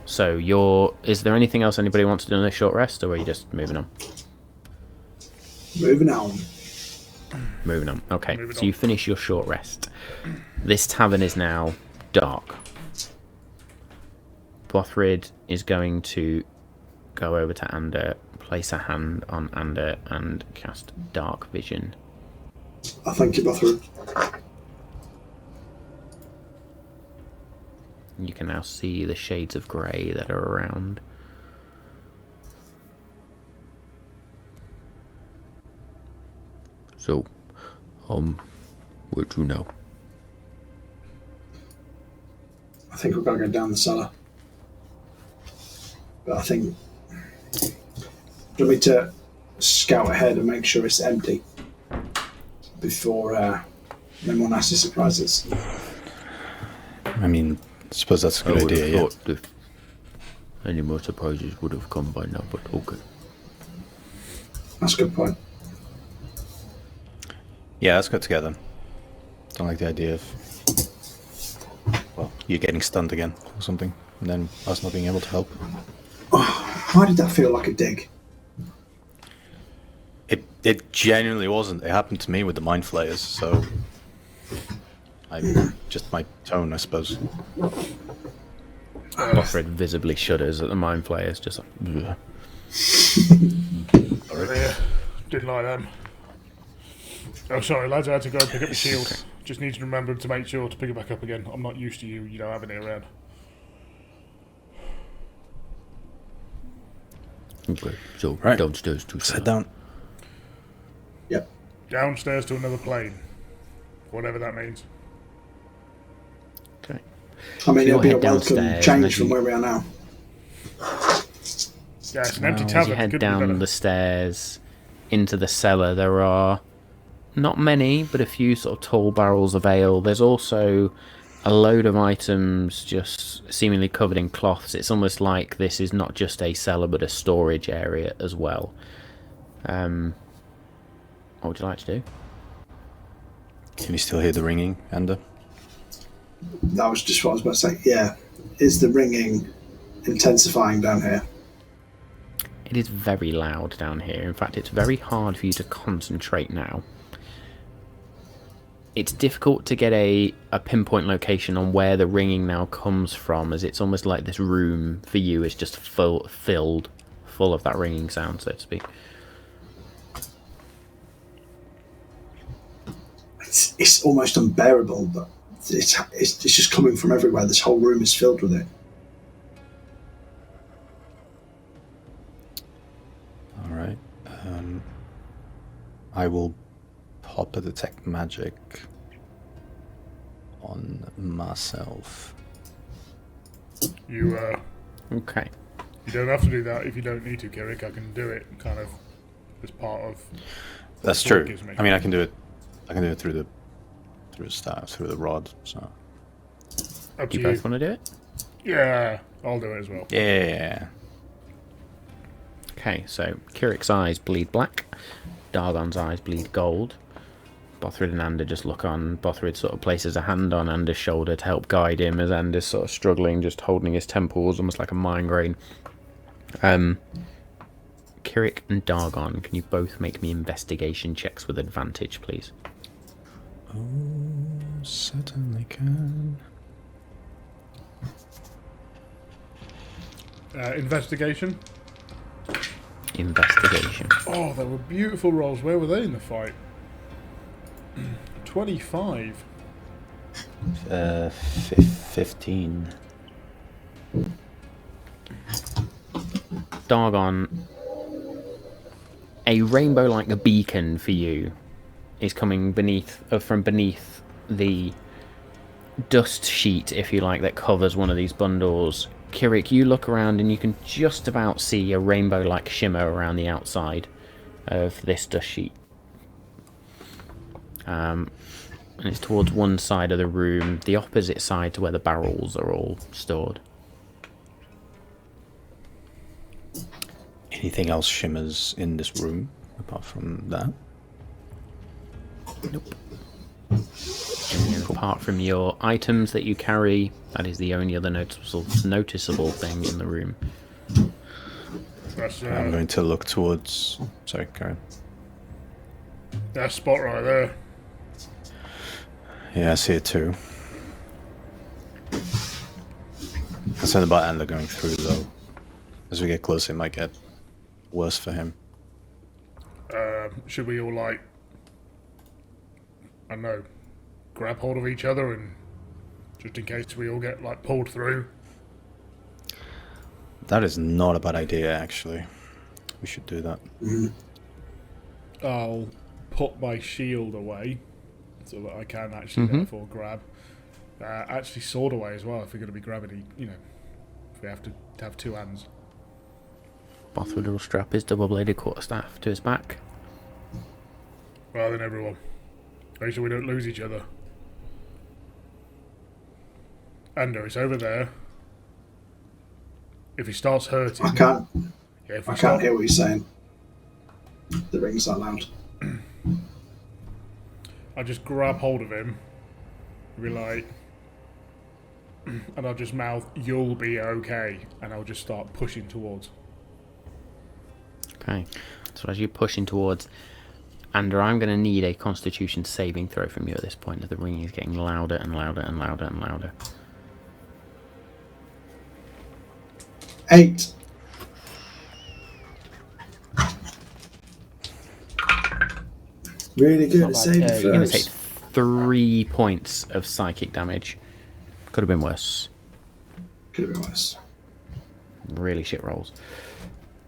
A: So is there anything else anybody wants to do in this short rest, or are you just moving on?
D: Moving on.
A: Moving on. Okay,
B: Moving
A: so
B: on.
A: you finish your short rest. This tavern is now dark. Bothrid is going to go over to Ander, place a hand on Ander, and cast Dark Vision.
D: I thank you, Bothrid.
A: You can now see the shades of grey that are around. So, where to now?
D: I think we've got to go down the cellar. But I think... Do you want me to scout ahead and make sure it's empty before anyone nasty surprises?
C: I mean, I suppose that's a good idea, yeah.
A: thought that any more surprises would have come by now, but okay.
D: That's a good point.
C: Yeah, let's go together. Don't like the idea of, well, you getting stunned again or something, and then us not being able to help.
D: Why did that feel like a dig?
C: It genuinely wasn't. It happened to me with the mind flayers, so just my tone, I suppose.
A: Bothrid visibly shudders at the mind flayers, just like... "Ugh."
B: Yeah, didn't like them. Oh, sorry, lads, I had to go and pick up the shield. Just need to remember to make sure to pick it back up again. I'm not used to you, having it around.
A: Okay, so
C: Right.
A: downstairs to
C: Sit down.
D: Yep.
B: Downstairs to another plane. Whatever that means.
A: Okay.
D: I mean, it'll be a
A: head
D: welcome
A: downstairs,
D: change
A: and
D: from
A: as
D: where we are now.
B: Yeah, it's an empty
A: As
B: tavern.
A: you head
B: Could be
A: down
B: better.
A: the stairs into the cellar, there are Not many, but a few sort of tall barrels of ale. There's also a load of items just seemingly covered in cloths. It's almost like this is not just a cellar, but a storage area as well. What would you like to do?
C: Can you still hear the ringing, Ender?
D: That was just what I was about to say. Yeah. Is the ringing intensifying down here?
A: It is very loud down here. In fact, it's very hard for you to concentrate now. It's difficult to get a pinpoint location on where the ringing now comes from, as it's almost like this room for you is just full of that ringing sound, so to speak.
D: It's almost unbearable, but it's just coming from everywhere. This whole room is filled with it.
C: All right. I will pop a detect magic on myself.
B: You
A: Okay.
B: you don't have to do that if you don't need to, Kirik. I can do it kind of as part of.
C: That's
B: what
C: true.
B: it gives me.
C: I mean, I can do it. I can do it through the staff, through the rod. So
B: Up
A: Do
B: to
A: you both want to do it?
B: Yeah, I'll do it as well.
C: yeah.
A: Okay, so Kirik's eyes bleed black, Dargon's eyes bleed gold. Bothrid and Ander just look on. Bothrid sort of places a hand on Ander's shoulder to help guide him as Ander's sort of struggling, just holding his temples, almost like a migraine. Kirik and Dargon, can you both make me investigation checks with advantage, please?
C: Oh, certainly can.
B: Investigation.
A: Investigation.
B: Oh, they were beautiful rolls. Where were they in the fight? 25.
C: 15.
A: Dargon, a rainbow-like beacon for you is coming from beneath the dust sheet, if you like, that covers one of these bundles. Kirik, you look around and you can just about see a rainbow-like shimmer around the outside of this dust sheet. And it's towards one side of the room, the opposite side to where the barrels are all stored.
C: Anything else shimmers in this room apart from that?
A: Nope. And apart from your items that you carry, that is the only other noticeable thing in the room.
B: That's
C: I'm going to look towards. Sorry, Karen.
B: that spot right there.
C: Yeah, I see it too. Concerned about Ander going through though. As we get closer, it might get worse for him.
B: Should we all I don't know, grab hold of each other and just in case we all get pulled through?
C: That is not a bad idea, actually. We should do that.
B: I'll put my shield away so that I can actually therefore grab. Actually, sword away as well if we're going to be grabbing, if we have to have two hands.
A: Bothwood will strap his double-bladed quarterstaff to his back.
B: Rather than everyone. Make sure we don't lose each other. Ander, it's over there. If he starts hurting...
D: I can't
B: if we
D: can't hear what you're saying. The ring's that loud.
B: I'll just grab hold of him. Be like... and I'll just mouth, "You'll be okay." And I'll just start pushing towards.
A: Okay. So as you're pushing towards Ander, I'm going to need a Constitution saving throw from you at this point, as the ringing is getting louder and louder and louder and louder.
D: 8. Really good at saving
A: You're going to
D: throws.
A: take 3 points of psychic damage. Could have been worse.
D: Could have been worse.
A: Really shit rolls.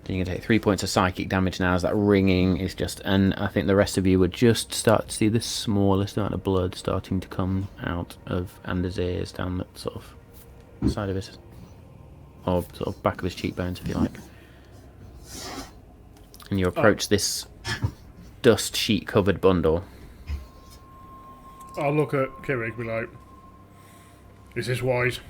A: You're going to take 3 points of psychic damage now as that ringing is just... And I think the rest of you would just start to see the smallest amount of blood starting to come out of Ander's ears down the sort of side of his... Or sort of back of his cheekbones, if you like. And you approach this dust sheet covered bundle.
B: I'll look at Kirik and be like, is this wise?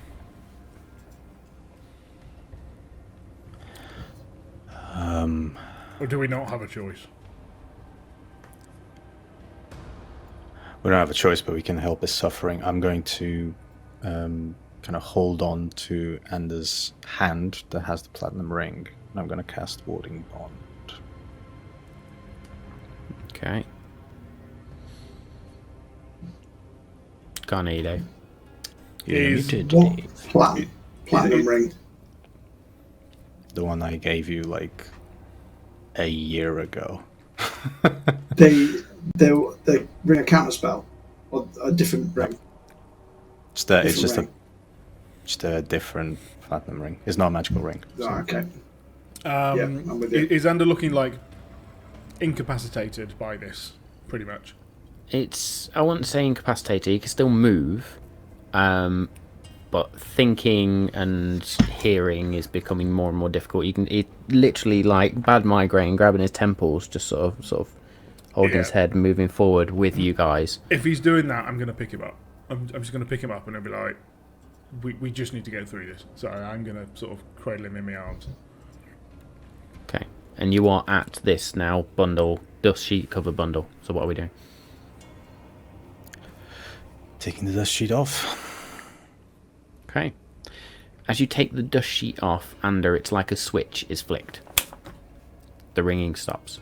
B: Or do we not have a choice?
C: We don't have a choice, but we can help his suffering. I'm going to kind of hold on to Anders' hand that has the platinum ring, and I'm going to cast Warding Bond.
A: Okay. Garnido.
D: What platinum ring?
C: The one I gave you like a year ago.
D: The ring of counterspell, or a different ring?
C: It's
D: Different
C: just a different platinum ring. It's not a magical ring.
D: Oh, okay. Yeah, I'm with you.
B: Is Ander looking like incapacitated by this, pretty much?
A: I wouldn't say incapacitated. He can still move, but thinking and hearing is becoming more and more difficult. He literally, like bad migraine, grabbing his temples, just sort of holding his head, and moving forward with you guys.
B: If he's doing that, I'm going to pick him up. I'm just going to pick him up and I'll be like, we just need to get through this. So I'm going to sort of cradle him in my arms.
A: Okay, and you are at this now bundle, dust sheet cover bundle. So what are we doing?
C: Taking the dust sheet off.
A: Okay. As you take the dust sheet off, Ander, it's like a switch is flicked. The ringing stops.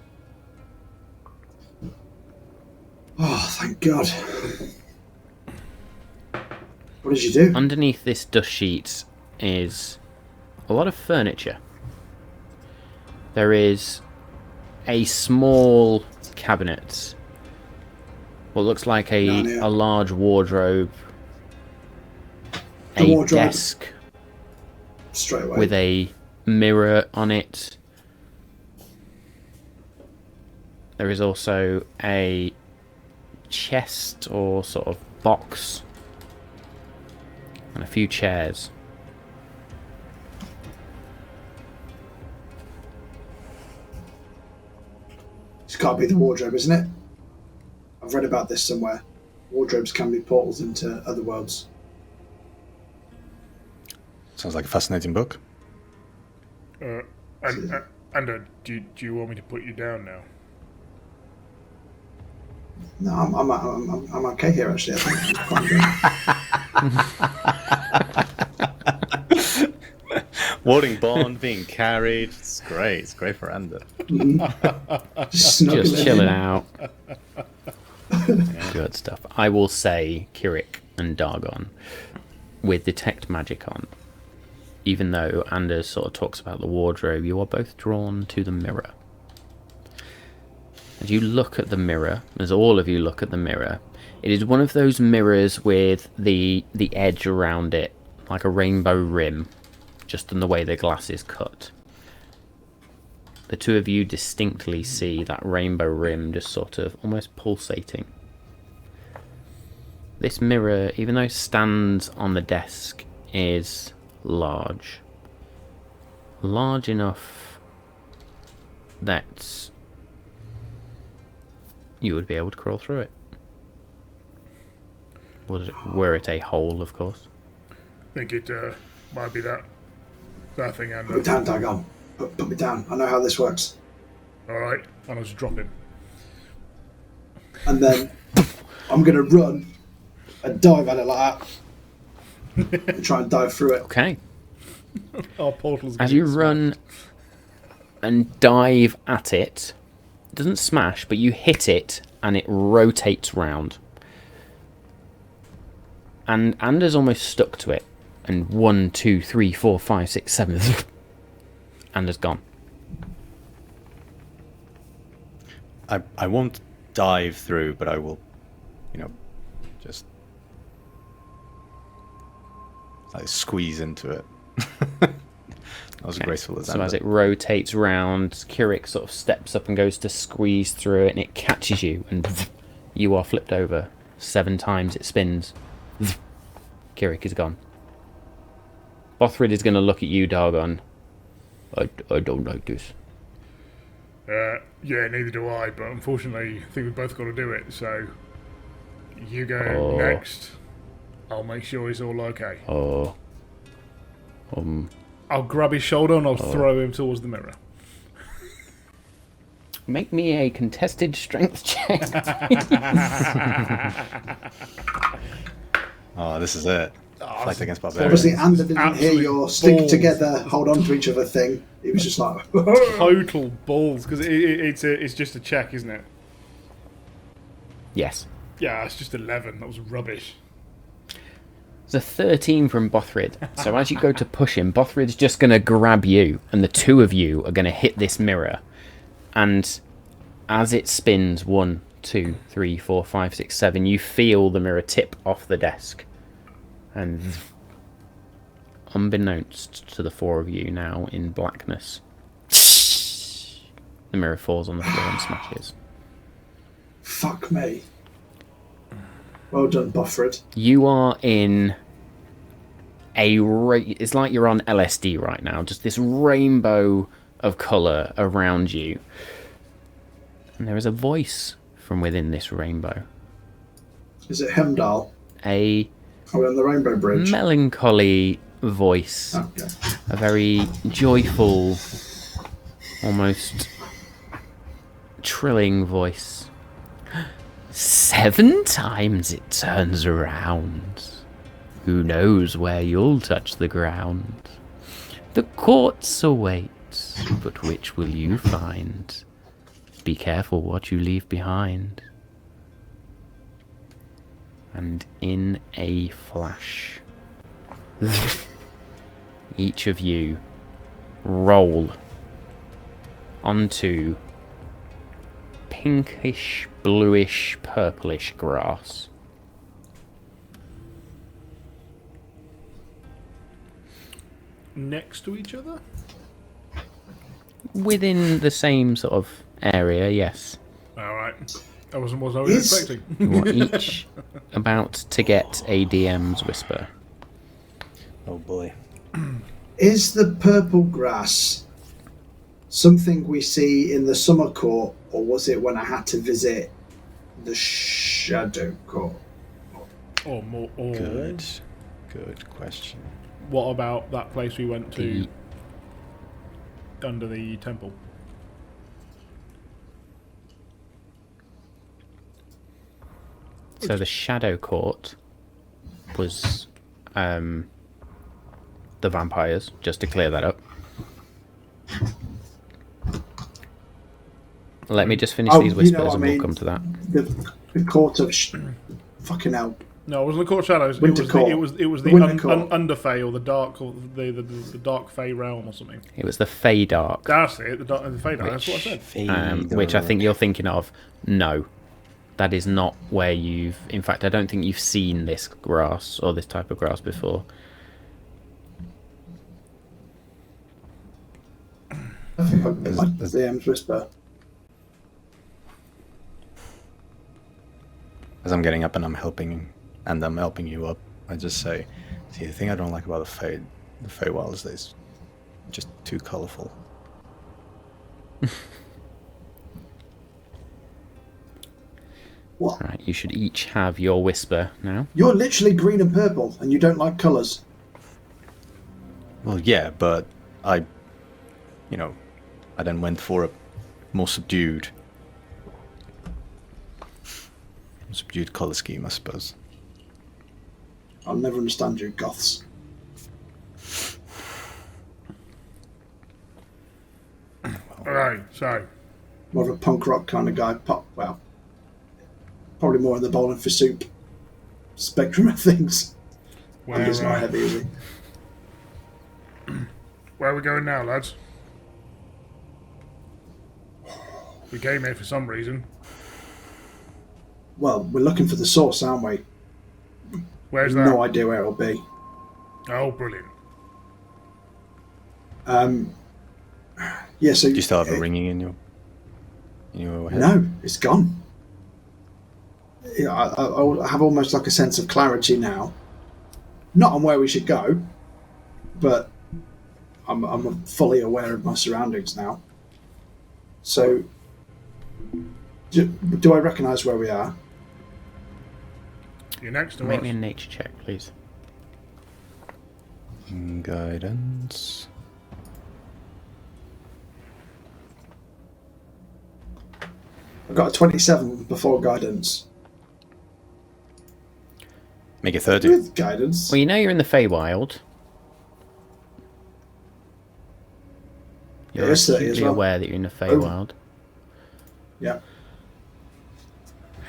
D: Oh, thank God. What did you do?
A: Underneath this dust sheet is a lot of furniture. There is a small cabinet. What looks like a large wardrobe. A
D: wardrobe.
A: desk
D: Straight away.
A: with a mirror on it. There is also a chest or sort of box and a few chairs.
D: It's got to be the wardrobe, isn't it? I've read about this somewhere. Wardrobes can be portals into other worlds.
C: Sounds like a fascinating book.
B: Ander, do you want me to put you down now?
D: No, I'm okay here actually. I think I'm quite good.
C: Warding Bond being carried. It's great. It's great for Ander.
D: Just
A: Chilling out. Good stuff. I will say Kirik and Dargon with Detect Magic on. Even though Anders sort of talks about the wardrobe, you are both drawn to the mirror. As you look at the mirror, as all of you look at the mirror, it is one of those mirrors with the edge around it, like a rainbow rim, just in the way the glass is cut. The two of you distinctly see that rainbow rim just sort of almost pulsating. This mirror, even though it stands on the desk, is large. Large enough that you would be able to crawl through it. Were it a hole, of course.
B: I think it might be that thing, Ander.
D: Put me down, Dagon. Put me down. I know how this works.
B: Alright, and I'll just drop him.
D: And then I'm going to run and dive at it like that. And try and dive through it.
A: Okay.
B: Our portal's
A: As you run and dive at it, it doesn't smash, but you hit it and it rotates round. And Anders almost stuck to it. And 1, 2, 3, 4, 5, 6, 7. Anders gone.
C: I won't dive through, but I will, just like squeeze into it. Not as graceful as that.
A: So as it rotates round, Kirik sort of steps up and goes to squeeze through it, and it catches you, and you are flipped over. 7 times it spins. Kirik is gone. Bothrid is going to look at you, Dargon. I don't like this.
B: Yeah, neither do I, but unfortunately I think we've both got to do it, so You go next. I'll make sure he's all okay.
E: I'll grab his shoulder and I'll throw him towards the mirror.
A: Make me a contested strength check.
C: Oh, this is it. Fight against barbarians.
D: Obviously, Ander didn't
B: Absolute
D: hear your stick
B: balls.
D: together, hold on to each other thing. He was just like,
E: Total balls, because it's just a check, isn't it?
A: Yes.
E: Yeah, it's just 11. That was rubbish.
A: It's a 13 from Bothrid. So as you go to push him, Bothrid's just going to grab you, and the two of you are going to hit this mirror. And as it spins 1, 2, 3, 4, 5, 6, 7, you feel the mirror tip off the desk. And unbeknownst to the four of you now in blackness, the mirror falls on the floor and smashes.
D: fuck me. Well done, Bothrid.
A: You are in it's like you're on LSD right now. Just this rainbow of colour around you. And there is a voice from within this rainbow.
D: Is it Hemdall?
A: A
D: Are we on the Rainbow Bridge?
A: melancholy voice.
D: Okay.
A: A very joyful, almost trilling voice. 7 times it turns around. Who knows where you'll touch the ground? The courts await, but which will you find? Be careful what you leave behind. And in a flash, each of you roll onto pinkish, bluish, purplish grass.
E: Next to each other?
A: Within the same sort of area, yes.
E: Alright. That wasn't what I was expecting.
A: You are each about to get a DM's whisper.
C: Oh boy.
D: Is the purple grass something we see in the summer court, or was it when I had to visit the shadow court?
E: Or more. Or
C: Good question.
E: what about that place we went to under the temple?
A: So the Shadow Court was the vampires, just to clear that up. Let me just finish these whispers and we'll come to that.
D: The court of fucking hell.
E: No, it wasn't the Court Shadows.
D: Winter Court.
E: It was the
D: Winter Court.
E: Underfey, or the dark, or the dark Fey realm, or something.
A: It was the Feydark,
E: That's it. The Fey dark. That's what I said.
A: which I think you're thinking of. No, that is not where you've... In fact, I don't think you've seen this grass or this type of grass before.
D: I think I like the DM's whisper.
C: As I'm getting up and I'm helping you up, I just say, see, the thing I don't like about the Feywild is that it's just too colourful.
D: What?
A: Right, you should each have your whisper now.
D: You're literally green and purple, and you don't like colours.
C: Well, yeah, but I then went for a more subdued colour scheme, I suppose.
D: I'll never understand you, goths.
B: Alright, so
D: More of a punk rock kind of guy. Well, probably more in the bowling for soup spectrum of things.
B: where,
D: He's not heavy, is he?
B: where are we going now, lads? We came here for some reason.
D: Well, we're looking for the source, aren't we?
B: Where's that?
D: No idea where it'll be.
B: Oh, brilliant.
D: Yeah, so
C: Do you still have a ringing in your head?
D: No, it's gone. Yeah, I have almost like a sense of clarity now. Not on where we should go, but I'm fully aware of my surroundings now. So, do I recognise where we are?
B: You're next to
A: Make
B: us.
A: me a nature check, please.
C: Guidance.
D: I've got a 27 before guidance.
C: Make it 30.
D: With guidance.
A: Well, you know you're in the Feywild. You're
D: It is 30 as
A: acutely
D: well.
A: aware that you're in the Feywild.
D: Yeah.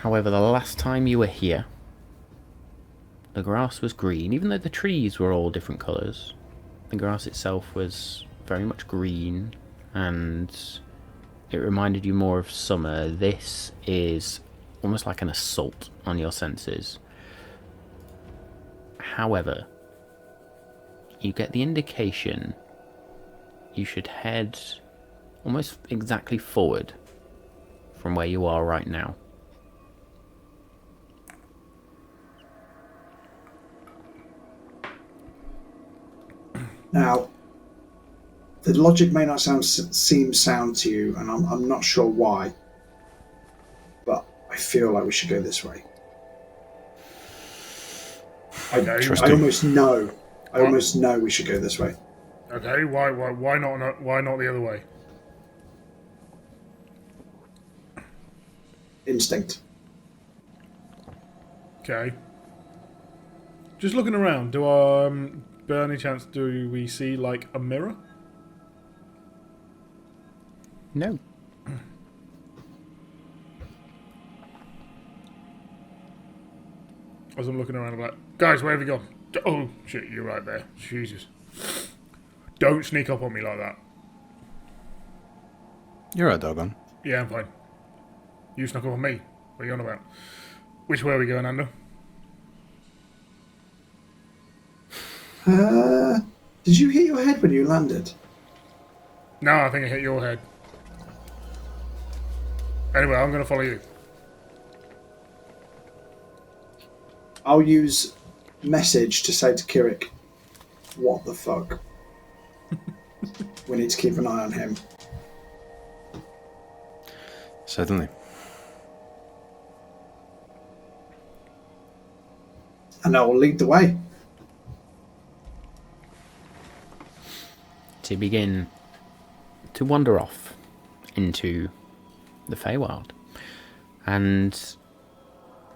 A: However, the last time you were here, the grass was green, even though the trees were all different colours. The grass itself was very much green, and it reminded you more of summer. This is almost like an assault on your senses. However, you get the indication you should head almost exactly forward from where you are right now.
D: Now, the logic may not seem sound to you, and I'm not sure why, but I feel like we should go this way.
B: Okay.
C: Trust
D: I
C: you.
D: almost know. I almost know we should go this way.
B: Okay. Why not the other way?
D: Instinct.
B: Okay. Just looking around. By any chance, do we see like a mirror?
A: No.
B: As I'm looking around, I'm like, guys, where have you gone? Oh shit, you're right there. Jesus. Don't sneak up on me like that.
C: You're right, Dogon.
B: Yeah, I'm fine. You snuck up on me. What are you on about? Which way are we going, Ando?
D: Did you hit your head when you landed?
B: No, I think I hit your head. Anyway, I'm going to follow you.
D: I'll use message to say to Kirik, what the fuck? We need to keep an eye on him.
C: Certainly.
D: And I will lead the way.
A: To begin to wander off into the Feywild. And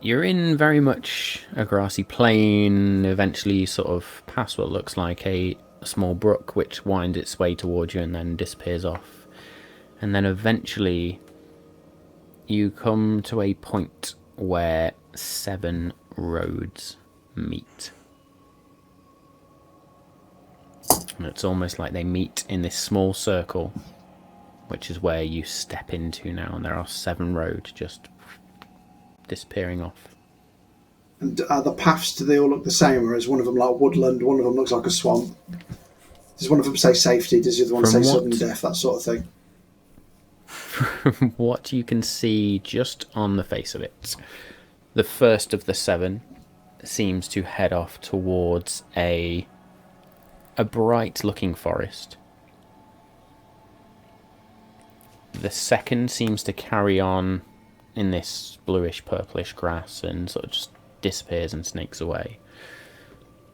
A: you're in very much a grassy plain, eventually sort of past what looks like a small brook which winds its way towards you and then disappears off. And then eventually you come to a point where 7 roads meet. And it's almost like they meet in this small circle, which is where you step into now, and there are 7 roads just disappearing off.
D: And the paths, do they all look the same, or is one of them like woodland, one of them looks like a swamp? Does one of them say safety, does the other one
A: From
D: say
A: what-
D: sudden death, that sort of thing?
A: From what you can see just on the face of it, the first of the 7 seems to head off towards a bright looking forest. The second seems to carry on in this bluish purplish grass and sort of just disappears and snakes away.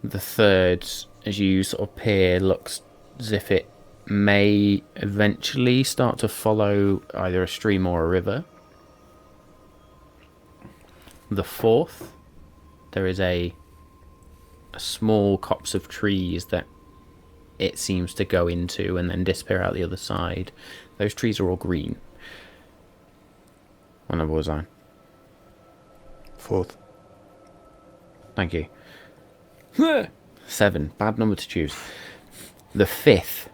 A: The third, as you sort of peer, looks as if it may eventually start to follow either a stream or a river. The fourth, there is a small copse of trees that it seems to go into and then disappear out the other side. Those trees are all green. What number was I?
C: 4th.
A: Thank you. 7. Bad number to choose. The 5th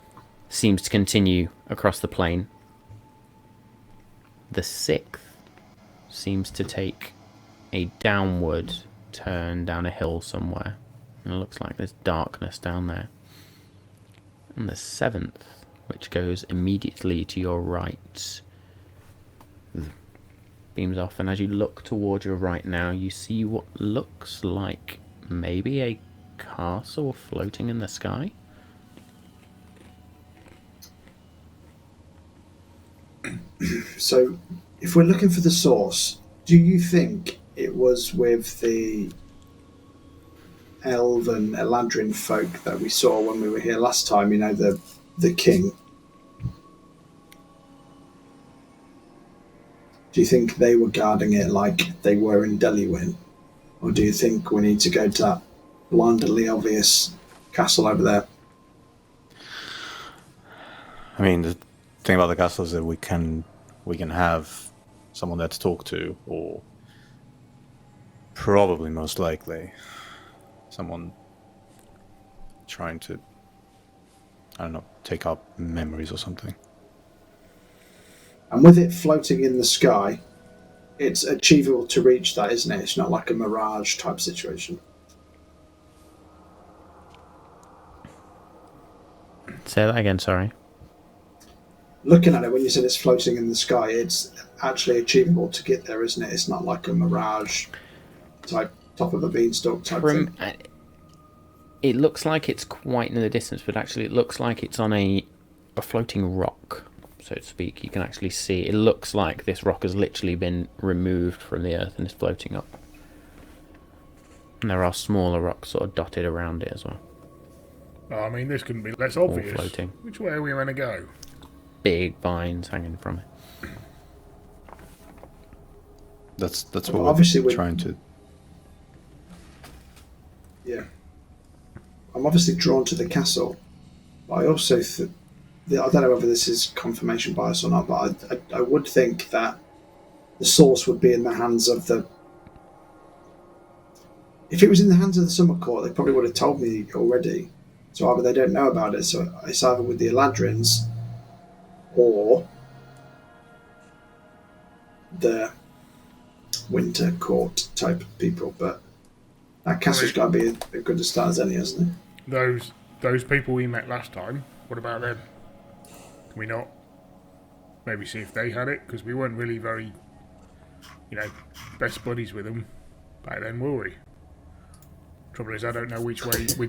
A: seems to continue across the plain. The 6th seems to take a downward turn down a hill somewhere. And it looks like there's darkness down there. And the 7th, which goes immediately to your right, beams off, and as you look towards your right now, you see what looks like maybe a castle floating in the sky.
D: So, if we're looking for the source, do you think it was with the elven Eladrin folk that we saw when we were here last time, you know, the king. Do you think they were guarding it like they were in Delywin? Or do you think we need to go to that blindly obvious castle over there?
C: I mean, the thing about the castle is that we can have someone there to talk to, or probably most likely someone trying to, I don't know, take our memories or something.
D: And with it floating in the sky, it's achievable to reach that, isn't it? It's not like a mirage type situation.
A: Say that again, sorry.
D: Looking at it, when you said it's floating in the sky, it's actually achievable to get there, isn't it? It's not like a mirage type, top of a beanstalk type thing.
A: It looks like it's quite in the distance, but actually it looks like it's on a floating rock, so to speak. You can actually see, it looks like this rock has literally been removed from the earth and is floating up. And there are smaller rocks sort of dotted around it as well.
B: Oh, I mean, this couldn't be less obvious.
A: All floating.
B: Which way are we going to go?
A: Big vines hanging from it.
C: That's
D: Well,
C: what
D: obviously
C: we're trying to.
D: Yeah. I'm obviously drawn to the castle, but I also I don't know whether this is confirmation bias or not, but I would think that the source would be in the hands of the... If it was in the hands of the Summer Court, they probably would have told me already. So either they don't know about it, so it's either with the Eladrins or the Winter Court type people. But that castle's got to be as good a start as any, hasn't it?
B: Those people we met last time, what about them? Can we not maybe see if they had it? Because we weren't really very, best buddies with them back then, were we? Trouble is, I don't know which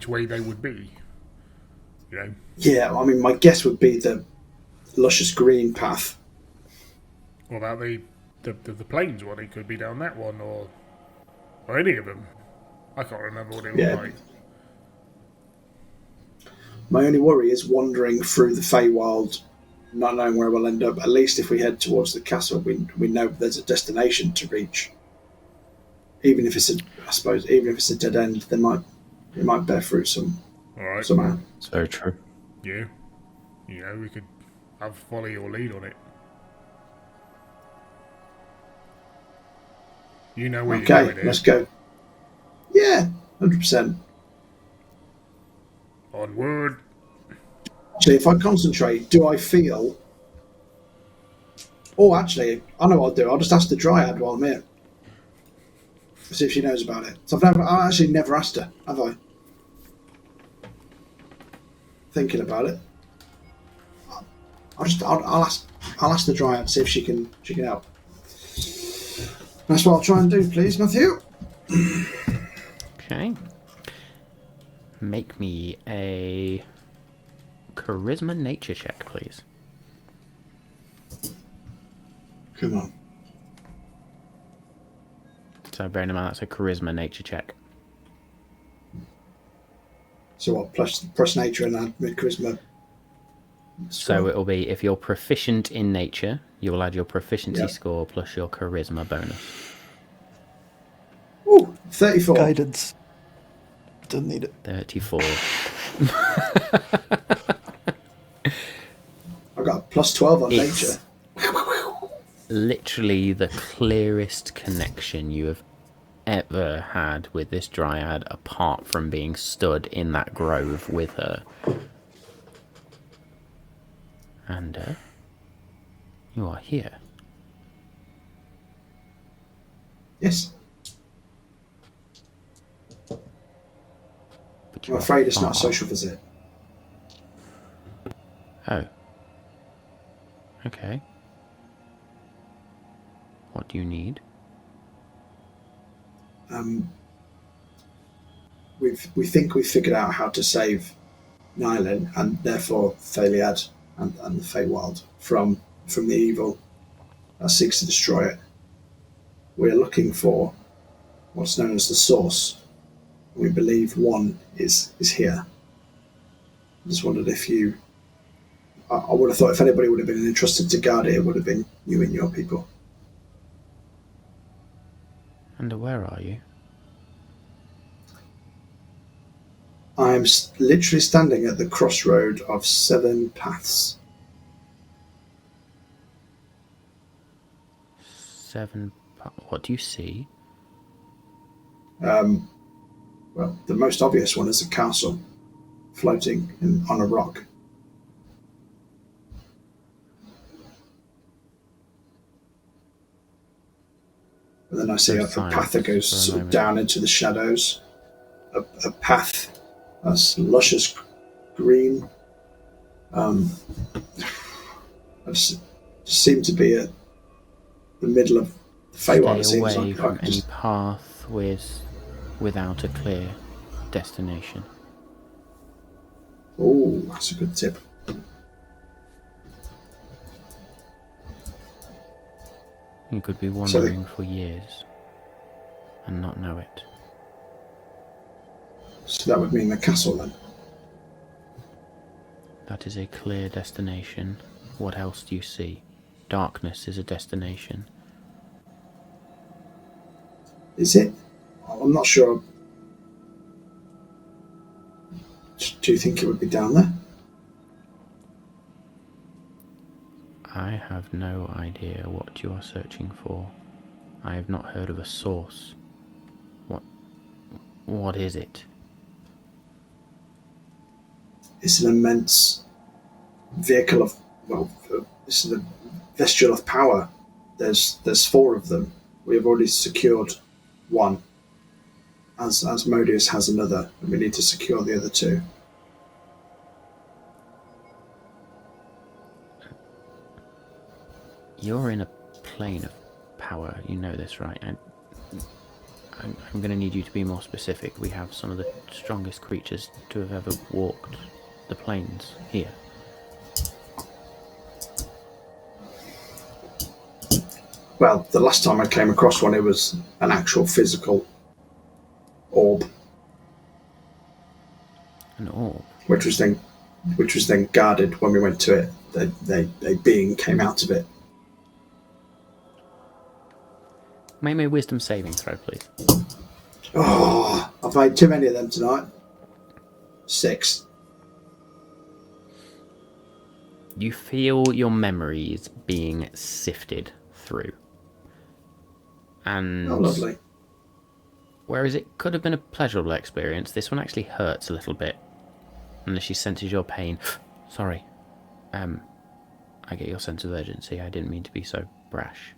B: way they would be.
D: Yeah, I mean, my guess would be the luscious green path.
B: What about the plains one? It could be down that one, or any of them. I can't remember what it looked like.
D: My only worry is wandering through the Feywild, not knowing where we'll end up. At least if we head towards the castle, we know there's a destination to reach. Even if it's a dead end, it might bear fruit somehow.
C: It's very true.
B: Yeah, we could have follow your lead on it. You know where you're going.
D: Okay, let's go. Yeah, 100%.
B: Onward.
D: Actually, if I concentrate, do I feel... Oh, actually, I know what I'll do. I'll just ask the Dryad while I'm here. See if she knows about it. So I've actually never asked her, have I? Thinking about it. I'll ask the Dryad, see if she can help. That's what I'll try and do, please, Matthew.
A: Okay. Make me a charisma nature check, please.
D: Come on.
A: So bearing in mind that's a charisma nature check.
D: So what, plus nature and add mid charisma?
A: So it'll be, if you're proficient in nature, you'll add your proficiency score plus your charisma bonus.
D: Ooh, 34.
F: Guidance. Didn't need it.
A: 34.
D: I've got a plus 12 on
A: It's
D: nature.
A: literally the clearest connection you have ever had with this Dryad, apart from being stood in that grove with her. And you are here.
D: Yes.
A: But
D: I'm afraid it's not a social visit.
A: Oh. Okay. What do you need?
D: We think we've figured out how to save Nylon and therefore Fae'lead and the Feywild from the evil that seeks to destroy it. We're looking for what's known as the source. We believe one is here. I just wondered if you... I would have thought if anybody would have been entrusted to guard it, it would have been you and your people.
A: And where are you?
D: I'm literally standing at the crossroad of 7 paths.
A: 7. What do you see?
D: Well, the most obvious one is a castle floating on a rock. And then I see a path that goes sort of down into the shadows. A path that's luscious green. I just seem to be at the middle of the Feywild.
A: Stay away from any path without a clear destination.
D: Oh, that's a good tip.
A: You could be wandering for years and not know it.
D: So that would mean the castle then?
A: That is a clear destination. What else do you see? Darkness is a destination.
D: Is it? I'm not sure. Do you think it would be down there?
A: I have no idea what you are searching for. I have not heard of a source. What is it?
D: It's an immense vehicle of, this is a vestule of power. There's 4 of them. We have already secured one. As Modius has another, and we need to secure the other 2.
A: You're in a plane of power, you know this, right? I'm going to need you to be more specific. We have some of the strongest creatures to have ever walked the plains here.
D: Well, the last time I came across one, it was an actual physical orb.
A: An orb?
D: Which was then guarded when we went to it. A being came out of it.
A: Make me a wisdom saving throw, please.
D: Oh, I've made too many of them tonight. 6.
A: You feel your memories being sifted through. And
D: oh, lovely.
A: whereas it could have been a pleasurable experience, this one actually hurts a little bit. Unless she senses your pain. Sorry. I get your sense of urgency. I didn't mean to be so brash.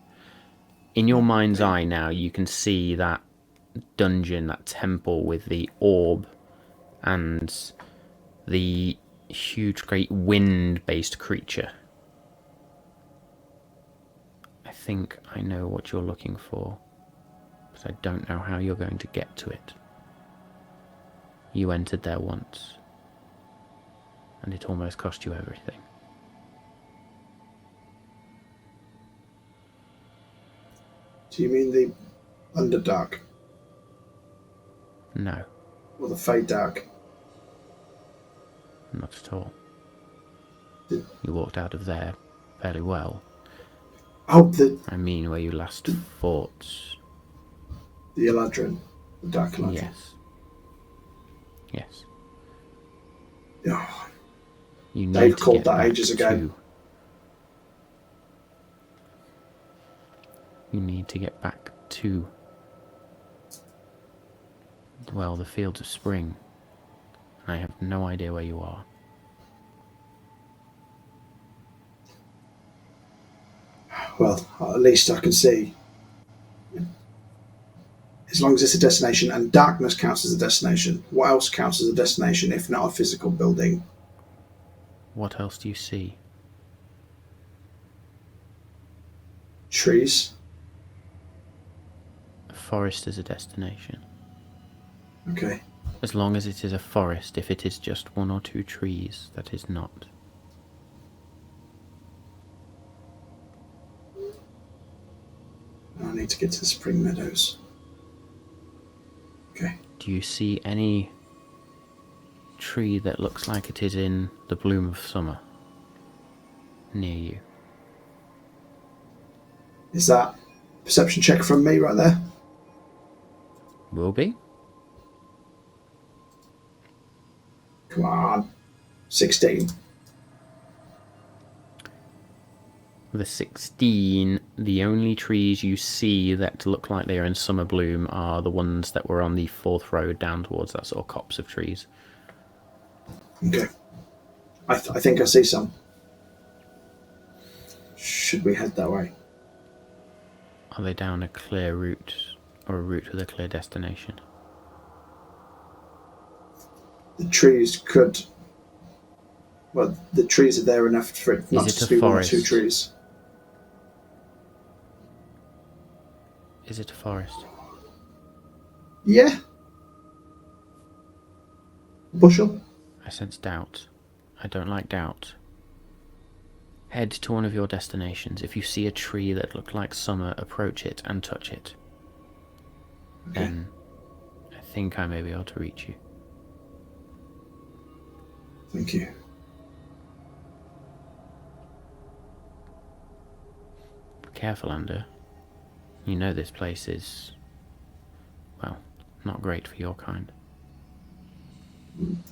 A: In your mind's eye now, you can see that dungeon, that temple with the orb and the huge, great wind-based creature. I think I know what you're looking for, but I don't know how you're going to get to it. You entered there once, and it almost cost you everything.
D: Do you mean the Underdark?
A: No,
D: Or the Fae'lead?
A: not at all. You walked out of there fairly well.
D: Oh,
A: I mean, where you last fought.
D: the Eladrin. The Dark Eladrin.
A: Yes. Yes.
D: Oh,
A: You need
D: Dave
A: to
D: called
A: get
D: that
A: back
D: ages ago.
A: You need to get back to, well, the Fields of Spring. I have no idea where you are.
D: well, at least I can see. As long as it's a destination, and darkness counts as a destination, what else counts as a destination if not a physical building?
A: What else do you see?
D: Trees.
A: A forest is a destination.
D: Okay.
A: As long as it is a forest, if it is just 1 or 2 trees, that is not.
D: I need to get to the Spring Meadows. Okay.
A: Do you see any tree that looks like it is in the bloom of summer near you?
D: Is that perception check from me right there?
A: Will be.
D: Come on. 16.
A: With a 16, the only trees you see that look like they are in summer bloom are the ones that were on the 4th road down towards that sort of copse of trees.
D: Okay. I think I see some. Should we head that way?
A: Are they down a clear route, or a route with a clear destination?
D: The trees could... Well, the trees are there enough for it not
A: it
D: to
A: a
D: be
A: forest?
D: 1 or 2 trees.
A: Is it a forest?
D: Yeah. Bushel?
A: I sense doubt. I don't like doubt. Head to one of your destinations. If you see a tree that looks like summer, approach it and touch it.
D: Okay.
A: Then I think I may be able to reach you.
D: Thank you.
A: Be careful, Ander. You know this place is, well, not great for your kind.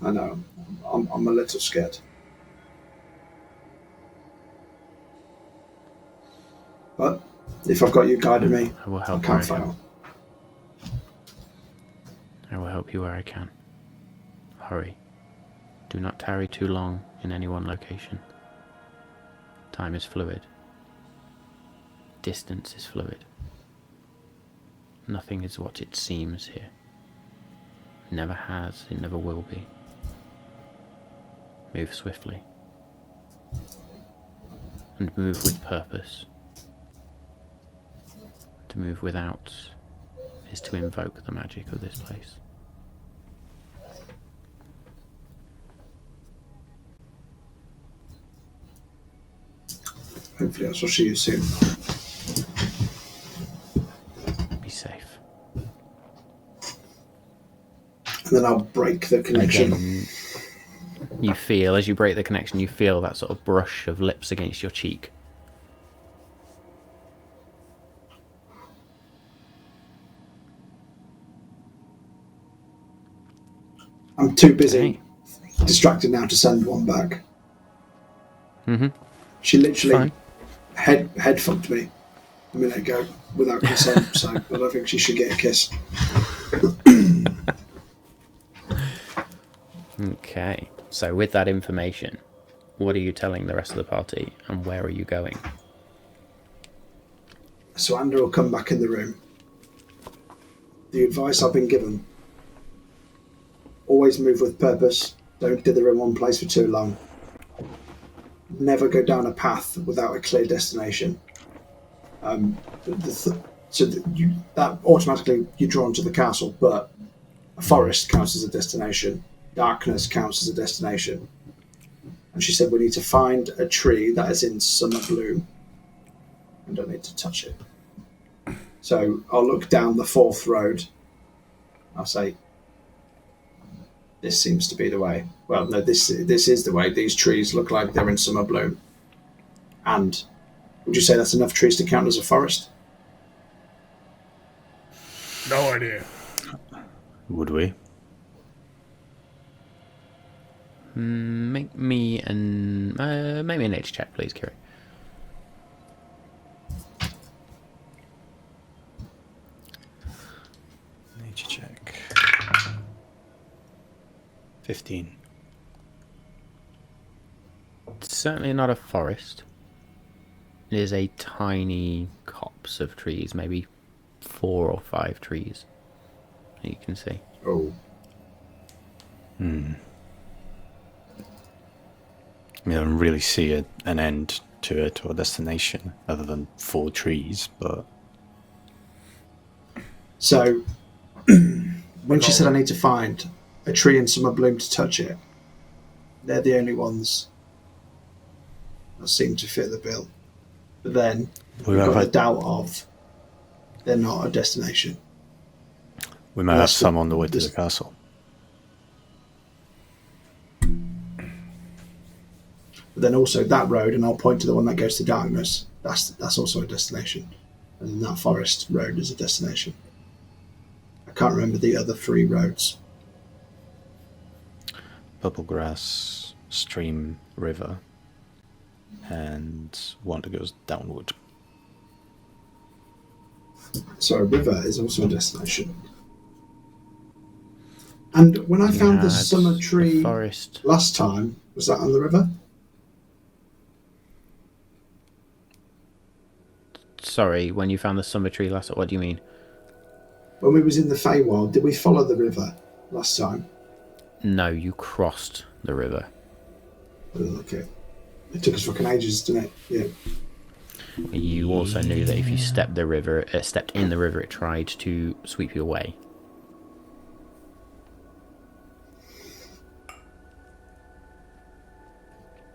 D: I know. I'm a little scared. But if I've got you guiding me,
A: I will
D: I
A: help
D: can't
A: where I
D: fail.
A: I will help you where I can. Hurry. Do not tarry too long in any one location. Time is fluid. Distance is fluid. Nothing is what it seems here. Never has, it never will be. Move swiftly. And move with purpose. To move without is to invoke the magic of this place.
D: Hopefully I shall see you soon.
A: Be safe.
D: And then I'll break the connection.
A: Again, you feel, as you break the connection, you feel that sort of brush of lips against your cheek.
D: I'm too busy
A: Okay.
D: distracted now to send one back.
A: Mm-hmm.
D: She literally
A: Fine.
D: head fucked me a minute ago without consent, so I don't think she should get a kiss.
A: Okay. So with that information, what are you telling the rest of the party and where are you going?
D: So Andrew will come back in the room. The advice I've been given: always move with purpose. Don't dither in one place for too long. Never go down a path without a clear destination. That automatically you're drawn to the castle, but a forest counts as a destination. Darkness counts as a destination. And she said we need to find a tree that is in summer bloom and don't need to touch it. So I'll look down the 4th road. I'll say, this seems to be the way. Well, no, this is the way. These trees look like they're in summer bloom. And would you say that's enough trees to count as a forest?
B: No idea.
C: Would we?
A: Make me an maybe a nature check, please, Kiri.
C: Nature check. 15.
A: It's certainly not a forest. It is a tiny copse of trees, maybe 4 or 5 trees that you can see.
D: Oh.
C: I mean, I don't really see an end to it or a destination other than 4 trees, but...
D: So, when she said I need to find a tree in summer bloom to touch it, they're the only ones that seem to fit the bill. But then we've got the doubt of they're not a destination.
C: We might have
D: That's
C: some on the way to
D: this-
C: the castle.
D: But then also that road, and I'll point to the one that goes to darkness. That's also a destination, and then that forest road is a destination. I can't remember the other 3 roads.
C: Purple grass, stream, river, and one that goes downward.
D: So a river is also a destination. And when I found the
A: had
D: summer
A: the
D: tree
A: forest.
D: last time, was that on the river?
A: Sorry, when you found the summer tree last. What do you mean?
D: When we was in the Feywild, did we follow the river last time?
A: No, you crossed the river.
D: Oh, okay. It took us fucking ages, didn't it? Yeah.
A: You also knew that if you stepped in the river, it tried to sweep you away.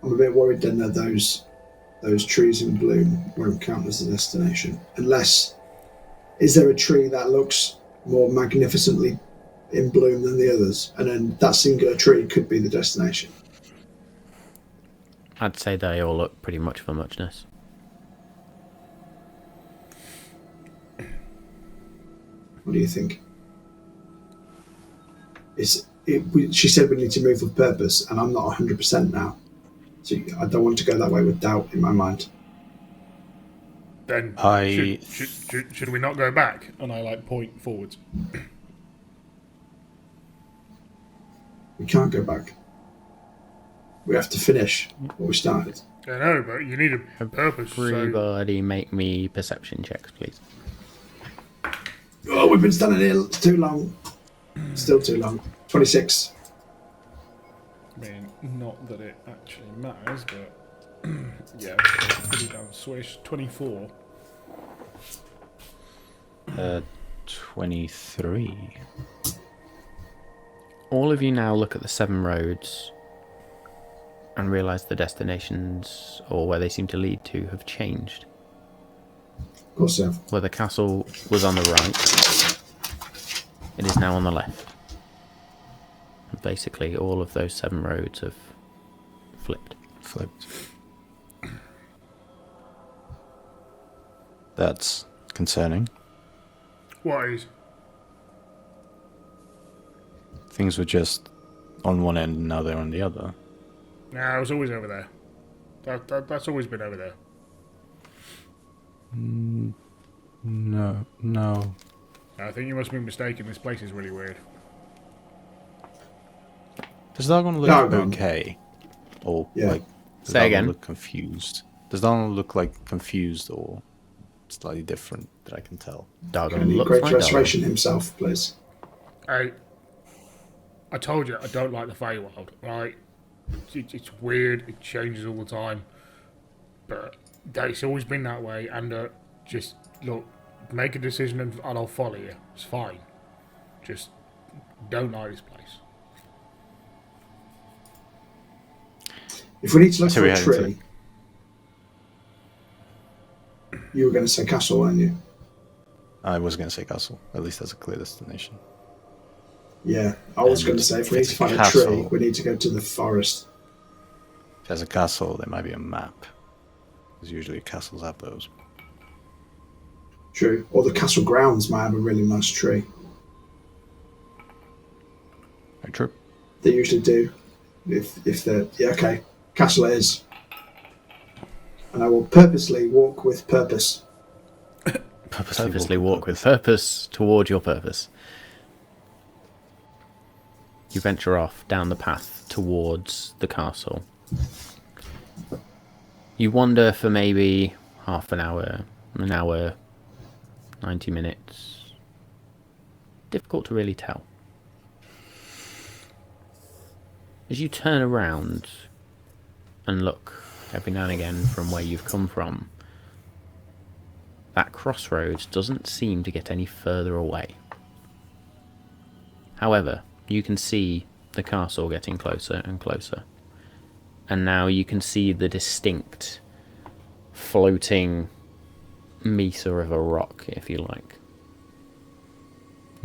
D: I'm a bit worried then that those trees in bloom won't count as a destination. Unless, is there a tree that looks more magnificently in bloom than the others? And then that singular tree could be the destination.
A: I'd say they all look pretty much of a muchness.
D: What do you think? She said we need to move with purpose, and I'm not 100% now. So I don't want to go that way with doubt in my mind.
B: Then
C: I-
B: should we not go back?
E: And I like point forwards.
D: We can't go back. We have to finish what we started.
B: I know, but you need a purpose. So
A: Everybody make me perception checks, please.
D: Oh, we've been standing here too long. Still too long. 26.
E: I mean, not that it actually matters, but yeah, it's pretty damn swish. 24.
C: 23.
A: All of you now look at the 7 roads and realise the destinations, or where they seem to lead to, have changed.
D: Of course, so.
A: Where the castle was on the right, it is now on the left. And basically, all of those 7 roads have flipped.
C: That's concerning.
B: what is?
C: Things were just on one end and now they're on the other.
B: No, it was always over there. That's always been over there.
C: No.
B: I think you must be mistaken. This place is really weird.
C: Does Dargon look
D: Dargon.
C: okay? Or
D: Yeah.
C: like does
A: Say
C: Dargon
A: again.
C: look confused? Does Dargon look like confused or slightly different that I can tell?
A: Dargon
D: Any
A: looks
D: great
A: like
D: restoration himself, please.
B: I told you I don't like the Feywild, right? It's weird. It changes all the time, but it's always been that way. And just look, make a decision and I'll follow you. It's fine. Just don't like this place.
D: If we need to look
C: So
D: for
C: we
D: a
C: head into
D: tree, you were going to say castle, weren't you?
C: I was going to say castle. At least that's a clear destination.
D: Yeah, I was
C: And
D: going to say if we need
C: it's
D: to find a
C: castle.
D: tree, we need to go to the forest.
C: If there's a castle, there might be a map. Because usually castles have those.
D: True. Or the castle grounds might have a really nice tree.
C: Very true.
D: They usually do. If they're... Yeah, okay. Castle it is. And I will purposely walk with purpose.
A: Purposely walk with purpose toward your purpose. You venture off down the path towards the castle. You wander for maybe half an hour, 90 minutes. Difficult to really tell. As you turn around and look every now and again from where you've come from, that crossroads doesn't seem to get any further away. However, you can see the castle getting closer and closer. And now you can see the distinct floating meter of a rock, if you like.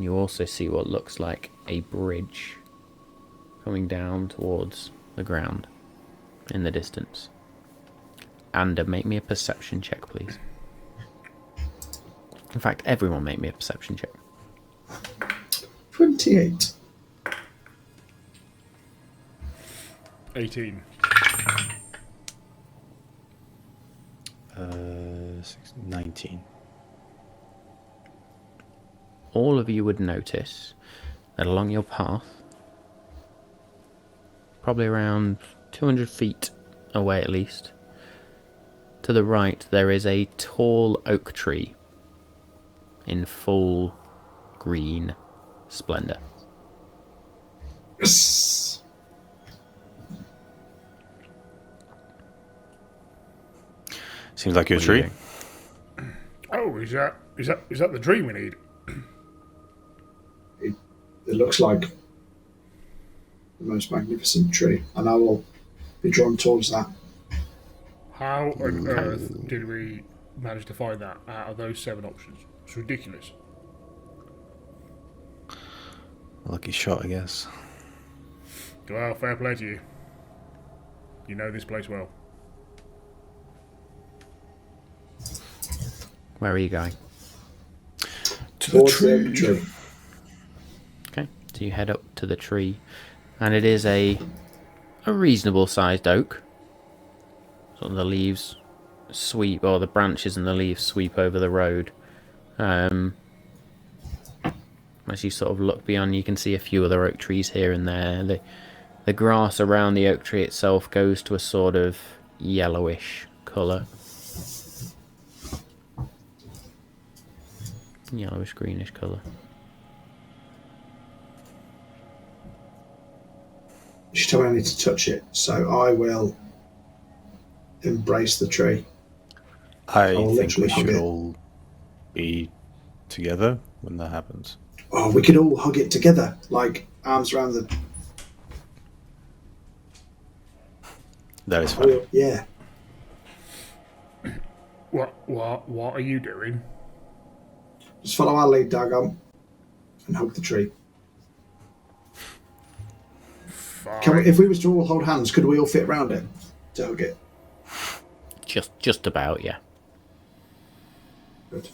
A: You also see what looks like a bridge coming down towards the ground in the distance. And make me a perception check, please. In fact, everyone make me a perception check.
D: 28.
B: 18.
C: 19.
A: All of you would notice that along your path, probably around 200 feet away at least, to the right there is a tall oak tree in full green splendour.
D: Yes.
C: Seems like your
A: What are you
C: tree.
A: doing?
B: Oh, is that the tree we need?
D: It looks like the most magnificent tree, and I will be drawn towards that.
B: How on earth did we manage to find that out of those 7 options? It's ridiculous.
C: Lucky shot, I guess.
B: Well, fair play to you. You know this place well.
A: Where are you going?
D: Towards the tree.
A: Okay, so you head up to the tree, and it is a reasonable sized oak. Sort of the leaves sweep, or the branches and the leaves sweep over the road. As you sort of look beyond, you can see a few other oak trees here and there. The grass around the oak tree itself goes to a sort of yellowish colour. Yellowish greenish colour.
D: She told me I need to touch it, so I will embrace the tree.
C: I
D: will
C: think we
D: literally hug
C: should
D: it.
C: all be together when that happens.
D: Oh, we could all hug it together, like arms around the.
C: That is fine.
D: Oh, yeah.
B: What are you doing?
D: Just follow our lead, Dagon, and hug the tree.
B: Fine.
D: If we was to all hold hands, could we all fit around it to hug it?
A: Just about, yeah.
D: Good.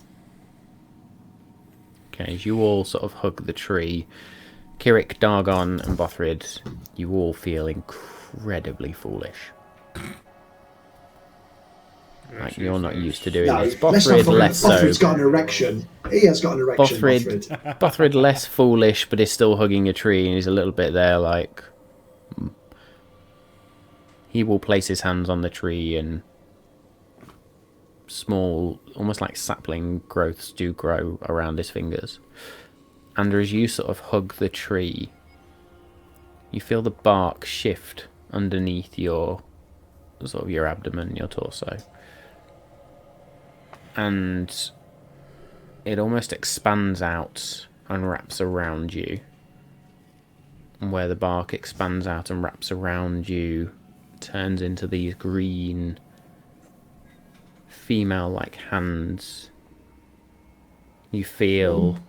A: Okay, as you all sort of hug the tree, Kirik, Dargon, and Bothrid, you all feel incredibly foolish. Like, you're not used to doing
D: No,
A: this.
D: let's not
A: Bothrid
D: forget,
A: less so.
D: Bothrid's got an erection. He has got an erection, Bothrid.
A: Bothrid less foolish, but is still hugging a tree, and he's a little bit there, like... He will place his hands on the tree, and small, almost like sapling growths do grow around his fingers. And as you sort of hug the tree, you feel the bark shift underneath your sort of your abdomen, your torso. And it almost expands out and wraps around you. And where the bark expands out and wraps around you, turns into these green female-like hands. You feel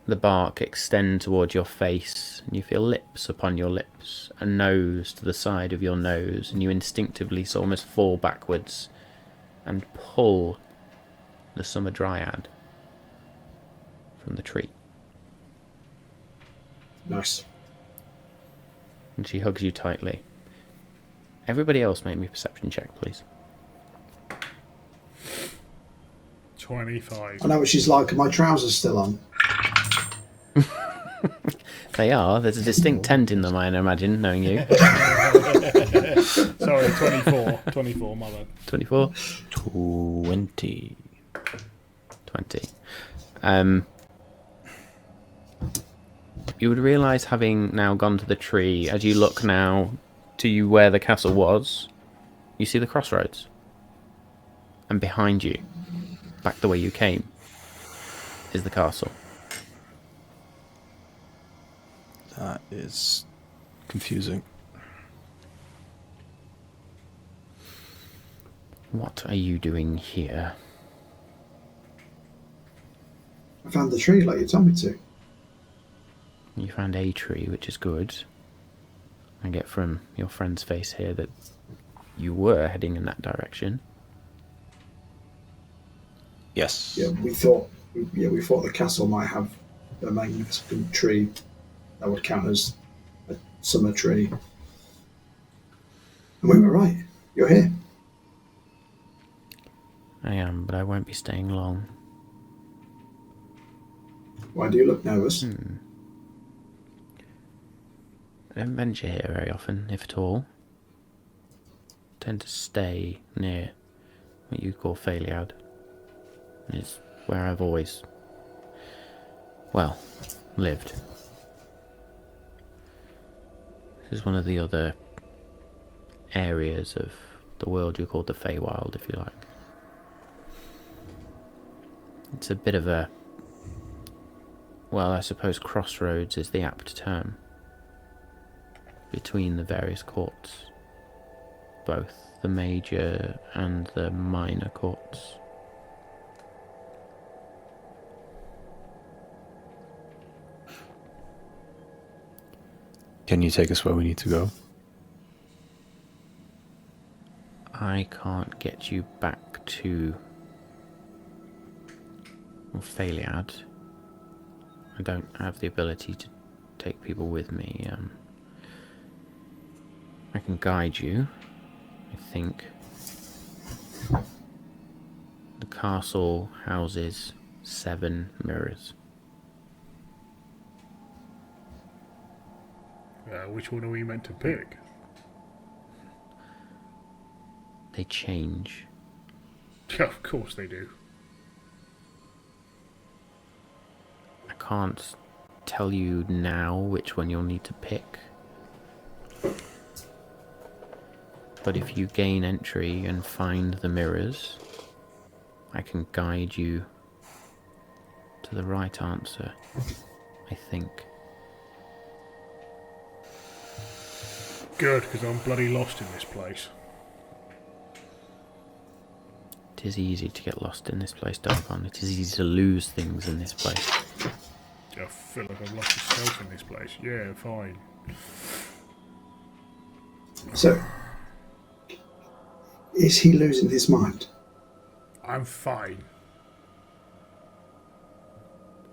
A: the bark extend towards your face, and you feel lips upon your lips, a nose to the side of your nose, and you instinctively almost fall backwards and pull the summer dryad from the tree.
D: Nice.
A: And she hugs you tightly. Everybody else make me a perception check, please.
B: 25.
D: I know what she's like. Are my trousers still on?
A: They are. There's a distinct tent in them, I imagine, knowing you.
B: Sorry, 24. 24, my bad.
A: 24?
C: 20.
A: 20. You would realise, having now gone to the tree, as you look now to where the castle was, you see the crossroads. And behind you, back the way you came, is the castle.
C: That is confusing.
A: What are you doing here?
D: I found the tree like you told me to.
A: You found a tree, which is good. I get from your friend's face here that you were heading in that direction.
C: Yes.
D: Yeah, we thought the castle might have a magnificent tree that would count as a summer tree. And we were right. You're here.
A: I am, but I won't be staying long.
D: Why do you look nervous?
A: I don't venture here very often, if at all. I tend to stay near what you call Fae'lead. It's where I've always, well, lived. This is one of the other areas of the world you call the Feywild, if you like. It's a bit of a, well, I suppose crossroads is the apt term, between the various courts, both the major and the minor courts.
C: Can you take us where we need to go?
A: I can't get you back to Fae'lead. I don't have the ability to take people with me. I can guide you, I think. The castle houses 7 mirrors.
B: Which one are we meant to pick?
A: They change.
B: Yeah, of course they do.
A: I can't tell you now which one you'll need to pick. But if you gain entry and find the mirrors, I can guide you to the right answer, I think.
B: Good, because I'm bloody lost in this place.
A: It is easy to get lost in this place, Dargon. It is easy to lose things in this place.
B: I feel like I've lost myself in this place. Yeah, fine.
D: So, is he losing his mind?
B: I'm fine.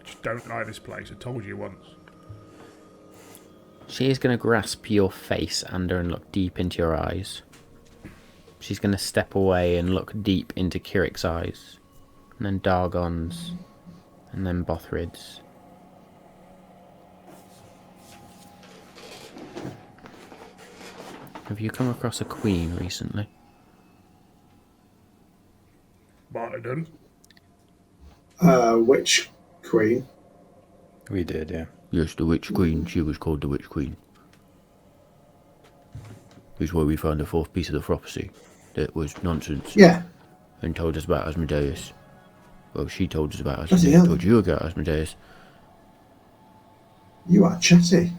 B: I just don't like this place. I told you once.
A: She is going to grasp your face, Ander, and look deep into your eyes. She's going to step away and look deep into Kirik's eyes, and then Dargon's, and then Bothrid's. Have you come across a queen recently?
B: Martyrdom.
D: Which queen?
C: We did, yeah.
A: Yes, the Witch Queen. She was called the Witch Queen. This is where we found the 4th piece of the prophecy. That was nonsense.
D: Yeah.
A: And told us about Asmodeus. Well, she told us about
D: Bloody
A: Asmodeus.
D: hell.
A: Told you about Asmodeus.
D: You are chatty.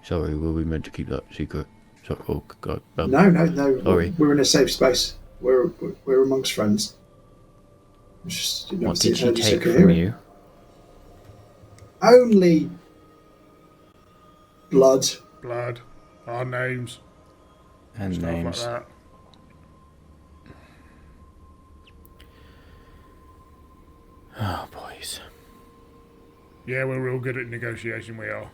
A: Sorry, were we meant to keep that secret? So, oh, God.
D: No.
A: Sorry.
D: We're in a safe space. We're amongst friends. Just,
A: What did she take from you?
D: Only blood.
B: Blood. Our names.
C: And
B: Stuff
C: names.
B: like that.
A: Oh, boys.
B: Yeah, we're real good at negotiation, we are.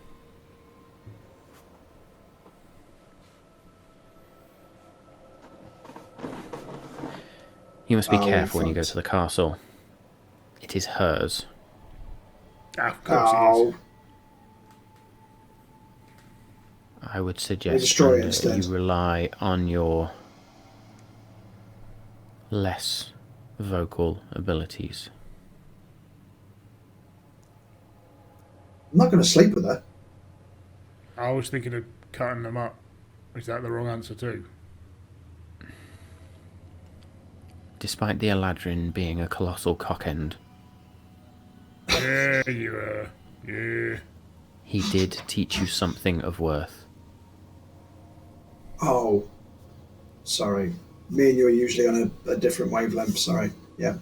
A: You must be
D: Oh,
A: careful when you go
D: thanks.
A: to the castle. It is hers.
B: Ah, of course it
D: Oh,
B: is.
A: I would suggest
D: destroy it
A: that
D: instead.
A: you rely on your less vocal abilities.
D: I'm not going to sleep with her.
B: I was thinking of cutting them up. Is that the wrong answer too?
A: Despite the Eladrin being a colossal cockend,
B: Yeah, you are. Yeah.
A: he did teach you something of worth.
D: Oh, sorry. Me and you are usually on a different wavelength. Sorry. Yeah.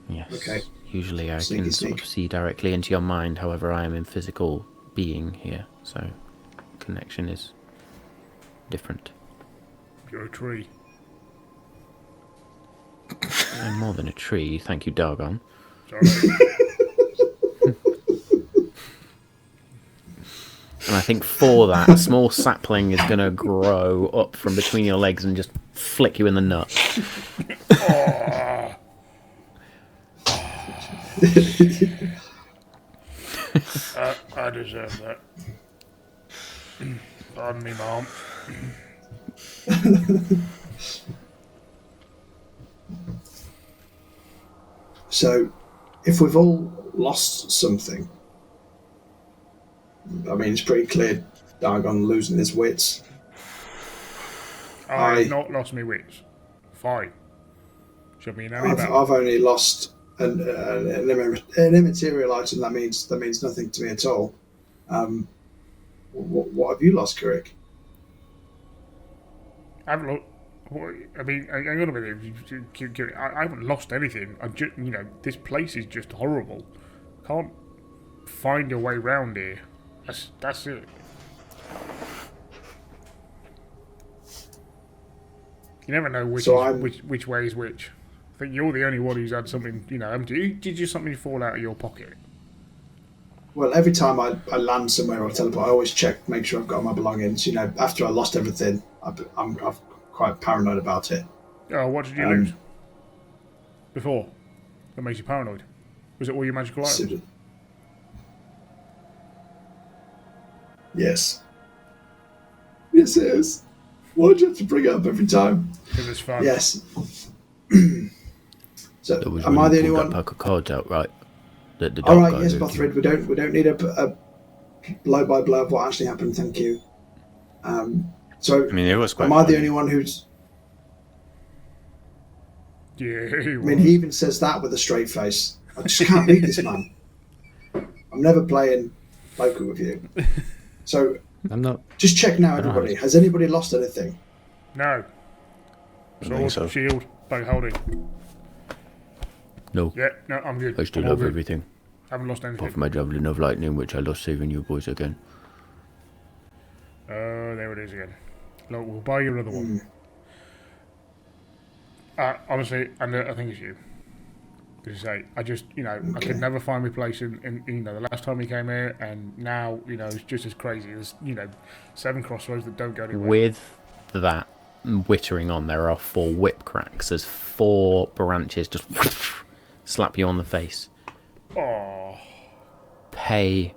A: Yes.
D: Okay.
A: Usually I
D: Sneaky
A: can sort
D: sneak.
A: of see directly into your mind, however I am in physical being here, so connection is different.
B: You're a tree.
A: I'm more than a tree, thank you, Dargon.
B: Sorry.
A: And I think for that, a small sapling is going to grow up from between your legs and just flick you in the nut.
B: I deserve that. Pardon me, Mom.
D: So, if we've all lost something, I mean, it's pretty clear Dargon losing his wits.
B: I've not lost my wits. Fine. Should be in any
D: I've
B: battle.
D: only lost an immaterial item that means nothing to me at all. What have you lost, Kirik?
B: I haven't lost. I mean, hang on a minute. I haven't lost anything. This place is just horrible. Can't find a way round here. That's it. You never know which way is which. I think you're the only one who's had something. Did you something fall out of your pocket?
D: Well, every time I land somewhere or teleport, I always check, make sure I've got my belongings. After I lost everything, I'm quite paranoid about it.
B: Oh, what did you lose before? That makes you paranoid. Was it all your magical items?
D: Yes. Yes, it is. Why'd you have to bring it up every time?
B: Because it's fun.
D: Yes. So, am I the only one?
A: Pack of cards out, right?
D: All right, yes, Bothrid. We don't need a blow by blow of what actually happened. Thank you. So,
C: I mean, it was quite
D: am I the
C: funny.
D: only one who's?
B: Yeah.
D: I mean, he even says that with a straight face. I just can't read this man. I'm never playing poker with you. So,
C: I'm not.
D: just check now, everybody. Has anybody lost anything?
B: No.
C: I think so.
B: Shield, bow holding.
A: No.
B: Yeah, no, I'm good.
A: I still
B: I'm all
A: have
B: good.
A: everything.
B: Haven't lost anything.
A: Apart from my javelin of lightning, which I lost saving you boys again.
B: There it is again. Look, we'll buy you another one. Honestly, and I think it's you. As you say, I just, I could never find my place in the last time we came here, and now, it's just as crazy. There's, 7 crossroads that don't go anywhere.
A: With that wittering on, there are 4 whip cracks as 4 branches just slap you on the face.
B: Oh.
A: Pay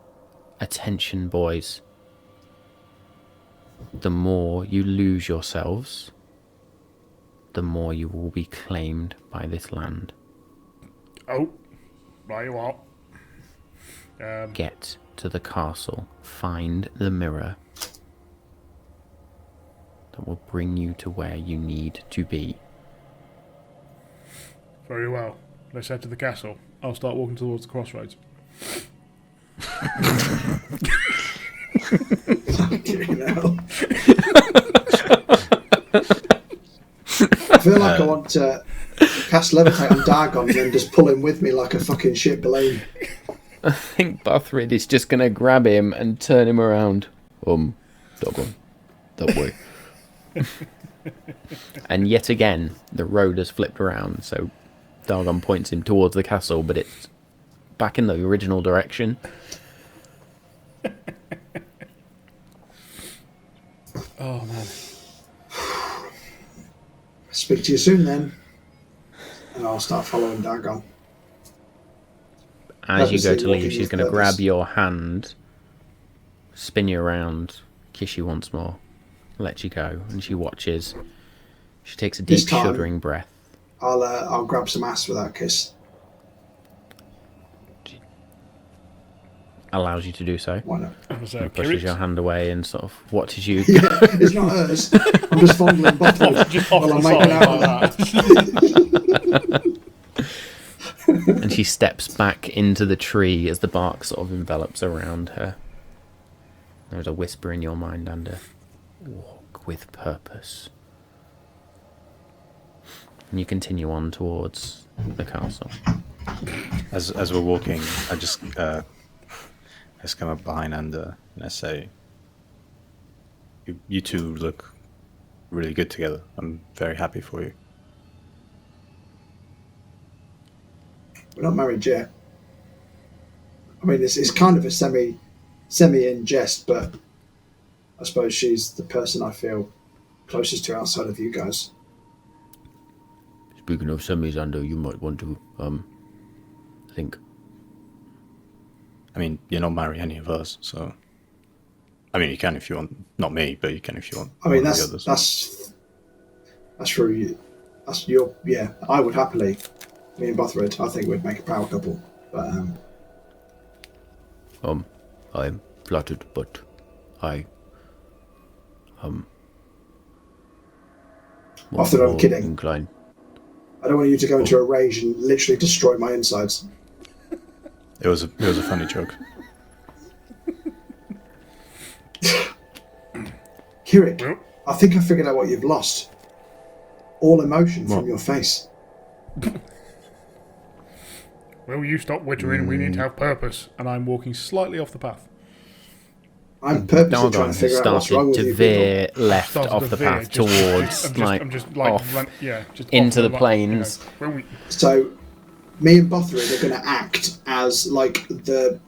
A: attention, boys. The more you lose yourselves, the more you will be claimed by this land.
B: Oh, right you are.
A: Get to the castle, find the mirror that will bring you to where you need to be.
B: Very well. Let's head to the castle. I'll start walking towards the crossroads.
D: I feel like I want to cast levitate on Dargon and then just pull him with me like a fucking ship balloon.
A: I think Bothrid is just going to grab him and turn him around. Dargon, that way. And yet again, the road has flipped around, so Dargon points him towards the castle, but it's back in the original direction.
E: Oh, man.
D: Speak to you soon then. And I'll start following Dargon.
A: As you go to leave,
D: walking
A: she's
D: with
A: going to
D: purpose.
A: grab your hand, spin you around, kiss you once more, let you go, and she watches. She takes a
D: This
A: deep,
D: time-
A: shuddering breath.
D: I'll grab some ass with that kiss.
A: Allows you to do so.
D: Why not?
A: And pushes your hand away and sort of watches you.
D: Yeah, it's not hers. I'm just fondling bottle
E: Just off
D: while I'm
E: the
D: making
E: side
D: out with
E: like
D: that.
A: And she steps back into the tree as the bark sort of envelops around her. There's a whisper in your mind, Ander. Walk with purpose. And you continue on towards the castle.
C: As we're walking, I just I just come up behind Ander and I say, you two look really good together. I'm very happy for you.
D: We're not married yet. I mean, it's kind of a semi in jest, but I suppose she's the person I feel closest to outside of you guys.
A: Speaking of semis, Ander, you might want to think.
C: I mean, you're not marrying any of us, so. I mean, you can if you want. Not me, but you can if you want.
D: I mean,
C: one of the others.
D: that's for you. That's your yeah. I would happily. Me and Bothrid, I think we'd make a power couple. But
A: I'm flattered, but I
D: Bothrid, I'm kidding.
A: Inclined.
D: I don't want you to go into a rage and literally destroy my insides.
C: It was a funny joke.
D: Kirik, I think I figured out what you've lost. All emotion from your face.
B: Will you stop wittering? We need to have purpose.
E: And I'm walking slightly off the path.
D: I'm purposely trying
A: Dargon
D: to figure out what's wrong
A: started
D: with
A: to
D: you people.
A: veer left
B: Started
A: off
B: to
A: the
B: veer,
A: path
B: just-
A: towards,
B: I'm just
A: off
B: just
A: into
B: off
A: the plains.
B: Will we?
D: So, me and Bothrid are going to act as like the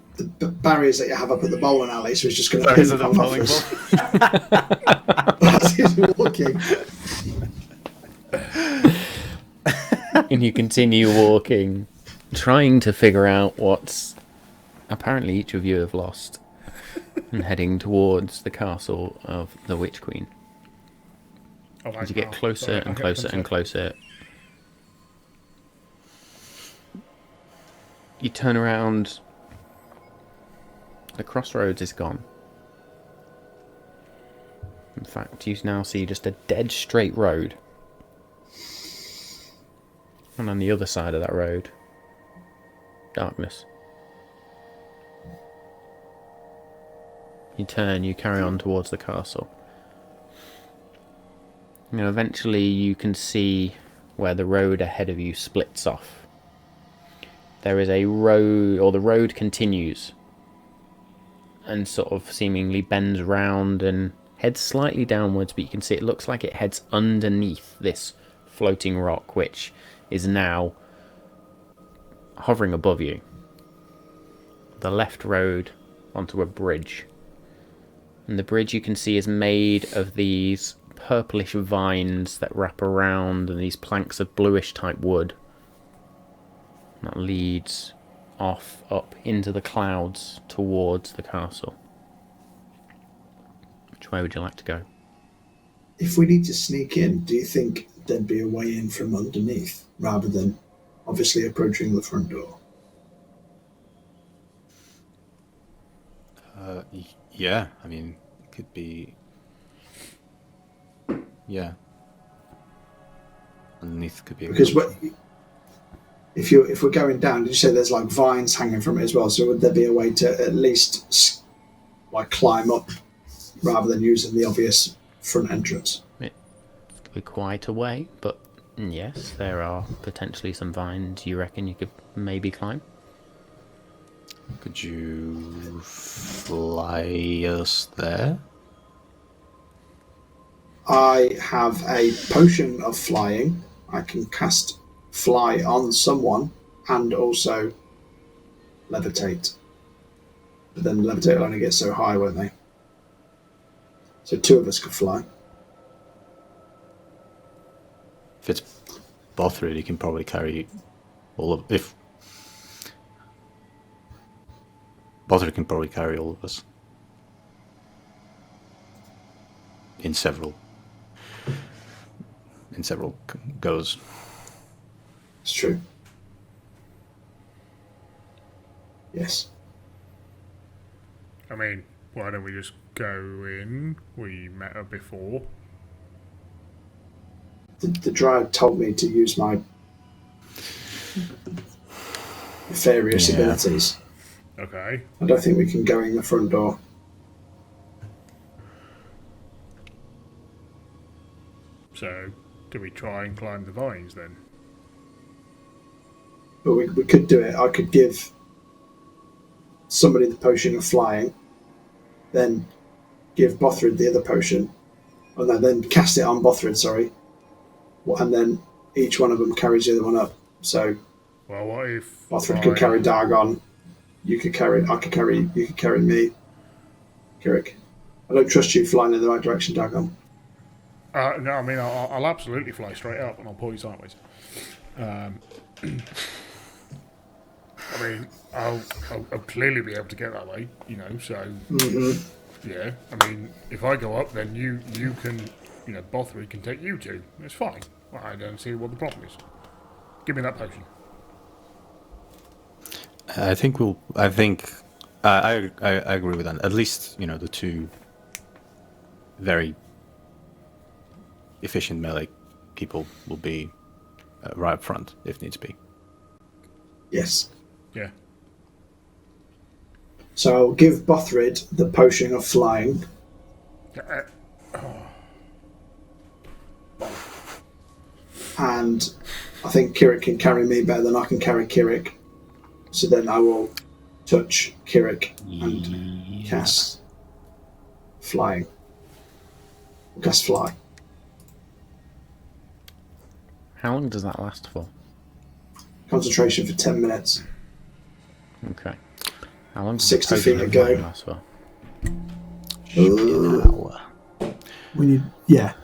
D: barriers that you have up at the bowling alley. So it's just going to
C: Barriers
D: pin
C: at the
D: upon
C: bowling
D: Bothrid as he's walking.
A: And you continue walking, trying to figure out what's apparently each of you have lost, and heading towards the castle of the Witch Queen.
B: Oh,
A: As you get closer and closer and closer, you turn around. The crossroads is gone. In fact, you now see just a dead straight road. And on the other side of that road, darkness. You turn, you carry on towards the castle. And eventually you can see where the road ahead of you splits off. There is a road, or the road continues and sort of seemingly bends round and heads slightly downwards, but you can see it looks like it heads underneath this floating rock, which is now hovering above you. The left road onto a bridge. And the bridge you can see is made of these purplish vines that wrap around and these planks of bluish type wood. That leads off up into the clouds towards the castle. Which way would you like to go?
D: If we need to sneak in, do you think there'd be a way in from underneath rather than obviously approaching the front door?
C: Yeah, I mean, it could be. Yeah. Underneath could be.
D: Because if we're going down, did you say there's like vines hanging from it as well? So would there be a way to at least like climb up rather than using the obvious front entrance?
A: It could be quite a way, but yes, there are potentially some vines you reckon you could maybe climb.
C: Could you fly us there?
D: I have a potion of flying. I can cast fly on someone and also levitate. But then levitate will only get so high, won't they? So two of us could fly.
C: If it's Bothrid, he can probably carry all of. If Bothrid can probably carry all of us in several goes.
D: It's true. Yes.
B: I mean, why don't we just go in? We met her before.
D: The Dryad told me to use my nefarious abilities.
B: Okay.
D: I don't think we can go in the front door.
B: So, do we try and climb the vines then?
D: But we could do it. I could give somebody the potion of flying, then give Bothrid the other potion, and then cast it on Bothrid, sorry, and then each one of them carries the other one up. So,
B: Well, what if
D: Bothrid could carry Dargon, I could carry you could carry me, Kirik. I don't trust you flying in the right direction, Dargon.
B: No, I mean, I'll absolutely fly straight up and I'll pull you sideways. I mean, I'll clearly be able to get that way, you know, so, yeah. I mean, if I go up, then you can, you know, Bothrid can take you two. It's fine. I don't see what the problem is. Give me that potion.
C: I agree with that. At least, you know, the two very efficient melee people will be right up front if needs be.
D: Yes.
B: Yeah.
D: So I'll give Bothrid the potion of flying. And I think Kirik can carry me better than I can carry Kirik. So then I will touch Kirik and cast flying. Cast fly.
A: How long does that last for?
D: Concentration for 10 minutes.
A: Okay. How long does
D: 60
A: the
D: feet
A: potion of
D: ago.
A: flying last for?
D: We need, yeah.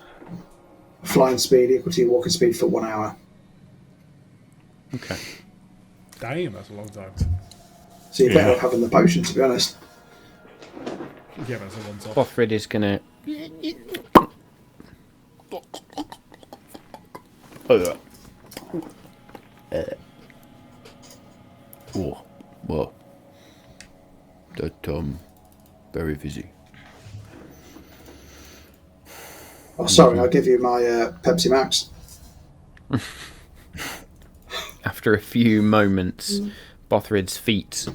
D: Flying speed equal to your walking speed for 1 hour.
A: Okay.
E: Damn, that's a long time.
D: So you're better off having the potion, to be honest.
E: Yeah, that's a one-off.
A: Bothrid is gonna. Oh, well, that very busy.
D: Oh, sorry, I'll give you my Pepsi Max.
A: After a few moments, Bothrid's feet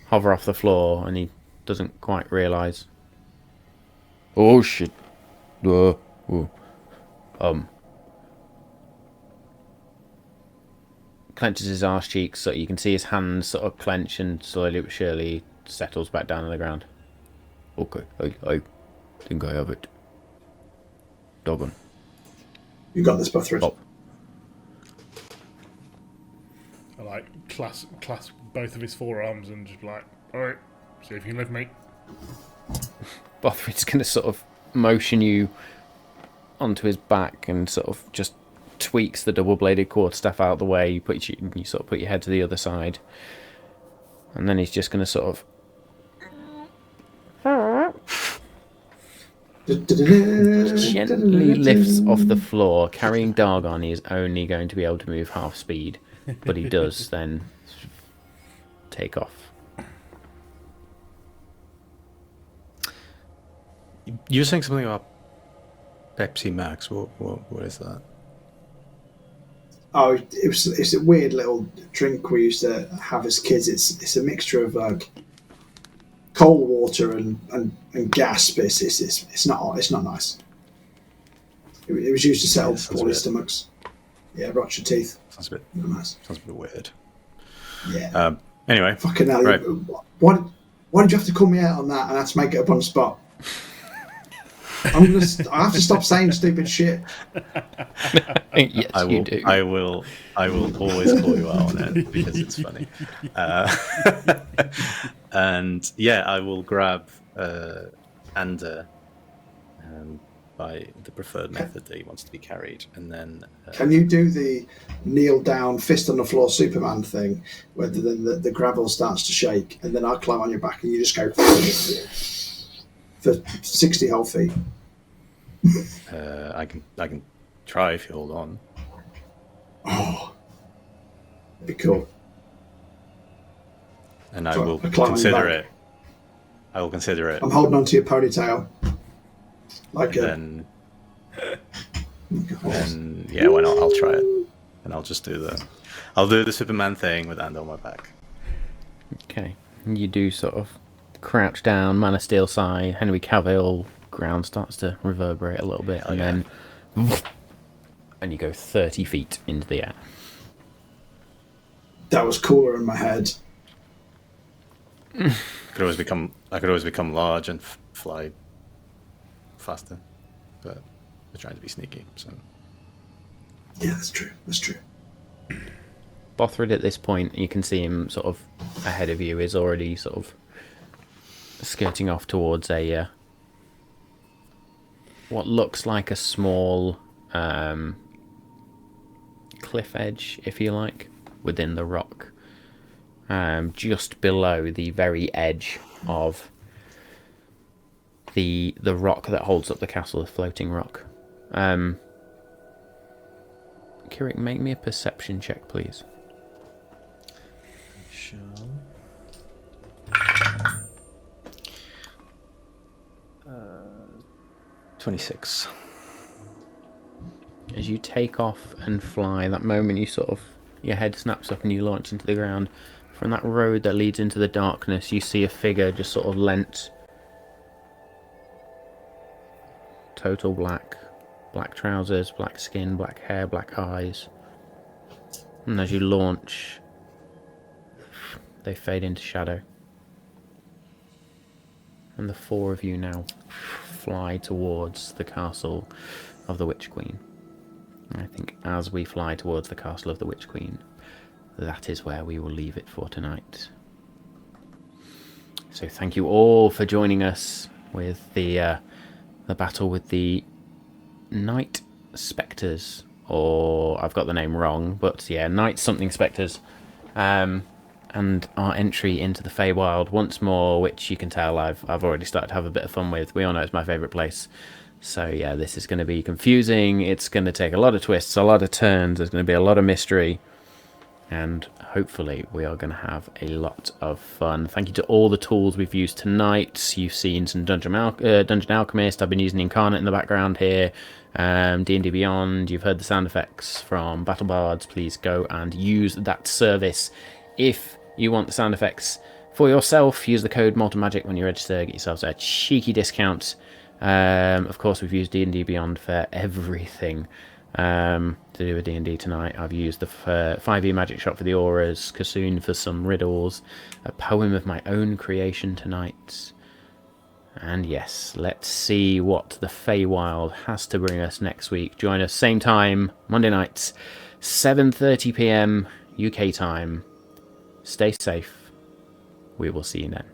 A: hover off the floor, and he doesn't quite realise. Oh shit! Clenches his arse cheeks so you can see his hands sort of clench, and slowly but surely settles back down on the ground. Okay, I think I have it. Doggone.
D: You got this, Bothrid.
A: Pop.
E: I like clasp both of his forearms and just like, alright, see if you can lift me.
A: Bothrid's going to sort of motion you onto his back and sort of just tweaks the double-bladed quarterstaff out of the way. You sort of put your head to the other side, and then he's just going to sort of gently lifts off the floor, carrying Dargon. He is only going to be able to move half speed, but he does then take off.
C: You were saying something about Pepsi Max. What is that?
D: Oh, it's a weird little drink we used to have as kids. It's a mixture of like cold water and gas, but it's not nice. It was used to settle poorly stomachs. Yeah, rot your teeth.
C: Sounds a bit
D: nice.
C: Sounds a bit weird.
D: Yeah.
C: Anyway,
D: fucking hell.
C: Right.
D: Why did you have to call me out on that and I had to make it up on the spot? I have to stop saying stupid shit.
A: Yes, you do.
C: I will always call you out on it because it's funny. And yeah, I will grab Ander by the preferred method that he wants to be carried, and then.
D: Can you do the kneel down, fist on the floor Superman thing, where then the gravel starts to shake, and then I climb on your back and you just go for 60 whole feet?
C: I can try if you hold on.
D: Oh, that'd be cool.
C: And I
D: So
C: will
D: I climb on your
C: consider
D: back.
C: it. I will consider it.
D: I'm holding onto your ponytail. Like
C: Then yeah, why not? I'll try it, and I'll just do the Superman thing with Ander on my back.
A: Okay. You do sort of crouch down, Man of Steel side, Henry Cavill, ground starts to reverberate a little bit, and then you go 30 feet into the air.
D: that was cooler in my head.
C: I could always become large and fly faster, but we're trying to be sneaky. So
D: Yeah, that's true. That's true.
A: Bothrid at this point, you can see him sort of ahead of you, is already sort of skirting off towards a what looks like a small cliff edge, if you like, within the rock, just below the very edge of the rock that holds up the castle, the floating rock. Kirik, make me a perception check, please.
C: sure. 26.
A: As you take off and fly, that moment your head snaps up and you launch into the ground. From that road that leads into the darkness, you see a figure just sort of leant. Total black. Black trousers, black skin, black hair, black eyes. And as you launch, they fade into shadow. And the four of you now fly towards the castle of the Witch Queen. And I think as we fly towards the castle of the Witch Queen, that is where we will leave it for tonight. So thank you all for joining us with the battle with the Night Spectres, or I've got the name wrong, but yeah, Night something Spectres, and our entry into the Feywild once more, which you can tell I've already started to have a bit of fun with. We all know it's my favourite place, so yeah, this is going to be confusing. It's going to take a lot of twists, a lot of turns. There's going to be a lot of mystery, and hopefully we are going to have a lot of fun. Thank you to all the tools we've used tonight. You've seen some Dungeon Alchemist. I've been using Incarnate in the background here. D&D Beyond. You've heard the sound effects from Battle Bards. Please go and use that service. If you want the sound effects for yourself, use the code MaltMagic when you register. Get yourselves a cheeky discount. Of course, we've used D&D Beyond for everything to do with D&D tonight. I've used the 5e Magic Shop for the auras, Kassoon for some riddles, a poem of my own creation tonight. And yes, let's see what the Feywild has to bring us next week. Join us same time, Monday nights, 7:30 PM UK time. Stay safe. We will see you then.